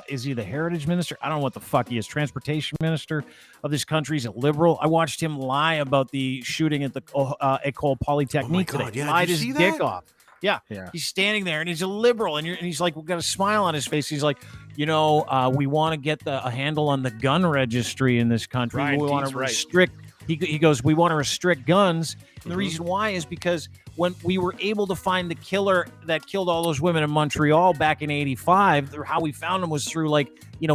Is he the heritage minister? I don't know what the fuck he is. Transportation minister of this country. He's a liberal. I watched him lie about the shooting at the École Polytechnique today. Yeah. Lied his dick off. Yeah, he's standing there and he's a liberal, and he's like, got a smile on his face. He's like, we want to get a handle on the gun registry in this country. Ryan, we want to restrict. He goes, we want to restrict guns. And the reason why is because when we were able to find the killer that killed all those women in Montreal back in '85, how we found them was through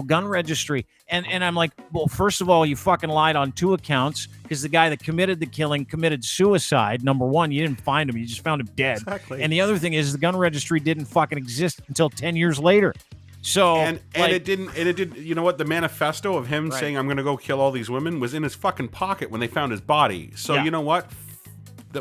gun registry. And I'm like, well, first of all, you fucking lied on two accounts because the guy that committed the killing committed suicide. Number one, you didn't find him. You just found him dead. Exactly. And the other thing is the gun registry didn't fucking exist until 10 years later. So it didn't. You know what? The manifesto of him saying I'm going to go kill all these women was in his fucking pocket when they found his body. So you know what?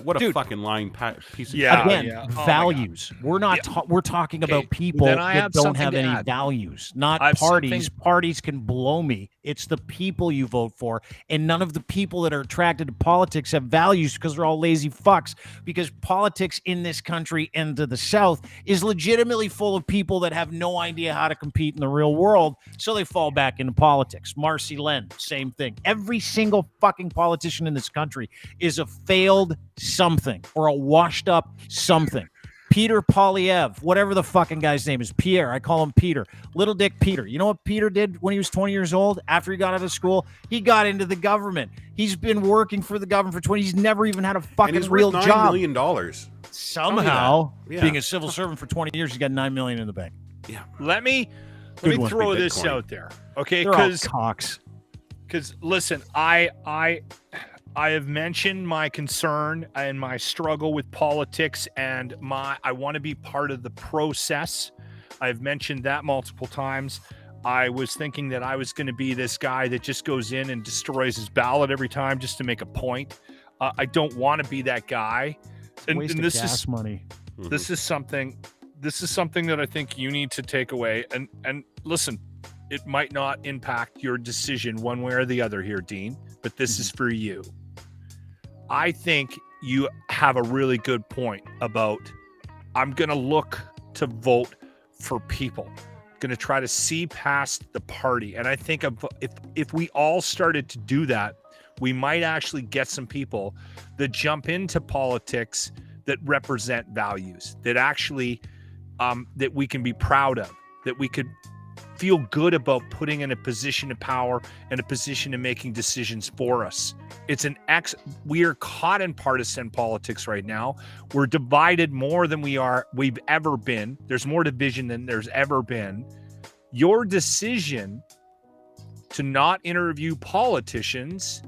What a fucking lying piece of shit. Again, values. We're not. We're talking about people that don't have any values, not parties. Parties can blow me. It's the people you vote for, and none of the people that are attracted to politics have values because they're all lazy fucks. Because politics in this country and to the South is legitimately full of people that have no idea how to compete in the real world, so they fall back into politics. Marcy Len, same thing. Every single fucking politician in this country is a failed something or a washed up something. Peter Poilievre, whatever the fucking guy's name is, Pierre, I call him Peter. Little Dick Peter. You know what Peter did when he was 20 years old? After he got out of school, he got into the government. He's been working for the government for 20. He's never even had a fucking real job. $9 million. Somehow, being a civil servant for 20 years, he got $9 million in the bank. Yeah. Let me throw this out there, okay? Because listen, I have mentioned my concern and my struggle with politics, and I want to be part of the process. I've mentioned that multiple times. I was thinking that I was going to be this guy that just goes in and destroys his ballot every time just to make a point. I don't want to be that guy. And this is money. This is something that I think you need to take away. And listen, it might not impact your decision one way or the other here, Dean, but this is for you. I think you have a really good point about I'm going to look to vote for people. Going to try to see past the party. And I think if we all started to do that, we might actually get some people that jump into politics that represent values, that actually that we can be proud of, that we could feel good about putting in a position of power and a position of making decisions for us. We are caught in partisan politics right now. We're divided more than we've ever been. There's more division than there's ever been. Your decision to not interview politicians,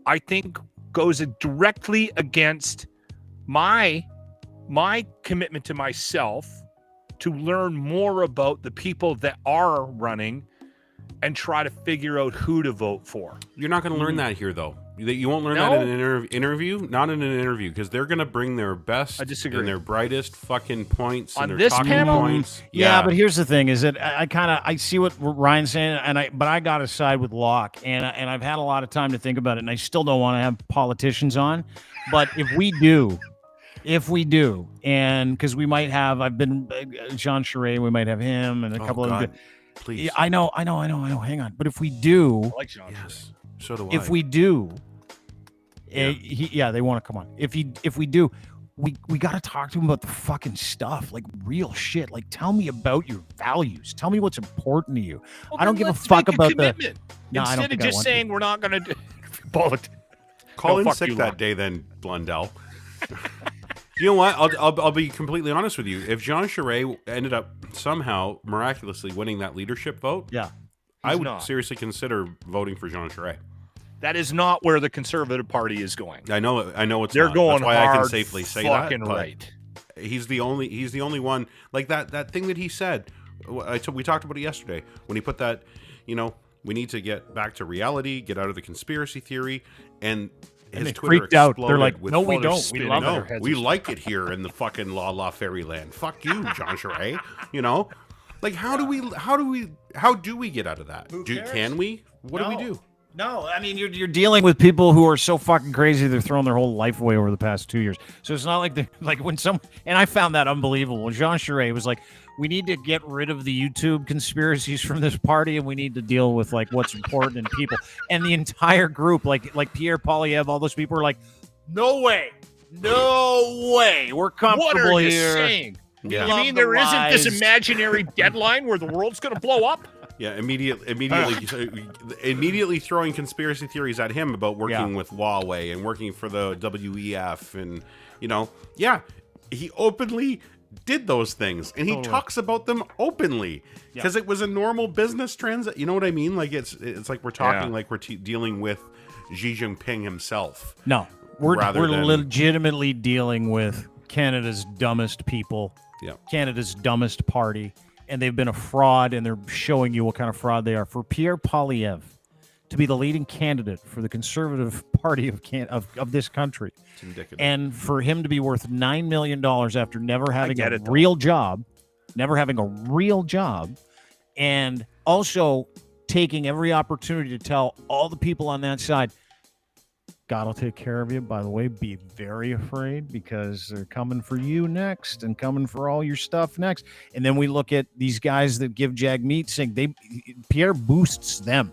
I think, goes directly against my commitment to myself to learn more about the people that are running and try to figure out who to vote for. You're not going to learn that here, though. You won't learn that in an interview. Not in an interview, because they're going to bring their best and their brightest fucking points on and their this talking panel. Points. Yeah, but here's the thing: is that I see what Ryan's saying, but I got to side with Locke, and I've had a lot of time to think about it, and I still don't want to have politicians on, but if we do, and because we might have, I've been Jean Charest, we might have him and a couple of them. Please. Yeah, I know. Hang on, but if we do, I like Jean Charest. So do I. If we do, they want to come on. If we do, we got to talk to him about the fucking stuff, like real shit. Like, tell me about your values. Tell me what's important to you. Well, I don't give a fuck about commitment. Instead of just saying we're not going to do politics. Call in sick that day, then Blundell. You know what? I'll be completely honest with you. If Jean Charest ended up somehow miraculously winning that leadership vote, I would seriously consider voting for Jean Charest. That is not where the Conservative Party is going. I know it's They're not. going That's why hard, I can safely say fucking that. Right. He's the only one, like that thing that he said. We talked about it yesterday when he put that, we need to get back to reality, get out of the conspiracy theory, and his they Twitter freaked out. exploded They're like, with no, we don't. We love it. We like it here in the fucking la fairyland. Fuck you, Jean Charest. Like, how do we get out of that? Can we? What do we do? No, I mean, you're dealing with people who are so fucking crazy they're throwing their whole life away over the past 2 years. So it's not like they're like when and I found that unbelievable. When Jean Charest was like, we need to get rid of the YouTube conspiracies from this party, and we need to deal with like what's important in people. And the entire group, like Pierre Poilievre, all those people are like, no way, we're comfortable What are you here. saying? Yeah. You mean there isn't this imaginary deadline where the world's going to blow up? Yeah, immediately throwing conspiracy theories at him about working with Huawei and working for the WEF, and he openly did those things, and he talks about them openly because it was a normal business transaction. You know what I mean? Like it's like we're talking like we're dealing with Xi Jinping himself. No, we're legitimately dealing with Canada's dumbest people, Canada's dumbest party. And they've been a fraud, and they're showing you what kind of fraud they are. For Pierre Poilievre to be the leading candidate for the Conservative Party of this country, and for him to be worth $9 million after never having a real job, and also taking every opportunity to tell all the people on that side, God will take care of you. By the way, be very afraid because they're coming for you next and coming for all your stuff next. And then we look at these guys that give Jagmeet Singh. Pierre boosts them.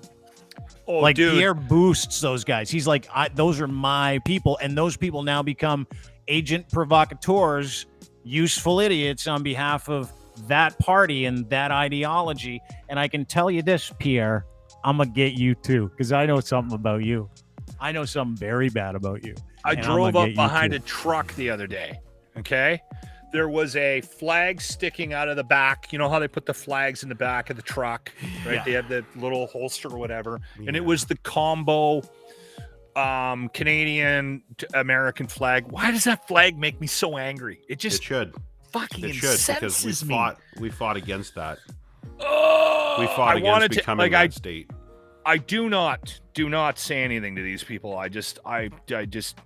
Dude. Pierre boosts those guys. He's like, those are my people. And those people now become agent provocateurs, useful idiots on behalf of that party and that ideology. And I can tell you this, Pierre, I'm going to get you too because I know something about you. I know something very bad about you. I drove up behind a truck the other day, okay? There was a flag sticking out of the back. You know how they put the flags in the back of the truck, right? Yeah. They have the little holster or whatever. Yeah. And it was the combo Canadian American flag. Why does that flag make me so angry? It should fucking incenses me. We fought against that. Oh, we fought against becoming that state. I do not say anything to these people. I just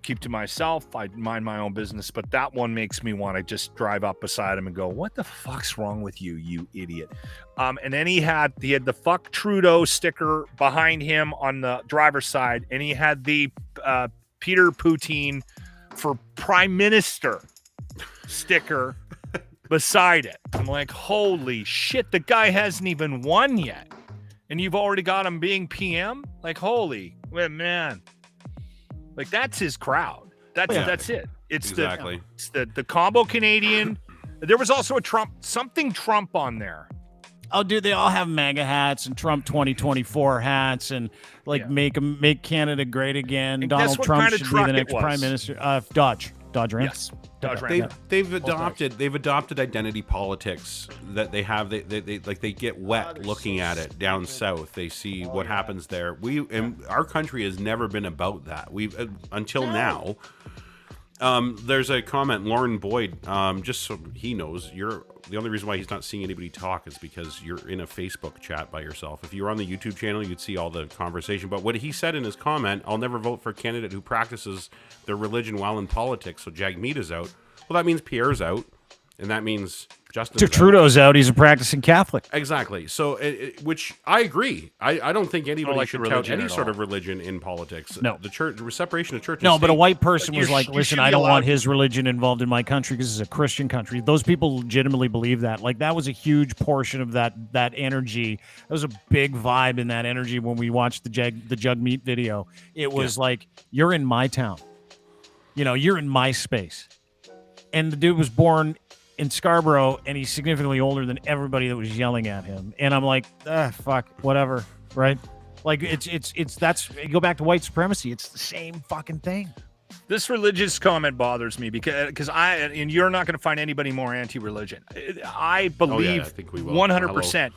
keep to myself. I mind my own business. But that one makes me want to just drive up beside him and go, "What the fuck's wrong with you, you idiot?" And then he had the "fuck Trudeau" sticker behind him on the driver's side, and he had the Peter Poutine for Prime Minister sticker beside it. I'm like, holy shit, the guy hasn't even won yet. And you've already got him being PM? Like, holy man. Like, that's his crowd. That's it. It's exactly. the combo Canadian. There was also a Trump on there. Oh, dude, they all have MAGA hats and Trump 2024 hats and make Canada great again. And Donald Trump should be the next was? Prime Minister. Dodge Ram. Yes. Dodge Ram. They've adopted identity politics that they have. They get wet looking at it down south. They see what happens there. Our country has never been about that. Until now. There's a comment, Lauren Boyd, just so he knows, the only reason why he's not seeing anybody talk is because you're in a Facebook chat by yourself. If you were on the YouTube channel, you'd see all the conversation. But what he said in his comment, I'll never vote for a candidate who practices their religion while in politics. So Jagmeet is out. Well, that means Pierre's out. And that means Justin. Trudeau's out. He's a practicing Catholic. Exactly. So, which I agree. I don't think anybody should tout any sort of religion in politics. No. The church, separation of church. No, and but a state. white person was like, you listen, should I be don't allowed want his religion involved in my country because it's a Christian country. Those people legitimately believe that. Like, that was a huge portion of that energy. There was a big vibe in that energy when we watched the Jagmeet video. It was like, you're in my town. You're in my space. And the dude was born in Scarborough, and he's significantly older than everybody that was yelling at him. And I'm like, fuck, whatever, right? Like, that's, you go back to white supremacy. It's the same fucking thing. This religious comment bothers me because and you're not going to find anybody more anti-religion. I believe I think we will. 100%.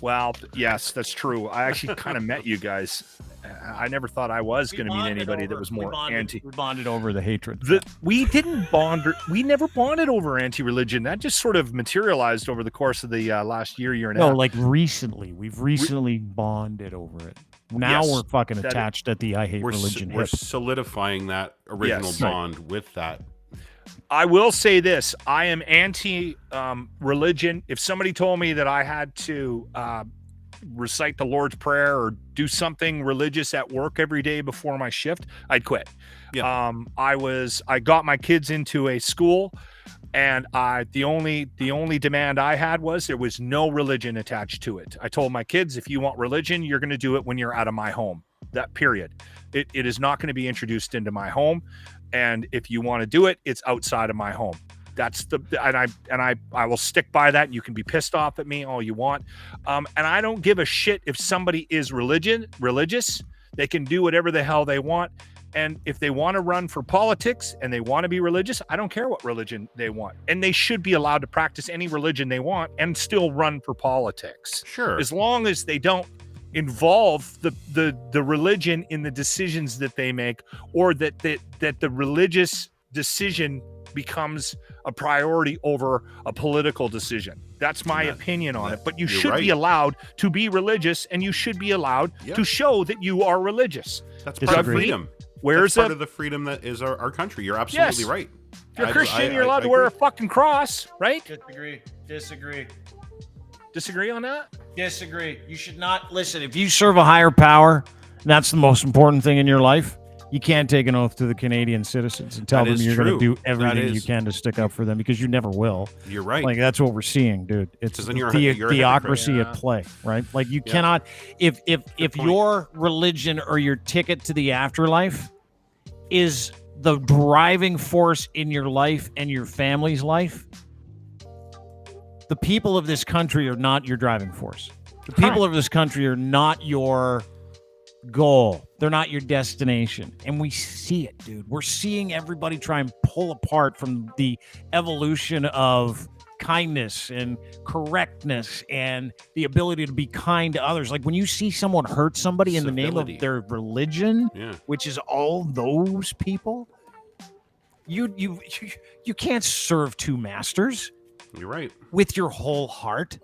Well, yes, that's true. I actually kind of met you guys. I never thought I was going to meet anybody that was more anti. We bonded over the hatred. We didn't bond. We never bonded over anti-religion. That just sort of materialized over the course of the last year and a half. No, like recently. We've recently bonded over it. Now we're fucking attached at the I hate religion. We're solidifying that original bond with that. I will say this. I am anti-religion. If somebody told me that I had to recite the Lord's Prayer or do something religious at work every day before my shift, I'd quit. Yeah. I got my kids into a school, and the only demand I had was there was no religion attached to it. I told my kids, if you want religion, you're going to do it when you're out of my home. That period. It is not going to be introduced into my home. And if you want to do it, it's outside of my home. That's I will stick by that. You can be pissed off at me all you want. And I don't give a shit if somebody is religious. They can do whatever the hell they want. And if they want to run for politics and they want to be religious, I don't care what religion they want. And they should be allowed to practice any religion they want and still run for politics. Sure. As long as they don't involve the religion in the decisions that they make, or that the religious decision becomes a priority over a political decision. That's my opinion on it. But you should be allowed to be religious, and you should be allowed to show that you are religious. That's part of freedom. That's part of the freedom that is our country. You're absolutely right. If you're Christian, you're allowed to wear a fucking cross, right? Disagree. Disagree on that? Disagree. You should not listen. If you serve a higher power, and that's the most important thing in your life, you can't take an oth to the Canadian citizens and tell them you're going to do everything you can to stick up for them, because you never will. You're right. Like, that's what we're seeing, dude. It's you're theocracy at play, right? Like, you cannot, if your religion or your ticket to the afterlife is the driving force in your life and your family's life, the people of this country are not your driving force. The people of this country are not your goal. They're not your destination. And we see it, dude. We're seeing everybody try and pull apart from the evolution of kindness and correctness and the ability to be kind to others. Like, when you see someone hurt somebody in the name of their religion, which is all those people, you can't serve two masters. You're right. With your whole heart.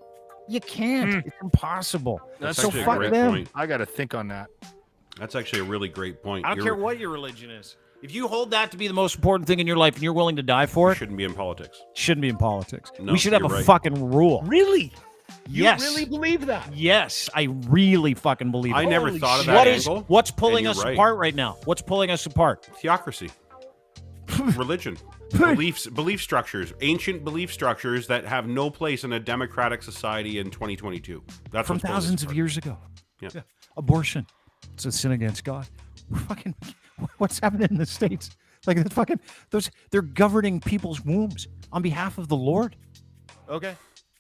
You can't. It's impossible. That's so actually fuck a great them. point. I got to think on that. That's actually a really great point. I don't care what your religion is. If you hold that to be the most important thing in your life and you're willing to die for it, shouldn't be in politics. Shouldn't be in politics. No, we should have a right. fucking rule. Really? Yes. You really believe that? Yes, I really fucking believe it. I never thought of that angle. What's pulling us right. apart right now? What's pulling us apart? Theocracy. religion, belief structures, ancient belief structures that have no place in a democratic society in 2022. That's from thousands of years ago. Yeah. Abortion, it's a sin against God. Fucking, what's happening in the States? Like the fucking they're governing people's wombs on behalf of the Lord. Okay.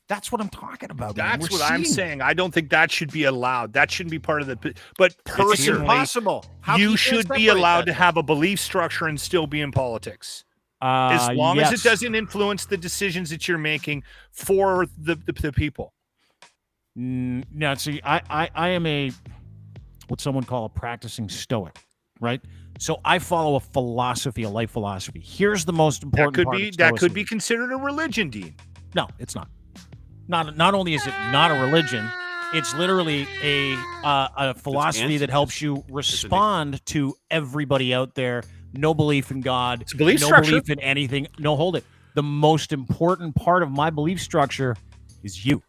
That's what I'm talking about. That's what I'm saying. I don't think that should be allowed. That shouldn't be part of the. But personally, it's impossible. You should be allowed to have a belief structure and still be in politics, as long as it doesn't influence the decisions that you're making for the people. Now, see, I am a what someone call a practicing Stoic, right? So I follow a philosophy, a life philosophy. Here's the most important That could be considered a religion, Dean. No, it's not. Not only is it not a religion, it's literally a philosophy that helps you respond to everybody out there. No belief in God. It's a belief no structure. Belief in anything. No, hold it. The most important part of my belief structure is you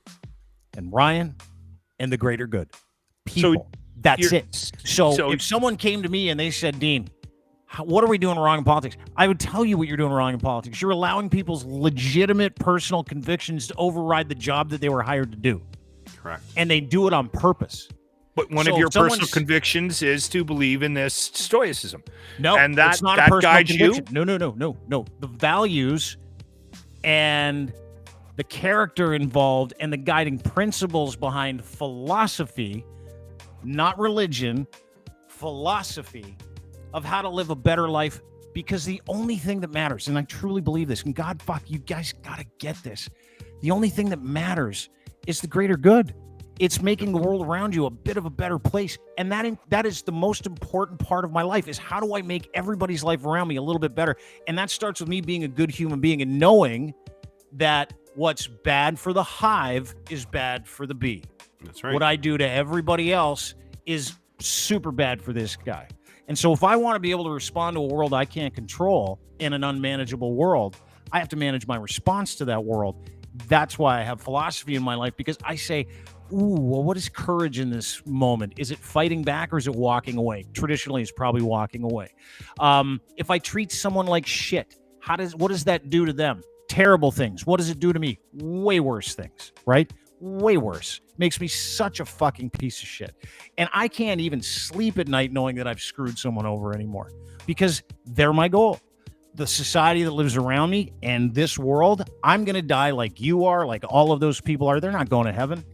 and Ryan and the greater good. People. That's it. So if someone came to me and they said, Dean, what are we doing wrong in politics? I would tell you what you're doing wrong in politics. You're allowing people's legitimate personal convictions to override the job that they were hired to do. Correct. And they do it on purpose. But one of your personal convictions is to believe in this stoicism. No, and it's not that a personal guides conviction. you. No. The values and the character involved and the guiding principles behind philosophy, not religion, philosophy of how to live a better life, because the only thing that matters, and I truly believe this, and God, fuck, you guys gotta get this. The only thing that matters is the greater good. It's making the world around you a bit of a better place. And that is the most important part of my life, is how do I make everybody's life around me a little bit better? And that starts with me being a good human being and knowing that what's bad for the hive is bad for the bee. That's right. What I do to everybody else is super bad for this guy. And so if I want to be able to respond to a world I can't control in an unmanageable world, I have to manage my response to that world. That's why I have philosophy in my life, because I say, well, what is courage in this moment? Is it fighting back or is it walking away? Traditionally, it's probably walking away. If I treat someone like shit, what does that do to them? Terrible things. What does it do to me? Way worse things, right? Way worse. Makes me such a fucking piece of shit. And I can't even sleep at night knowing that I've screwed someone over anymore, because they're my goal. The society that lives around me and this world, I'm going to die like you are, like all of those people are. They're not going to heaven.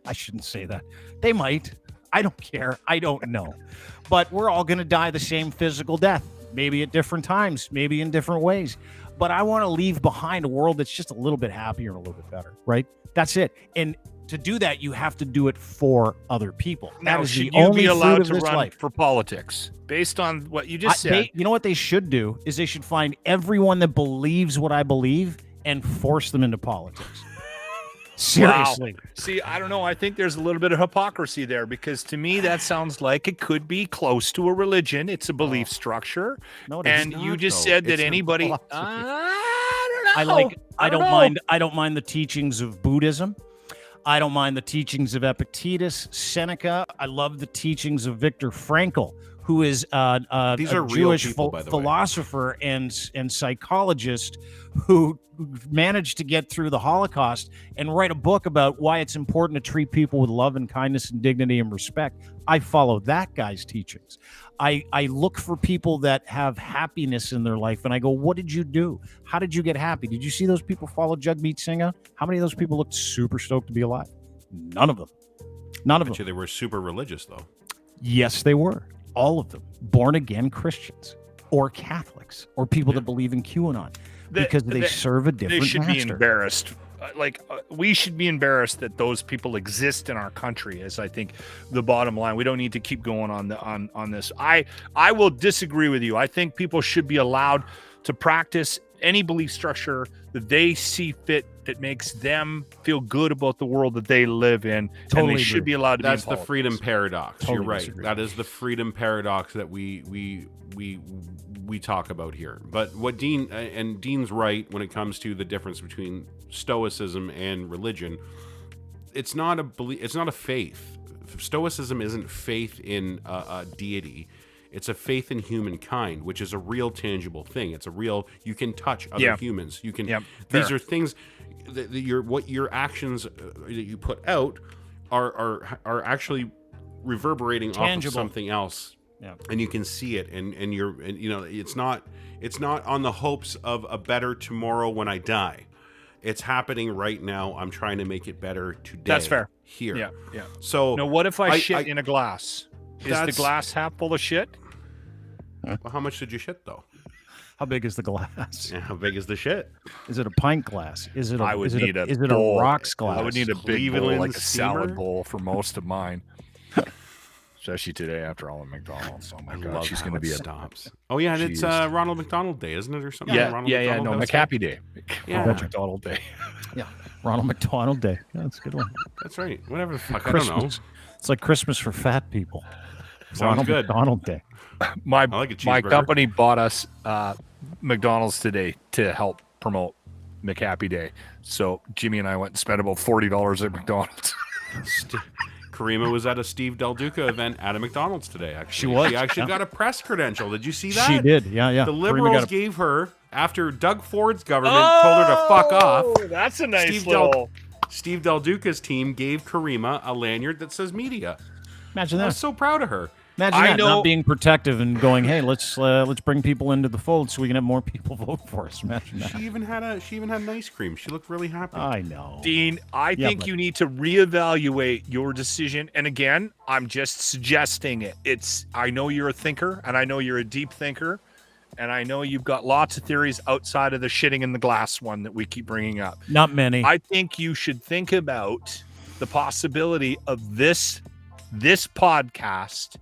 I shouldn't say that. They might. I don't care. I don't know. But we're all going to die the same physical death, maybe at different times, maybe in different ways. But I want to leave behind a world that's just a little bit happier and a little bit better, right? That's it. And to do that, you have to do it for other people. Now, that is should the you only be allowed to fruit of run this life. for politics based on what you just said? You know what they should do is they should find everyone that believes what I believe and force them into politics. Seriously. Wow. See, I don't know. I think there's a little bit of hypocrisy there, because to me that sounds like it could be close to a religion. It's a belief structure. No, and you just said that anybody. I don't know. I don't mind the teachings of Buddhism. I don't mind the teachings of Epictetus, Seneca. I love the teachings of Viktor Frankl, who is a Jewish philosopher and psychologist who managed to get through the Holocaust and write a book about why it's important to treat people with love and kindness and dignity and respect. I follow that guy's teachings. I look for people that have happiness in their life, and I go, what did you do? How did you get happy? Did you see those people follow Jagmeet Singh? How many of those people looked super stoked to be alive? None of them. None of them. They were super religious, though. Yes, they were. All of them. Born-again Christians or Catholics or people that believe in QAnon, because they serve a different master. They should be embarrassed. We should be embarrassed that those people exist in our country, is I think the bottom line. We don't need to keep going on this. I will disagree with you. I think people should be allowed to practice any belief structure that they see fit, that makes them feel good about the world that they live in. Totally and they should be allowed to That's be in the freedom paradox. Totally You're right. disagree. That is the freedom paradox that we talk about here. But what Dean's right when it comes to the difference between Stoicism and religion. It's not a belief. It's not a faith. Stoicism isn't faith in a deity. It's a faith in humankind, which is a real tangible thing. It's a real, you can touch other humans. You can, these are things that what your actions that you put out are actually reverberating off of something else. Yeah. And you can see it, and it's not on the hopes of a better tomorrow when I die. It's happening right now. I'm trying to make it better today. That's fair. Here. Yeah, yeah. So now, what if I shit in a glass? Is the glass half full of shit? Well, how much did you shit though? How big is the glass? Yeah, how big is the shit? Is it a pint glass? Is it a, I would need a is it bowl. a rocks glass? I would need a big Cleveland bowl, like a salad steamer? bowl for most of mine. Especially today after all of McDonald's. Oh my God, she's going to be stops. Oh yeah, and it's Ronald McDonald Day, isn't it, or something? Yeah, Ronald yeah. No, McHappy Day. Yeah, Ronald McDonald Day. Yeah, Ronald McDonald Day. Yeah, that's a good one. That's right. Whatever the fuck. Christmas. I don't know. It's like Christmas for fat people. Sounds Ronald good. McDonald Day. My like company bought us McDonald's today to help promote McHappy Day. So Jimmy and I went and spent about $40 at McDonald's. Karima was at a Steve Del Duca event at a McDonald's today, actually. She was. She actually got a press credential. Did you see that? She did. Yeah. The Liberals gave her, after Doug Ford's government told her to fuck off. That's a nice Steve Del Duca's team gave Karima a lanyard that says media. Imagine that. I was so proud of her. Imagine that, not being protective and going, hey, let's bring people into the fold so we can have more people vote for us. Imagine that. She even had an ice cream. She looked really happy. I know. Dean, I think you need to reevaluate your decision. And again, I'm just suggesting it. I know you're a thinker, and I know you're a deep thinker, and I know you've got lots of theories outside of the shitting in the glass one that we keep bringing up. Not many. I think you should think about the possibility of this podcast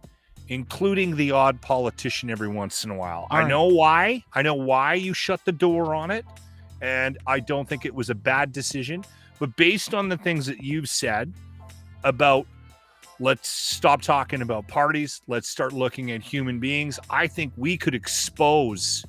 including the odd politician every once in a while. I know why. I know why you shut the door on it, and I don't think it was a bad decision. But based on the things that you've said about let's stop talking about parties, let's start looking at human beings, I think we could expose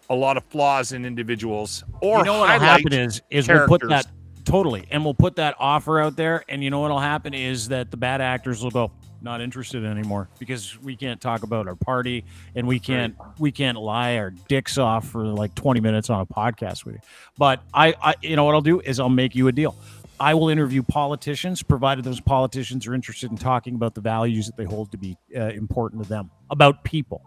a lot of flaws in individuals. Or what'll happen is we'll put that we'll put that offer out there, and you know what'll happen is that the bad actors will go, not interested anymore, because we can't talk about our party, and we can't lie our dicks off for like 20 minutes on a podcast with you. But I you know what I'll do is I'll make you a deal. I will interview politicians, provided those politicians are interested in talking about the values that they hold to be important to them, about people.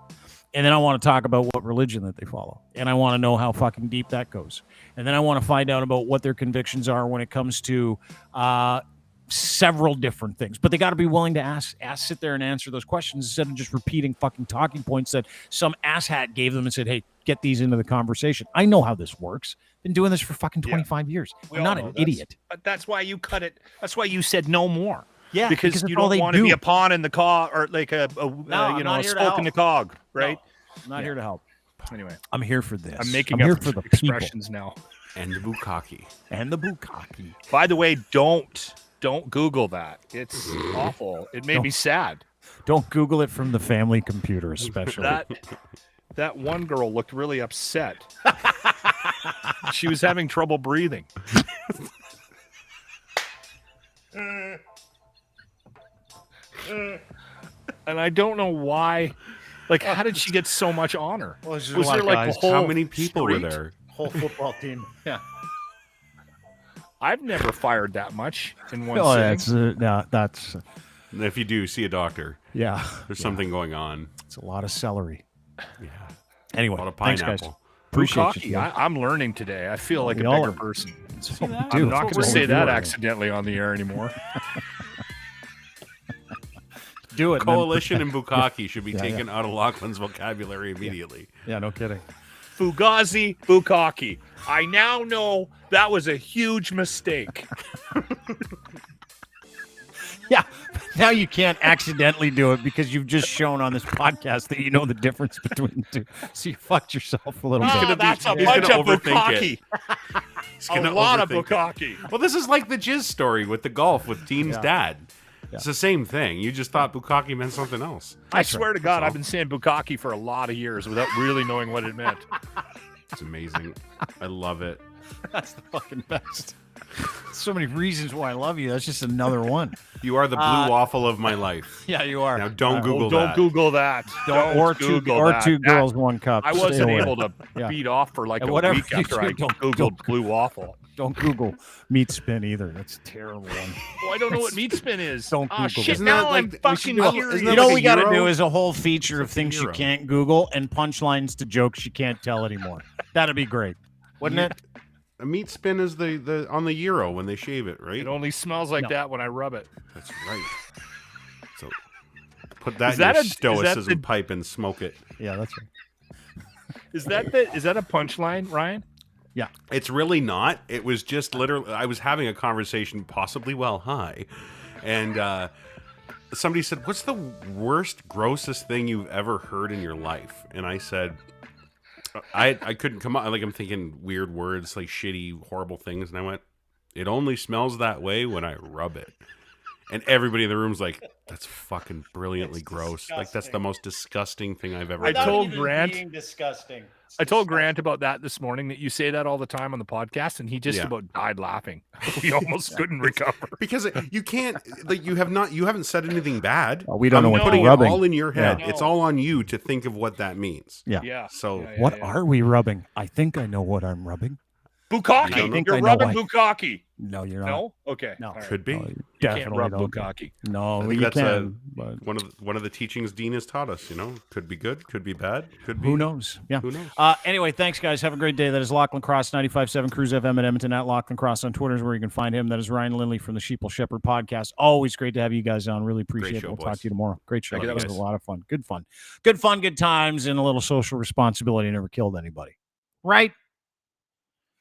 And then I want to talk about what religion that they follow. And I want to know how fucking deep that goes. And then I want to find out about what their convictions are when it comes to several different things. But they got to be willing to sit there and answer those questions instead of just repeating fucking talking points that some asshat gave them and said, hey, get these into the conversation. I know how this works. Been doing this for fucking 25 years. I'm not an idiot. But that's why you cut it. That's why you said no more. Yeah, because you don't want to be a pawn in the cog, or like a spoke in the cog, right? No, I'm not here to help. Anyway, I'm here for this. I'm making here up for the expressions people. now. And the bukkake. And the bukkake. By the way, don't Google that. It's awful. It made me sad. Don't Google it from the family computer, especially. That one girl looked really upset. She was having trouble breathing. And I don't know why. Like, how did she get so much honor? Well, was there like a whole how many people were there? Whole football team. Yeah. I've never fired that much in one sitting. That's. If you do, see a doctor. Yeah. There's something going on. It's a lot of celery. Yeah. Anyway, a lot of thanks, pineapple. guys. Appreciate you. I'm learning today. I feel like a bigger person. I'm not going to say that accidentally on the air anymore. Do it. Coalition and bukkake should be taken out of Lochlin's vocabulary immediately. Yeah, no kidding. Fugazi bukkake. I now know that was a huge mistake. Yeah, now you can't accidentally do it because you've just shown on this podcast that you know the difference between the two. So you fucked yourself a little bit. That's a bunch of bukkake. A lot of bukkake. Well, this is like the jizz story with the golf with Dean's dad. It's the same thing. You just thought bukkake meant something else. I swear to God, I've been saying bukkake for a lot of years without really knowing what it meant. It's amazing. I love it. That's the fucking best. So many reasons why I love you. That's just another one. You are the blue waffle of my life. Yeah, you are. Now don't Google Don't that. Google that. Or two girls, one cup. I Stay wasn't away. able to Yeah. beat off for like And a whatever week you after do, I Googled blue waffle. Don't Google meat spin either. That's a terrible one. Oh, I don't know what meat spin is. Don't Oh, Google shit, it. now Isn't I'm that like- fucking we should do- curious. isn't You that know like what a we got to euro? do is a whole feature of It's a things you euro. can't Google and punchlines to jokes you can't tell anymore. That'd be great, wouldn't it? A meat spin is the on the gyro when they shave it, right? It only smells like No. that when I rub it. That's right. So put that Is in that your a- is that stoicism the- pipe and smoke it. Yeah, that's right. Is that a punchline, Ryan? It's really not. It was just literally, I was having a conversation, possibly while high, and somebody said, "What's the worst, grossest thing you've ever heard in your life?" And I said, I couldn't come up. Like, I'm thinking weird words, like shitty, horrible things, and I went, "It only smells that way when I rub it." And everybody in the room's like, "That's fucking brilliantly gross. Like, that's the most disgusting thing I've ever I done." told Grant- Being disgusting. I told Grant about that this morning, that you say that all the time on the podcast, and he just Yeah. about died laughing. We almost couldn't recover. Because you can't, like, you haven't said anything bad. Oh, we don't know I'm what putting we're rubbing. it all in your head. Yeah. It's all on you to think of what that means. Yeah. Yeah. So Yeah, What yeah. are we rubbing? I think I know what I'm rubbing. Bukkake. You don't know? I think You're I know rubbing why. bukkake. No, you're not. No? Okay. No. All right. could be. No, you You can't definitely rub don't. bukkake. No, I think you that's can. But one of the teachings Dean has taught us. You know, could be good, could be bad, could be. who knows? Yeah. Who knows? Anyway, thanks, guys. Have a great day. That is Lochlin Cross, 95.7 Cruise FM at Edmonton, at Lochlin Cross on Twitter is where you can find him. That is Ryan Lindley from the Sheeple Shepherd podcast. Always great to have you guys on. Really appreciate it. show, We'll boys. talk to you tomorrow. Great show. Thank you, It was guys. a lot of fun. Good fun. Good fun, good times, and a little social responsibility. Never killed anybody. Right?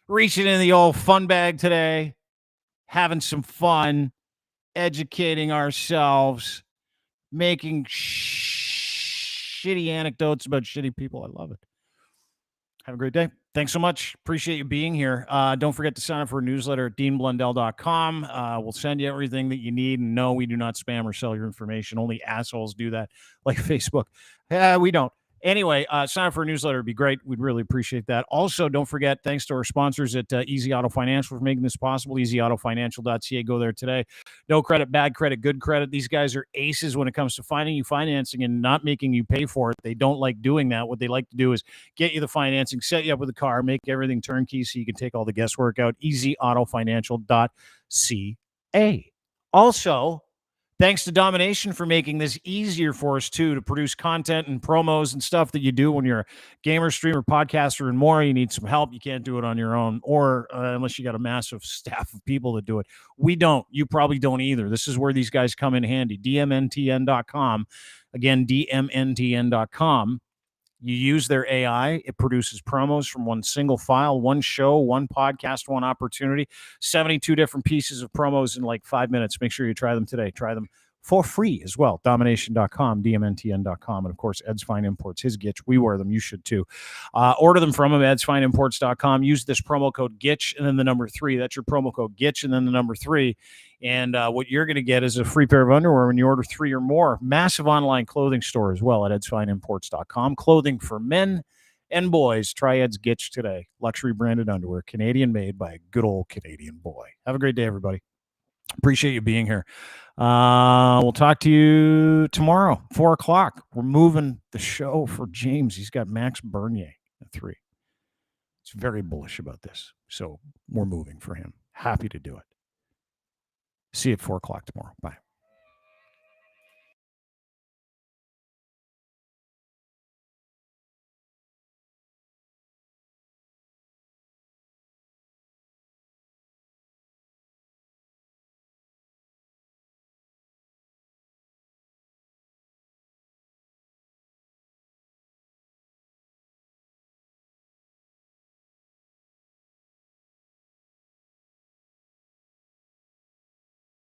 Reaching in the old fun bag today, having some fun, educating ourselves, making shitty anecdotes about shitty people. I love it. Have a great day. Thanks so much. Appreciate you being here. Don't forget to sign up for a newsletter at deanblundell.com. We'll send you everything that you need. And no, we do not spam or sell your information. Only assholes do that, like Facebook. We don't. Anyway, sign up for a newsletter. It'd be great. We'd really appreciate that. Also, don't forget, thanks to our sponsors at Easy Auto Financial for making this possible. EasyAutoFinancial.ca. Go there today. No credit, bad credit, good credit. These guys are aces when it comes to finding you financing and not making you pay for it. They don't like doing that. What they like to do is get you the financing, set you up with a car, make everything turnkey so you can take all the guesswork out. EasyAutoFinancial.ca. Also, thanks to Domination for making this easier for us, too, to produce content and promos and stuff that you do when you're a gamer, streamer, podcaster, and more. You need some help. You can't do it on your own, or unless you got a massive staff of people that do it. We don't. You probably don't either. This is where these guys come in handy. DMNTN.com. Again, DMNTN.com. You use their AI. It produces promos from one single file, one show, one podcast, one opportunity, 72 different pieces of promos in like 5 minutes. Make sure you try them today. Try them for free as well. Domination.com, DMNTN.com. And of course, Ed's Fine Imports, his Gitch. We wear them. You should too. Order them from him, edsfineimports.com. Use this promo code GITCH and then the number 3. That's your promo code GITCH and then the number 3. And what you're going to get is a free pair of underwear when you order 3 or more. Massive online clothing store as well at edsfineimports.com. Clothing for men and boys. Try Ed's Gitch today. Luxury branded underwear, Canadian made by a good old Canadian boy. Have a great day, everybody. Appreciate you being here. We'll talk to you tomorrow, 4 o'clock. We're moving the show for James. He's got Max Bernier at 3. He's very bullish about this. So we're moving for him. Happy to do it. See you at 4 o'clock tomorrow. Bye.